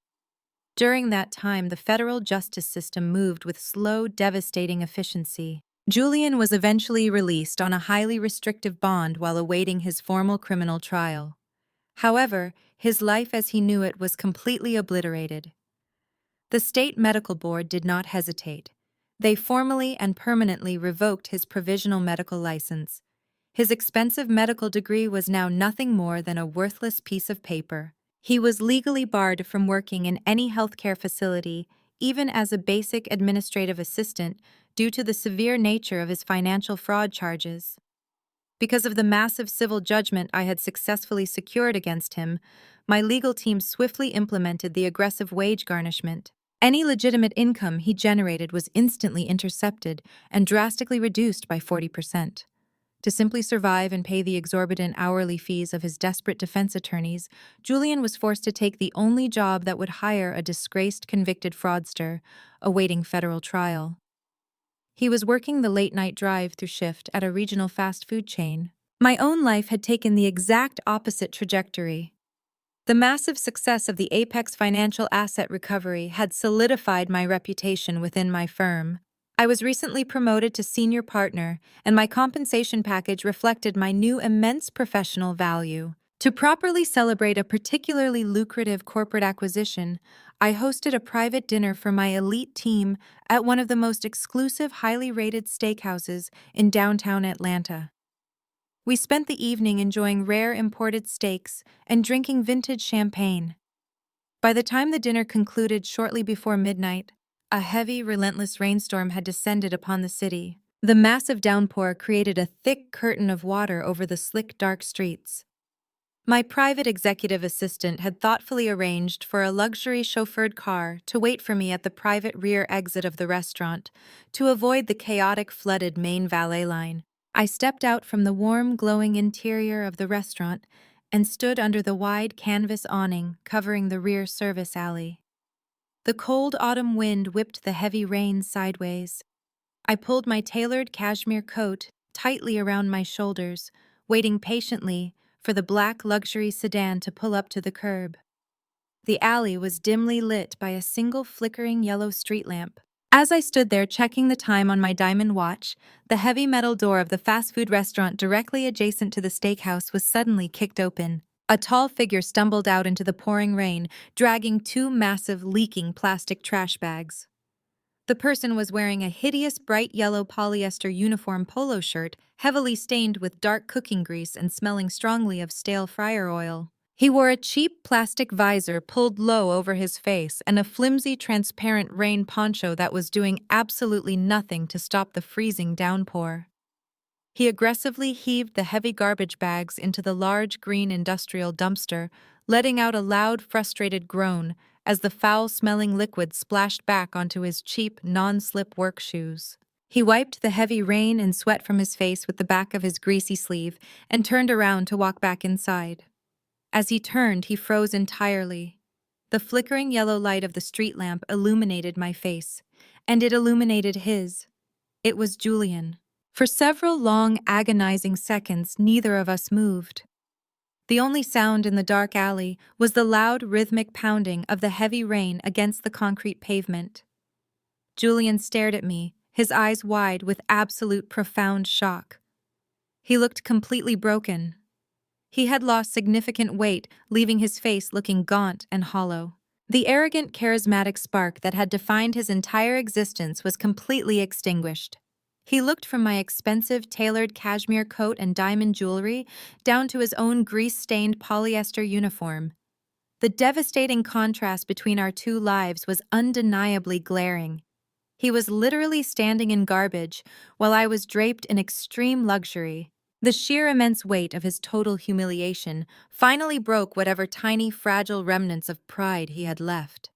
Speaker 1: During that time, the federal justice system moved with slow, devastating efficiency. Julian was eventually released on a highly restrictive bond while awaiting his formal criminal trial. However, his life as he knew it was completely obliterated. The state medical board did not hesitate. They formally and permanently revoked his provisional medical license. His expensive medical degree was now nothing more than a worthless piece of paper. He was legally barred from working in any healthcare facility, even as a basic administrative assistant, due to the severe nature of his financial fraud charges. Because of the massive civil judgment I had successfully secured against him, my legal team swiftly implemented the aggressive wage garnishment. Any legitimate income he generated was instantly intercepted and drastically reduced by 40%. To simply survive and pay the exorbitant hourly fees of his desperate defense attorneys, Julian was forced to take the only job that would hire a disgraced convicted fraudster, awaiting federal trial. He was working the late-night drive-through shift at a regional fast food chain. My own life had taken the exact opposite trajectory. The massive success of the Apex Financial Asset Recovery had solidified my reputation within my firm. I was recently promoted to senior partner, and my compensation package reflected my new immense professional value. To properly celebrate a particularly lucrative corporate acquisition, I hosted a private dinner for my elite team at one of the most exclusive, highly rated steakhouses in downtown Atlanta. We spent the evening enjoying rare imported steaks and drinking vintage champagne. By the time the dinner concluded shortly before midnight, a heavy, relentless rainstorm had descended upon the city. The massive downpour created a thick curtain of water over the slick, dark streets. My private executive assistant had thoughtfully arranged for a luxury chauffeured car to wait for me at the private rear exit of the restaurant to avoid the chaotic, flooded main valet line. I stepped out from the warm, glowing interior of the restaurant and stood under the wide canvas awning covering the rear service alley. The cold autumn wind whipped the heavy rain sideways. I pulled my tailored cashmere coat tightly around my shoulders, waiting patiently for the black luxury sedan to pull up to the curb. The alley was dimly lit by a single flickering yellow street lamp. As I stood there checking the time on my diamond watch, the heavy metal door of the fast food restaurant directly adjacent to the steakhouse was suddenly kicked open. A tall figure stumbled out into the pouring rain, dragging two massive, leaking plastic trash bags. The person was wearing a hideous bright yellow polyester uniform polo shirt, heavily stained with dark cooking grease and smelling strongly of stale fryer oil. He wore a cheap plastic visor pulled low over his face and a flimsy transparent rain poncho that was doing absolutely nothing to stop the freezing downpour. He aggressively heaved the heavy garbage bags into the large green industrial dumpster, letting out a loud, frustrated groan as the foul-smelling liquid splashed back onto his cheap, non-slip work shoes. He wiped the heavy rain and sweat from his face with the back of his greasy sleeve and turned around to walk back inside. As he turned, he froze entirely. The flickering yellow light of the street lamp illuminated my face, and it illuminated his. It was Julian. For several long, agonizing seconds, neither of us moved. The only sound in the dark alley was the loud, rhythmic pounding of the heavy rain against the concrete pavement. Julian stared at me, his eyes wide with absolute profound shock. He looked completely broken. He had lost significant weight, leaving his face looking gaunt and hollow. The arrogant, charismatic spark that had defined his entire existence was completely extinguished. He looked from my expensive, tailored cashmere coat and diamond jewelry down to his own grease-stained polyester uniform. The devastating contrast between our two lives was undeniably glaring. He was literally standing in garbage, while I was draped in extreme luxury. The sheer immense weight of his total humiliation finally broke whatever tiny, fragile remnants of pride he had left.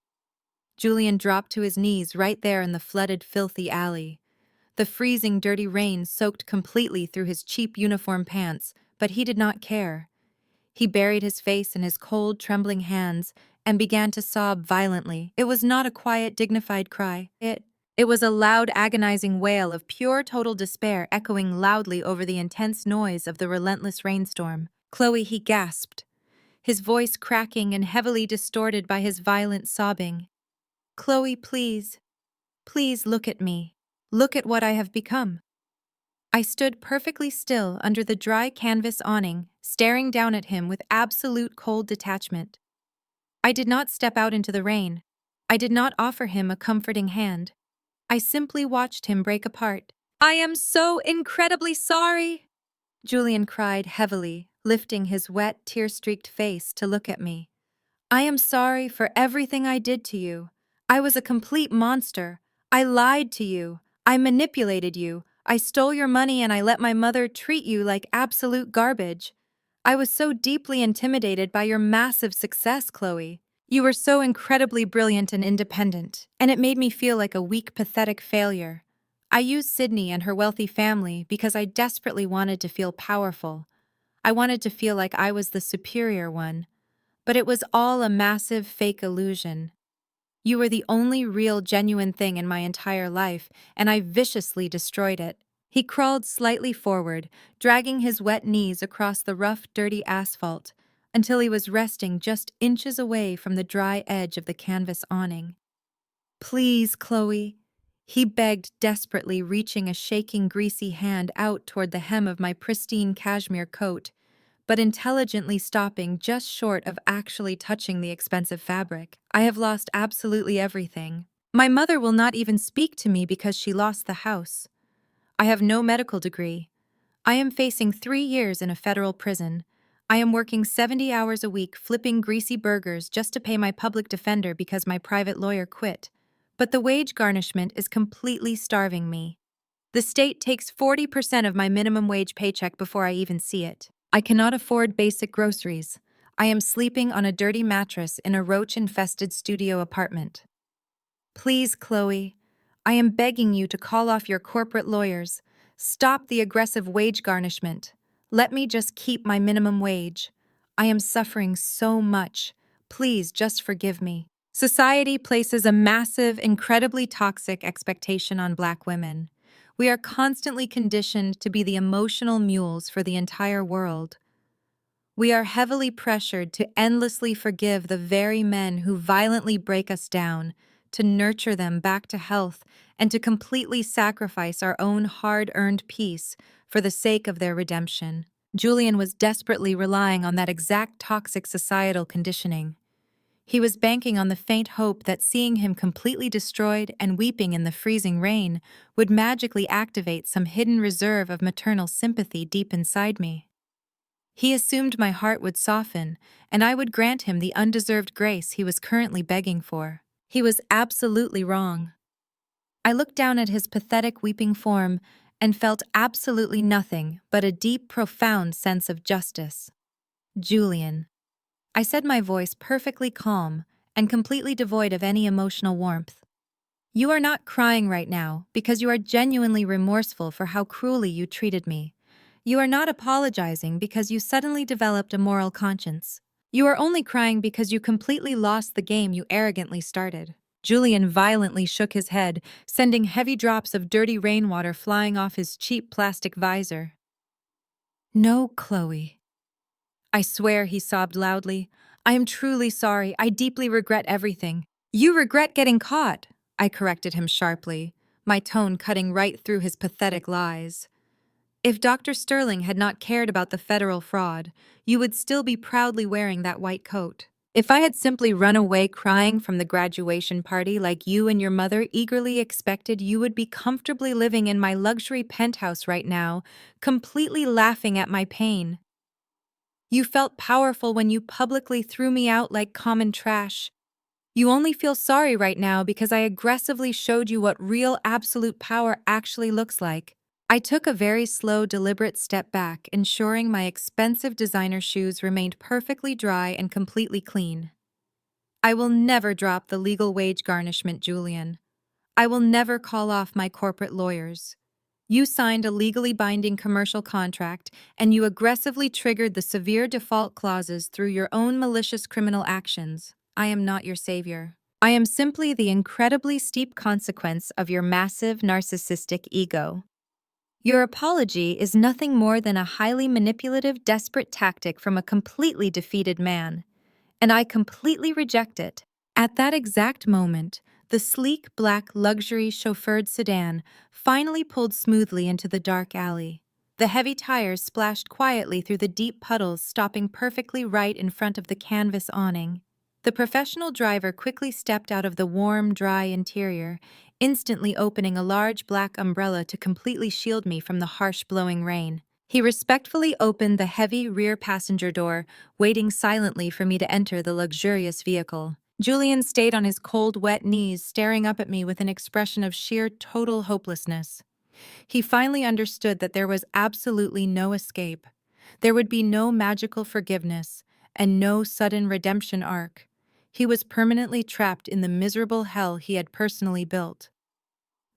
Speaker 1: Julian dropped to his knees right there in the flooded, filthy alley. The freezing, dirty rain soaked completely through his cheap uniform pants, but he did not care. He buried his face in his cold, trembling hands and began to sob violently. It was not a quiet, dignified cry. It was a loud, agonizing wail of pure, total despair echoing loudly over the intense noise of the relentless rainstorm. "Chloe," he gasped, his voice cracking and heavily distorted by his violent sobbing. "Chloe, please, please look at me. Look at what I have become." I stood perfectly still under the dry canvas awning, staring down at him with absolute cold detachment. I did not step out into the rain. I did not offer him a comforting hand. I simply watched him break apart. "I am so incredibly sorry," Julian cried heavily, lifting his wet, tear-streaked face to look at me. "I am sorry for everything I did to you. I was a complete monster. I lied to you. I manipulated you. I stole your money and I let my mother treat you like absolute garbage. I was so deeply intimidated by your massive success, Chloe. You were so incredibly brilliant and independent, and it made me feel like a weak, pathetic failure. I used Sydney and her wealthy family because I desperately wanted to feel powerful. I wanted to feel like I was the superior one. But it was all a massive fake illusion. You were the only real, genuine thing in my entire life, and I viciously destroyed it. He crawled slightly forward, dragging his wet knees across the rough, dirty asphalt, until he was resting just inches away from the dry edge of the canvas awning. Please, Chloe, he begged desperately, reaching a shaking, greasy hand out toward the hem of my pristine cashmere coat, but intelligently stopping just short of actually touching the expensive fabric. I have lost absolutely everything. My mother will not even speak to me because she lost the house. I have no medical degree. I am facing 3 years in a federal prison. I am working 70 hours a week flipping greasy burgers just to pay my public defender because my private lawyer quit. But the wage garnishment is completely starving me. The state takes 40% of my minimum wage paycheck before I even see it. I cannot afford basic groceries. I am sleeping on a dirty mattress in a roach-infested studio apartment. Please, Chloe, I am begging you to call off your corporate lawyers. Stop the aggressive wage garnishment. Let me just keep my minimum wage. I am suffering so much. Please just forgive me. Society places a massive, incredibly toxic expectation on Black women. We are constantly conditioned to be the emotional mules for the entire world. We are heavily pressured to endlessly forgive the very men who violently break us down, to nurture them back to health, and to completely sacrifice our own hard-earned peace for the sake of their redemption. Julian was desperately relying on that exact toxic societal conditioning. He was banking on the faint hope that seeing him completely destroyed and weeping in the freezing rain would magically activate some hidden reserve of maternal sympathy deep inside me. He assumed my heart would soften, and I would grant him the undeserved grace he was currently begging for. He was absolutely wrong. I looked down at his pathetic weeping form and felt absolutely nothing but a deep, profound sense of justice. Julian. I said, my voice perfectly calm and completely devoid of any emotional warmth. You are not crying right now because you are genuinely remorseful for how cruelly you treated me. You are not apologizing because you suddenly developed a moral conscience. You are only crying because you completely lost the game you arrogantly started. Julian violently shook his head, sending heavy drops of dirty rainwater flying off his cheap plastic visor. No, Chloe. I swear, he sobbed loudly. I am truly sorry. I deeply regret everything. You regret getting caught, I corrected him sharply, my tone cutting right through his pathetic lies. If Dr. Sterling had not cared about the federal fraud, you would still be proudly wearing that white coat. If I had simply run away crying from the graduation party like you and your mother eagerly expected, you would be comfortably living in my luxury penthouse right now, completely laughing at my pain. You felt powerful when you publicly threw me out like common trash. You only feel sorry right now because I aggressively showed you what real absolute power actually looks like. I took a very slow, deliberate step back, ensuring my expensive designer shoes remained perfectly dry and completely clean. I will never drop the legal wage garnishment, Julian. I will never call off my corporate lawyers. You signed a legally binding commercial contract, and you aggressively triggered the severe default clauses through your own malicious criminal actions. I am not your savior. I am simply the incredibly steep consequence of your massive narcissistic ego. Your apology is nothing more than a highly manipulative, desperate tactic from a completely defeated man, and I completely reject it. At that exact moment, the sleek black luxury chauffeured sedan finally pulled smoothly into the dark alley. The heavy tires splashed quietly through the deep puddles, stopping perfectly right in front of the canvas awning. The professional driver quickly stepped out of the warm, dry interior, instantly opening a large black umbrella to completely shield me from the harsh blowing rain. He respectfully opened the heavy rear passenger door, waiting silently for me to enter the luxurious vehicle. Julian stayed on his cold, wet knees, staring up at me with an expression of sheer, total hopelessness. He finally understood that there was absolutely no escape. There would be no magical forgiveness and no sudden redemption arc. He was permanently trapped in the miserable hell he had personally built.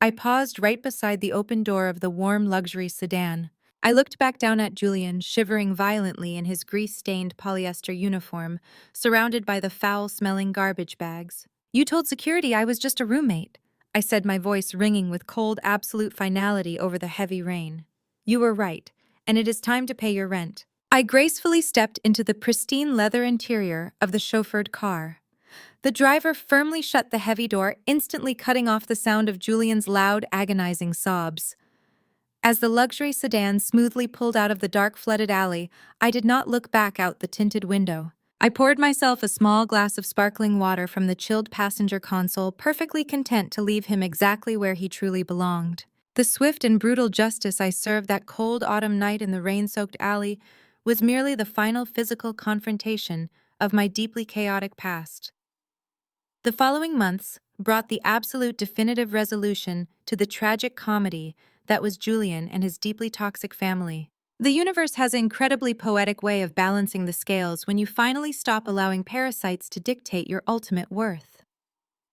Speaker 1: I paused right beside the open door of the warm luxury sedan. I looked back down at Julian, shivering violently in his grease-stained polyester uniform, surrounded by the foul-smelling garbage bags. "You told security I was just a roommate," I said, my voice ringing with cold, absolute finality over the heavy rain. "You were right, and it is time to pay your rent." I gracefully stepped into the pristine leather interior of the chauffeured car. The driver firmly shut the heavy door, instantly cutting off the sound of Julian's loud, agonizing sobs. As the luxury sedan smoothly pulled out of the dark, flooded alley, I did not look back out the tinted window. I poured myself a small glass of sparkling water from the chilled passenger console, perfectly content to leave him exactly where he truly belonged. The swift and brutal justice I served that cold autumn night in the rain-soaked alley was merely the final physical confrontation of my deeply chaotic past. The following months brought the absolute definitive resolution to the tragic comedy that was Julian and his deeply toxic family. The universe has an incredibly poetic way of balancing the scales when you finally stop allowing parasites to dictate your ultimate worth.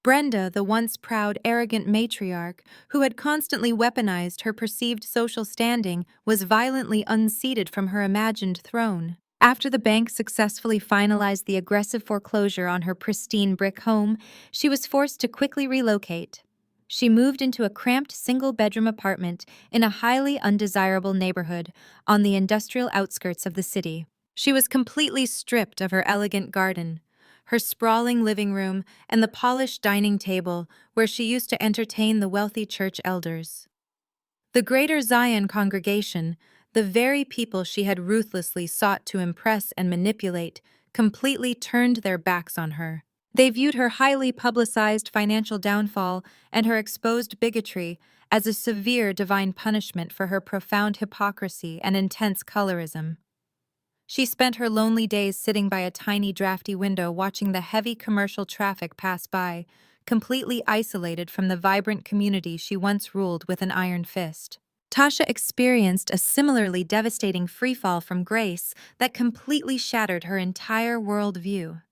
Speaker 1: Brenda, the once proud, arrogant matriarch who had constantly weaponized her perceived social standing, was violently unseated from her imagined throne. After the bank successfully finalized the aggressive foreclosure on her pristine brick home, she was forced to quickly relocate. She moved into a cramped single-bedroom apartment in a highly undesirable neighborhood on the industrial outskirts of the city. She was completely stripped of her elegant garden, her sprawling living room, and the polished dining table where she used to entertain the wealthy church elders. The Greater Zion congregation, the very people she had ruthlessly sought to impress and manipulate, completely turned their backs on her. They viewed her highly publicized financial downfall and her exposed bigotry as a severe divine punishment for her profound hypocrisy and intense colorism. She spent her lonely days sitting by a tiny drafty window watching the heavy commercial traffic pass by, completely isolated from the vibrant community she once ruled with an iron fist. Tasha experienced a similarly devastating freefall from grace that completely shattered her entire worldview.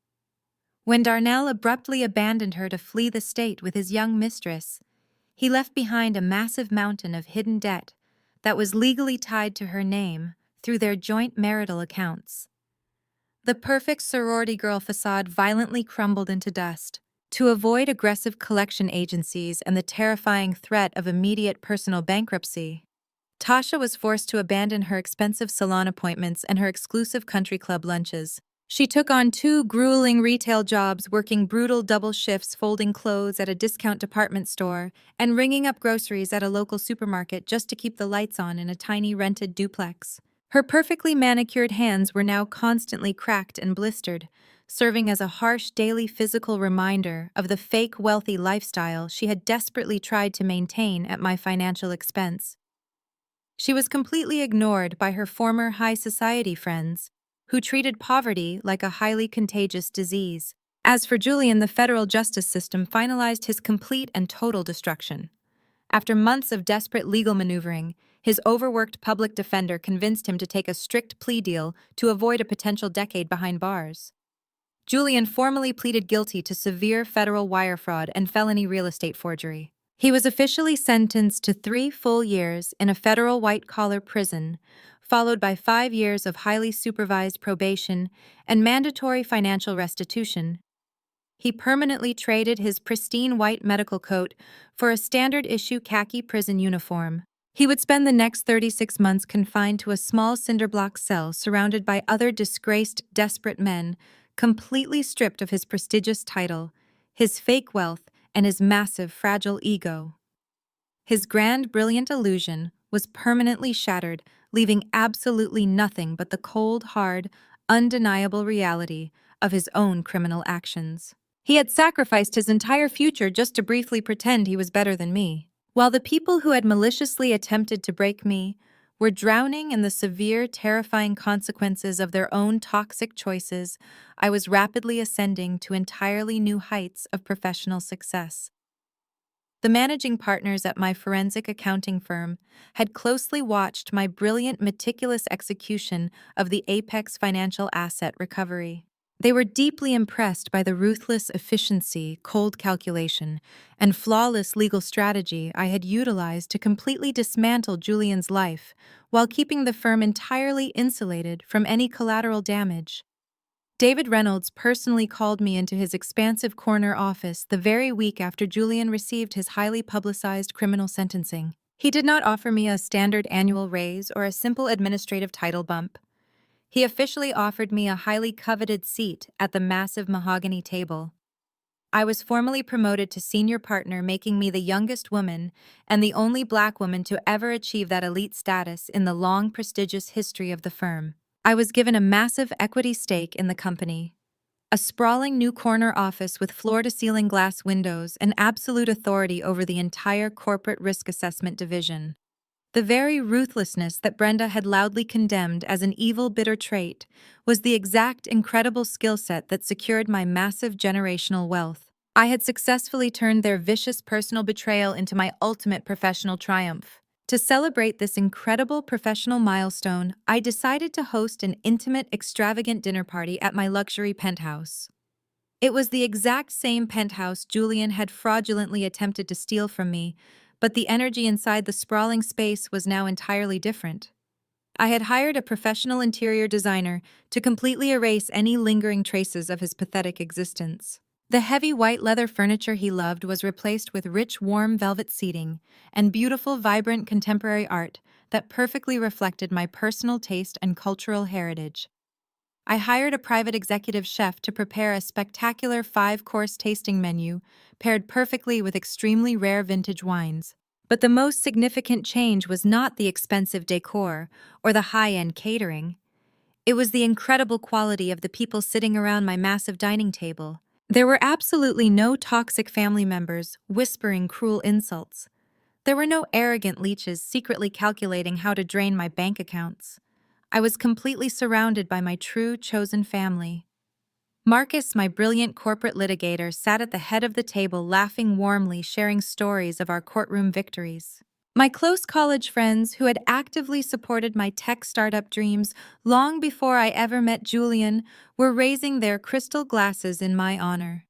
Speaker 1: When Darnell abruptly abandoned her to flee the state with his young mistress, he left behind a massive mountain of hidden debt that was legally tied to her name through their joint marital accounts. The perfect sorority girl facade violently crumbled into dust. To avoid aggressive collection agencies and the terrifying threat of immediate personal bankruptcy, Tasha was forced to abandon her expensive salon appointments and her exclusive country club lunches. She took on 2 grueling retail jobs, working brutal double shifts, folding clothes at a discount department store, and ringing up groceries at a local supermarket just to keep the lights on in a tiny rented duplex. Her perfectly manicured hands were now constantly cracked and blistered, serving as a harsh daily physical reminder of the fake wealthy lifestyle she had desperately tried to maintain at my financial expense. She was completely ignored by her former high society friends, who treated poverty like a highly contagious disease. As for Julian, the federal justice system finalized his complete and total destruction. After months of desperate legal maneuvering, his overworked public defender convinced him to take a strict plea deal to avoid a potential decade behind bars. Julian formally pleaded guilty to severe federal wire fraud and felony real estate forgery. He was officially sentenced to 3 full years in a federal white-collar prison, followed by 5 years of highly supervised probation and mandatory financial restitution. He permanently traded his pristine white medical coat for a standard-issue khaki prison uniform. He would spend the next 36 months confined to a small cinder-block cell surrounded by other disgraced, desperate men, completely stripped of his prestigious title, his fake wealth, and his massive, fragile ego. His grand, brilliant illusion was permanently shattered, leaving absolutely nothing but the cold, hard, undeniable reality of his own criminal actions. He had sacrificed his entire future just to briefly pretend he was better than me. While the people who had maliciously attempted to break me were drowning in the severe, terrifying consequences of their own toxic choices, I was rapidly ascending to entirely new heights of professional success. The managing partners at my forensic accounting firm had closely watched my brilliant, meticulous execution of the Apex financial asset recovery. They were deeply impressed by the ruthless efficiency, cold calculation, and flawless legal strategy I had utilized to completely dismantle Julian's life while keeping the firm entirely insulated from any collateral damage. David Reynolds personally called me into his expansive corner office the very week after Julian received his highly publicized criminal sentencing. He did not offer me a standard annual raise or a simple administrative title bump. He officially offered me a highly coveted seat at the massive mahogany table. I was formally promoted to senior partner, making me the youngest woman and the only Black woman to ever achieve that elite status in the long, prestigious history of the firm. I was given a massive equity stake in the company, a sprawling new corner office with floor-to-ceiling glass windows and absolute authority over the entire corporate risk assessment division. The very ruthlessness that Brenda had loudly condemned as an evil, bitter trait was the exact incredible skill set that secured my massive generational wealth. I had successfully turned their vicious personal betrayal into my ultimate professional triumph. To celebrate this incredible professional milestone, I decided to host an intimate, extravagant dinner party at my luxury penthouse. It was the exact same penthouse Julian had fraudulently attempted to steal from me, but the energy inside the sprawling space was now entirely different. I had hired a professional interior designer to completely erase any lingering traces of his pathetic existence. The heavy white leather furniture he loved was replaced with rich, warm velvet seating and beautiful, vibrant contemporary art that perfectly reflected my personal taste and cultural heritage. I hired a private executive chef to prepare a spectacular 5-course tasting menu paired perfectly with extremely rare vintage wines. But the most significant change was not the expensive decor or the high-end catering. It was the incredible quality of the people sitting around my massive dining table. There were absolutely no toxic family members whispering cruel insults. There were no arrogant leeches secretly calculating how to drain my bank accounts. I was completely surrounded by my true, chosen family. Marcus, my brilliant corporate litigator, sat at the head of the table laughing warmly, sharing stories of our courtroom victories. My close college friends, who had actively supported my tech startup dreams long before I ever met Julian, were raising their crystal glasses in my honor.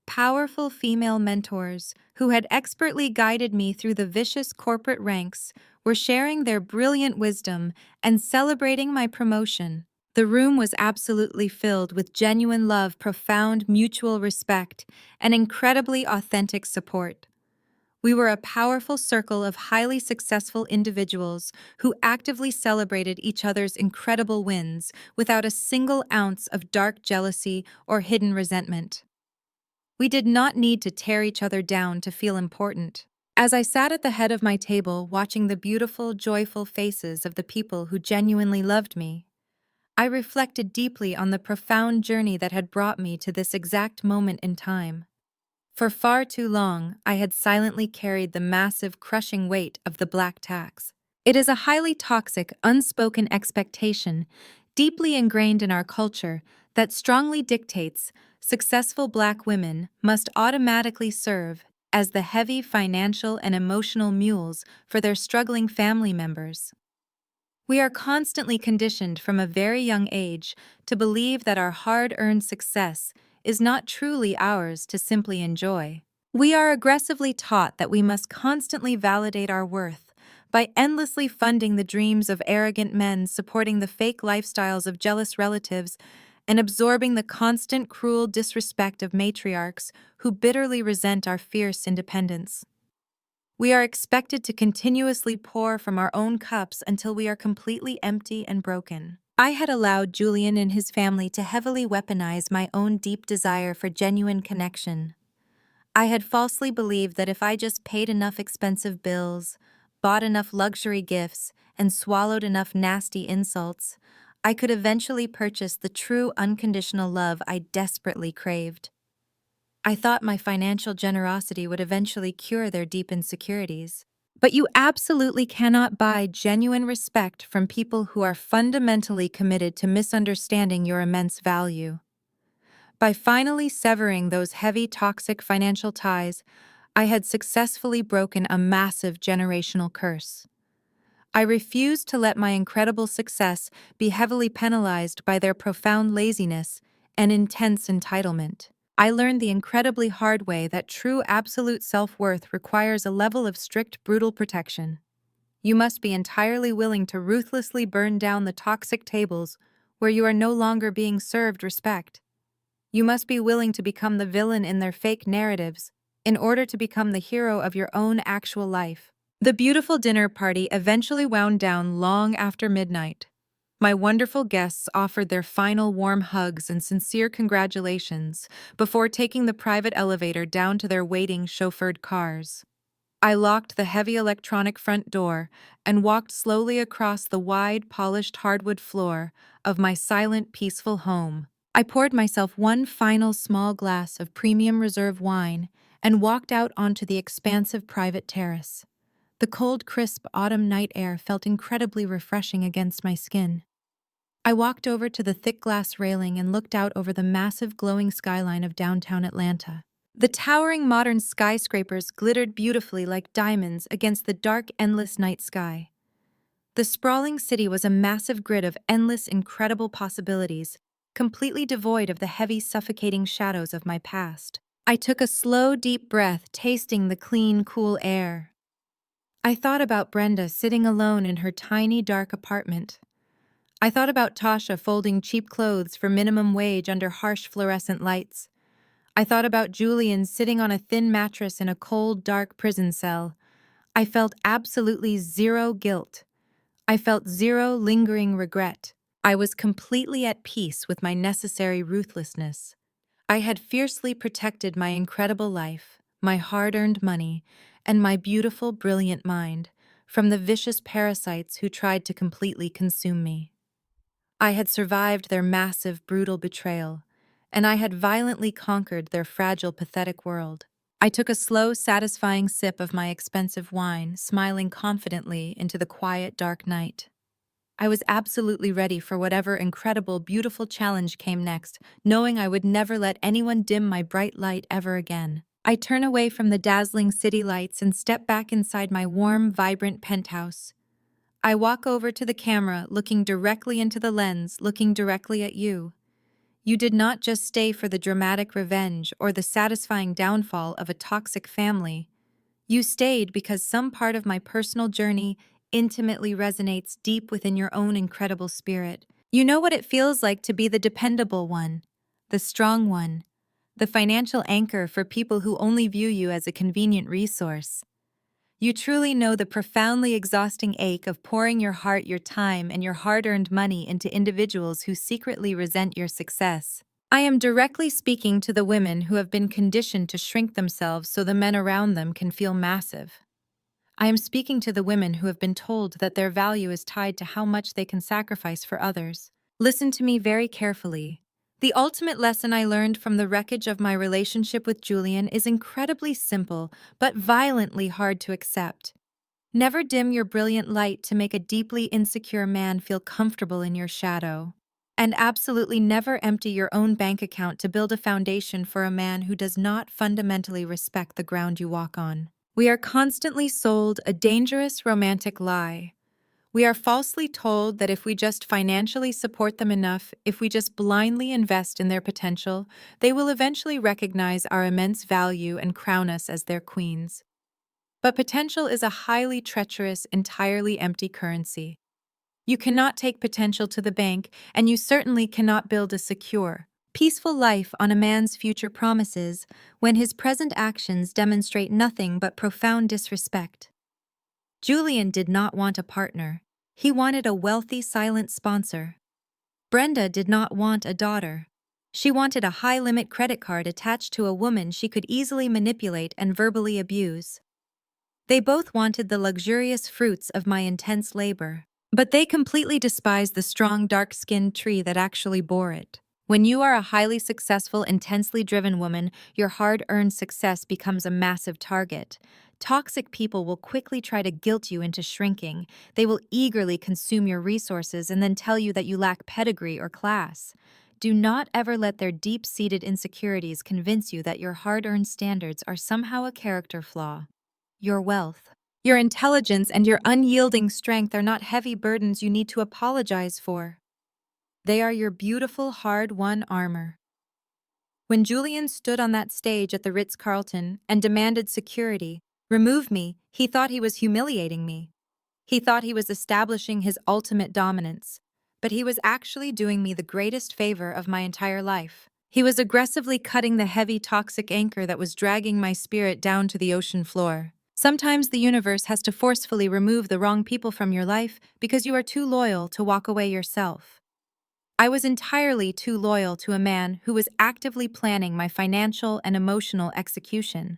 Speaker 1: Powerful female mentors, who had expertly guided me through the vicious corporate ranks, were sharing their brilliant wisdom and celebrating my promotion. The room was absolutely filled with genuine love, profound mutual respect, and incredibly authentic support. We were a powerful circle of highly successful individuals who actively celebrated each other's incredible wins without a single ounce of dark jealousy or hidden resentment. We did not need to tear each other down to feel important. As I sat at the head of my table watching the beautiful, joyful faces of the people who genuinely loved me, I reflected deeply on the profound journey that had brought me to this exact moment in time. For far too long, I had silently carried the massive, crushing weight of the black tax. It is a highly toxic, unspoken expectation, deeply ingrained in our culture, that strongly dictates successful Black women must automatically serve as the heavy financial and emotional mules for their struggling family members. We are constantly conditioned from a very young age to believe that our hard-earned success is not truly ours to simply enjoy. We are aggressively taught that we must constantly validate our worth by endlessly funding the dreams of arrogant men, supporting the fake lifestyles of jealous relatives, and absorbing the constant cruel disrespect of matriarchs who bitterly resent our fierce independence. We are expected to continuously pour from our own cups until we are completely empty and broken. I had allowed Julian and his family to heavily weaponize my own deep desire for genuine connection. I had falsely believed that if I just paid enough expensive bills, bought enough luxury gifts, and swallowed enough nasty insults, I could eventually purchase the true unconditional love I desperately craved. I thought my financial generosity would eventually cure their deep insecurities. But you absolutely cannot buy genuine respect from people who are fundamentally committed to misunderstanding your immense value. By finally severing those heavy, toxic financial ties, I had successfully broken a massive generational curse. I refused to let my incredible success be heavily penalized by their profound laziness and intense entitlement. I learned the incredibly hard way that true absolute self-worth requires a level of strict, brutal protection. You must be entirely willing to ruthlessly burn down the toxic tables where you are no longer being served respect. You must be willing to become the villain in their fake narratives in order to become the hero of your own actual life. The beautiful dinner party eventually wound down long after midnight. My wonderful guests offered their final warm hugs and sincere congratulations before taking the private elevator down to their waiting chauffeured cars. I locked the heavy electronic front door and walked slowly across the wide, polished hardwood floor of my silent, peaceful home. I poured myself one final small glass of premium reserve wine and walked out onto the expansive private terrace. The cold, crisp autumn night air felt incredibly refreshing against my skin. I walked over to the thick glass railing and looked out over the massive glowing skyline of downtown Atlanta. The towering modern skyscrapers glittered beautifully like diamonds against the dark, endless night sky. The sprawling city was a massive grid of endless, incredible possibilities, completely devoid of the heavy, suffocating shadows of my past. I took a slow, deep breath, tasting the clean, cool air. I thought about Brenda sitting alone in her tiny, dark apartment. I thought about Tasha folding cheap clothes for minimum wage under harsh fluorescent lights. I thought about Julian sitting on a thin mattress in a cold, dark prison cell. I felt absolutely zero guilt. I felt zero lingering regret. I was completely at peace with my necessary ruthlessness. I had fiercely protected my incredible life, my hard-earned money, and my beautiful, brilliant mind from the vicious parasites who tried to completely consume me. I had survived their massive, brutal betrayal, and I had violently conquered their fragile, pathetic world. I took a slow, satisfying sip of my expensive wine, smiling confidently into the quiet, dark night. I was absolutely ready for whatever incredible, beautiful challenge came next, knowing I would never let anyone dim my bright light ever again. I turn away from the dazzling city lights and step back inside my warm, vibrant penthouse. I walk over to the camera, looking directly into the lens, looking directly at you. You did not just stay for the dramatic revenge or the satisfying downfall of a toxic family. You stayed because some part of my personal journey intimately resonates deep within your own incredible spirit. You know what it feels like to be the dependable one, the strong one, the financial anchor for people who only view you as a convenient resource. You truly know the profoundly exhausting ache of pouring your heart, your time, and your hard-earned money into individuals who secretly resent your success. I am directly speaking to the women who have been conditioned to shrink themselves so the men around them can feel massive. I am speaking to the women who have been told that their value is tied to how much they can sacrifice for others. Listen to me very carefully. The ultimate lesson I learned from the wreckage of my relationship with Julian is incredibly simple, but violently hard to accept. Never dim your brilliant light to make a deeply insecure man feel comfortable in your shadow. And absolutely never empty your own bank account to build a foundation for a man who does not fundamentally respect the ground you walk on. We are constantly sold a dangerous romantic lie. We are falsely told that if we just financially support them enough, if we just blindly invest in their potential, they will eventually recognize our immense value and crown us as their queens. But potential is a highly treacherous, entirely empty currency. You cannot take potential to the bank, and you certainly cannot build a secure, peaceful life on a man's future promises when his present actions demonstrate nothing but profound disrespect. Julian did not want a partner. He wanted a wealthy, silent sponsor. Brenda did not want a daughter. She wanted a high-limit credit card attached to a woman she could easily manipulate and verbally abuse. They both wanted the luxurious fruits of my intense labor. But they completely despised the strong, dark-skinned tree that actually bore it. When you are a highly successful, intensely driven woman, your hard-earned success becomes a massive target. Toxic people will quickly try to guilt you into shrinking. They will eagerly consume your resources and then tell you that you lack pedigree or class. Do not ever let their deep-seated insecurities convince you that your hard-earned standards are somehow a character flaw. Your wealth, your intelligence, and your unyielding strength are not heavy burdens you need to apologize for. They are your beautiful, hard-won armor. When Julian stood on that stage at the Ritz-Carlton and demanded security, remove me, he thought he was humiliating me. He thought he was establishing his ultimate dominance, but he was actually doing me the greatest favor of my entire life. He was aggressively cutting the heavy toxic anchor that was dragging my spirit down to the ocean floor. Sometimes the universe has to forcefully remove the wrong people from your life because you are too loyal to walk away yourself. I was entirely too loyal to a man who was actively planning my financial and emotional execution.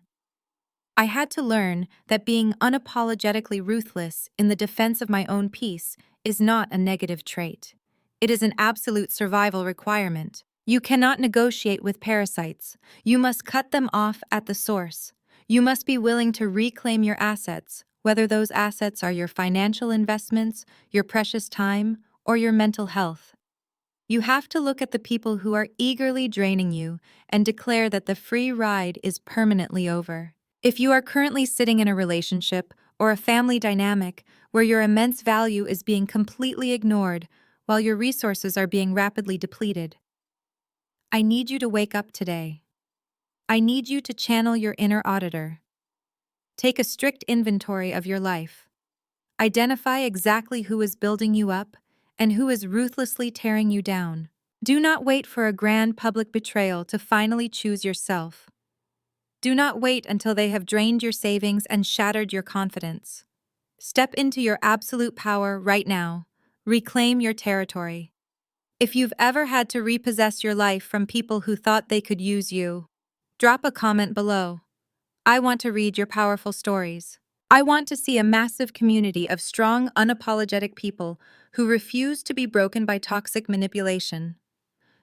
Speaker 1: I had to learn that being unapologetically ruthless in the defense of my own peace is not a negative trait. It is an absolute survival requirement. You cannot negotiate with parasites. You must cut them off at the source. You must be willing to reclaim your assets, whether those assets are your financial investments, your precious time, or your mental health. You have to look at the people who are eagerly draining you and declare that the free ride is permanently over. If you are currently sitting in a relationship or a family dynamic where your immense value is being completely ignored while your resources are being rapidly depleted, I need you to wake up today. I need you to channel your inner auditor. Take a strict inventory of your life. Identify exactly who is building you up and who is ruthlessly tearing you down. Do not wait for a grand public betrayal to finally choose yourself. Do not wait until they have drained your savings and shattered your confidence. Step into your absolute power right now. Reclaim your territory. If you've ever had to repossess your life from people who thought they could use you, drop a comment below. I want to read your powerful stories. I want to see a massive community of strong, unapologetic people who refuse to be broken by toxic manipulation.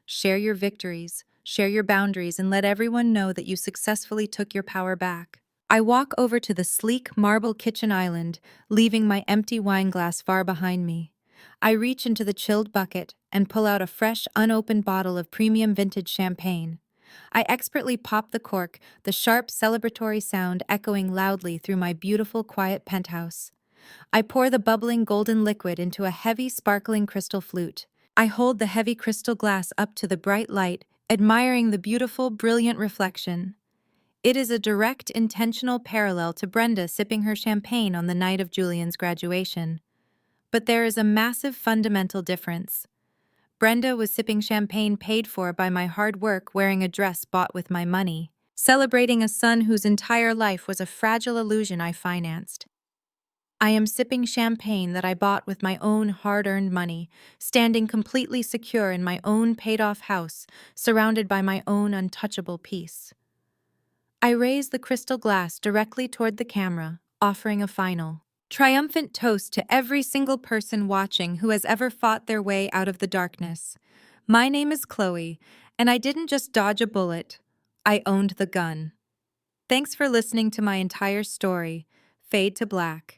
Speaker 1: Share your victories, share your boundaries, and let everyone know that you successfully took your power back. I walk over to the sleek marble kitchen island, leaving my empty wine glass far behind me. I reach into the chilled bucket and pull out a fresh, unopened bottle of premium vintage champagne. I expertly pop the cork, the sharp, celebratory sound echoing loudly through my beautiful, quiet penthouse. I pour the bubbling golden liquid into a heavy, sparkling crystal flute. I hold the heavy crystal glass up to the bright light, admiring the beautiful, brilliant reflection. It is a direct, intentional parallel to Brenda sipping her champagne on the night of Julian's graduation. But there is a massive fundamental difference. Brenda was sipping champagne paid for by my hard work, wearing a dress bought with my money, celebrating a son whose entire life was a fragile illusion I financed. I am sipping champagne that I bought with my own hard-earned money, standing completely secure in my own paid-off house, surrounded by my own untouchable peace. I raise the crystal glass directly toward the camera, offering a final, triumphant toast to every single person watching who has ever fought their way out of the darkness. My name is Chloe, and I didn't just dodge a bullet. I owned the gun. Thanks for listening to my entire story. Fade to black.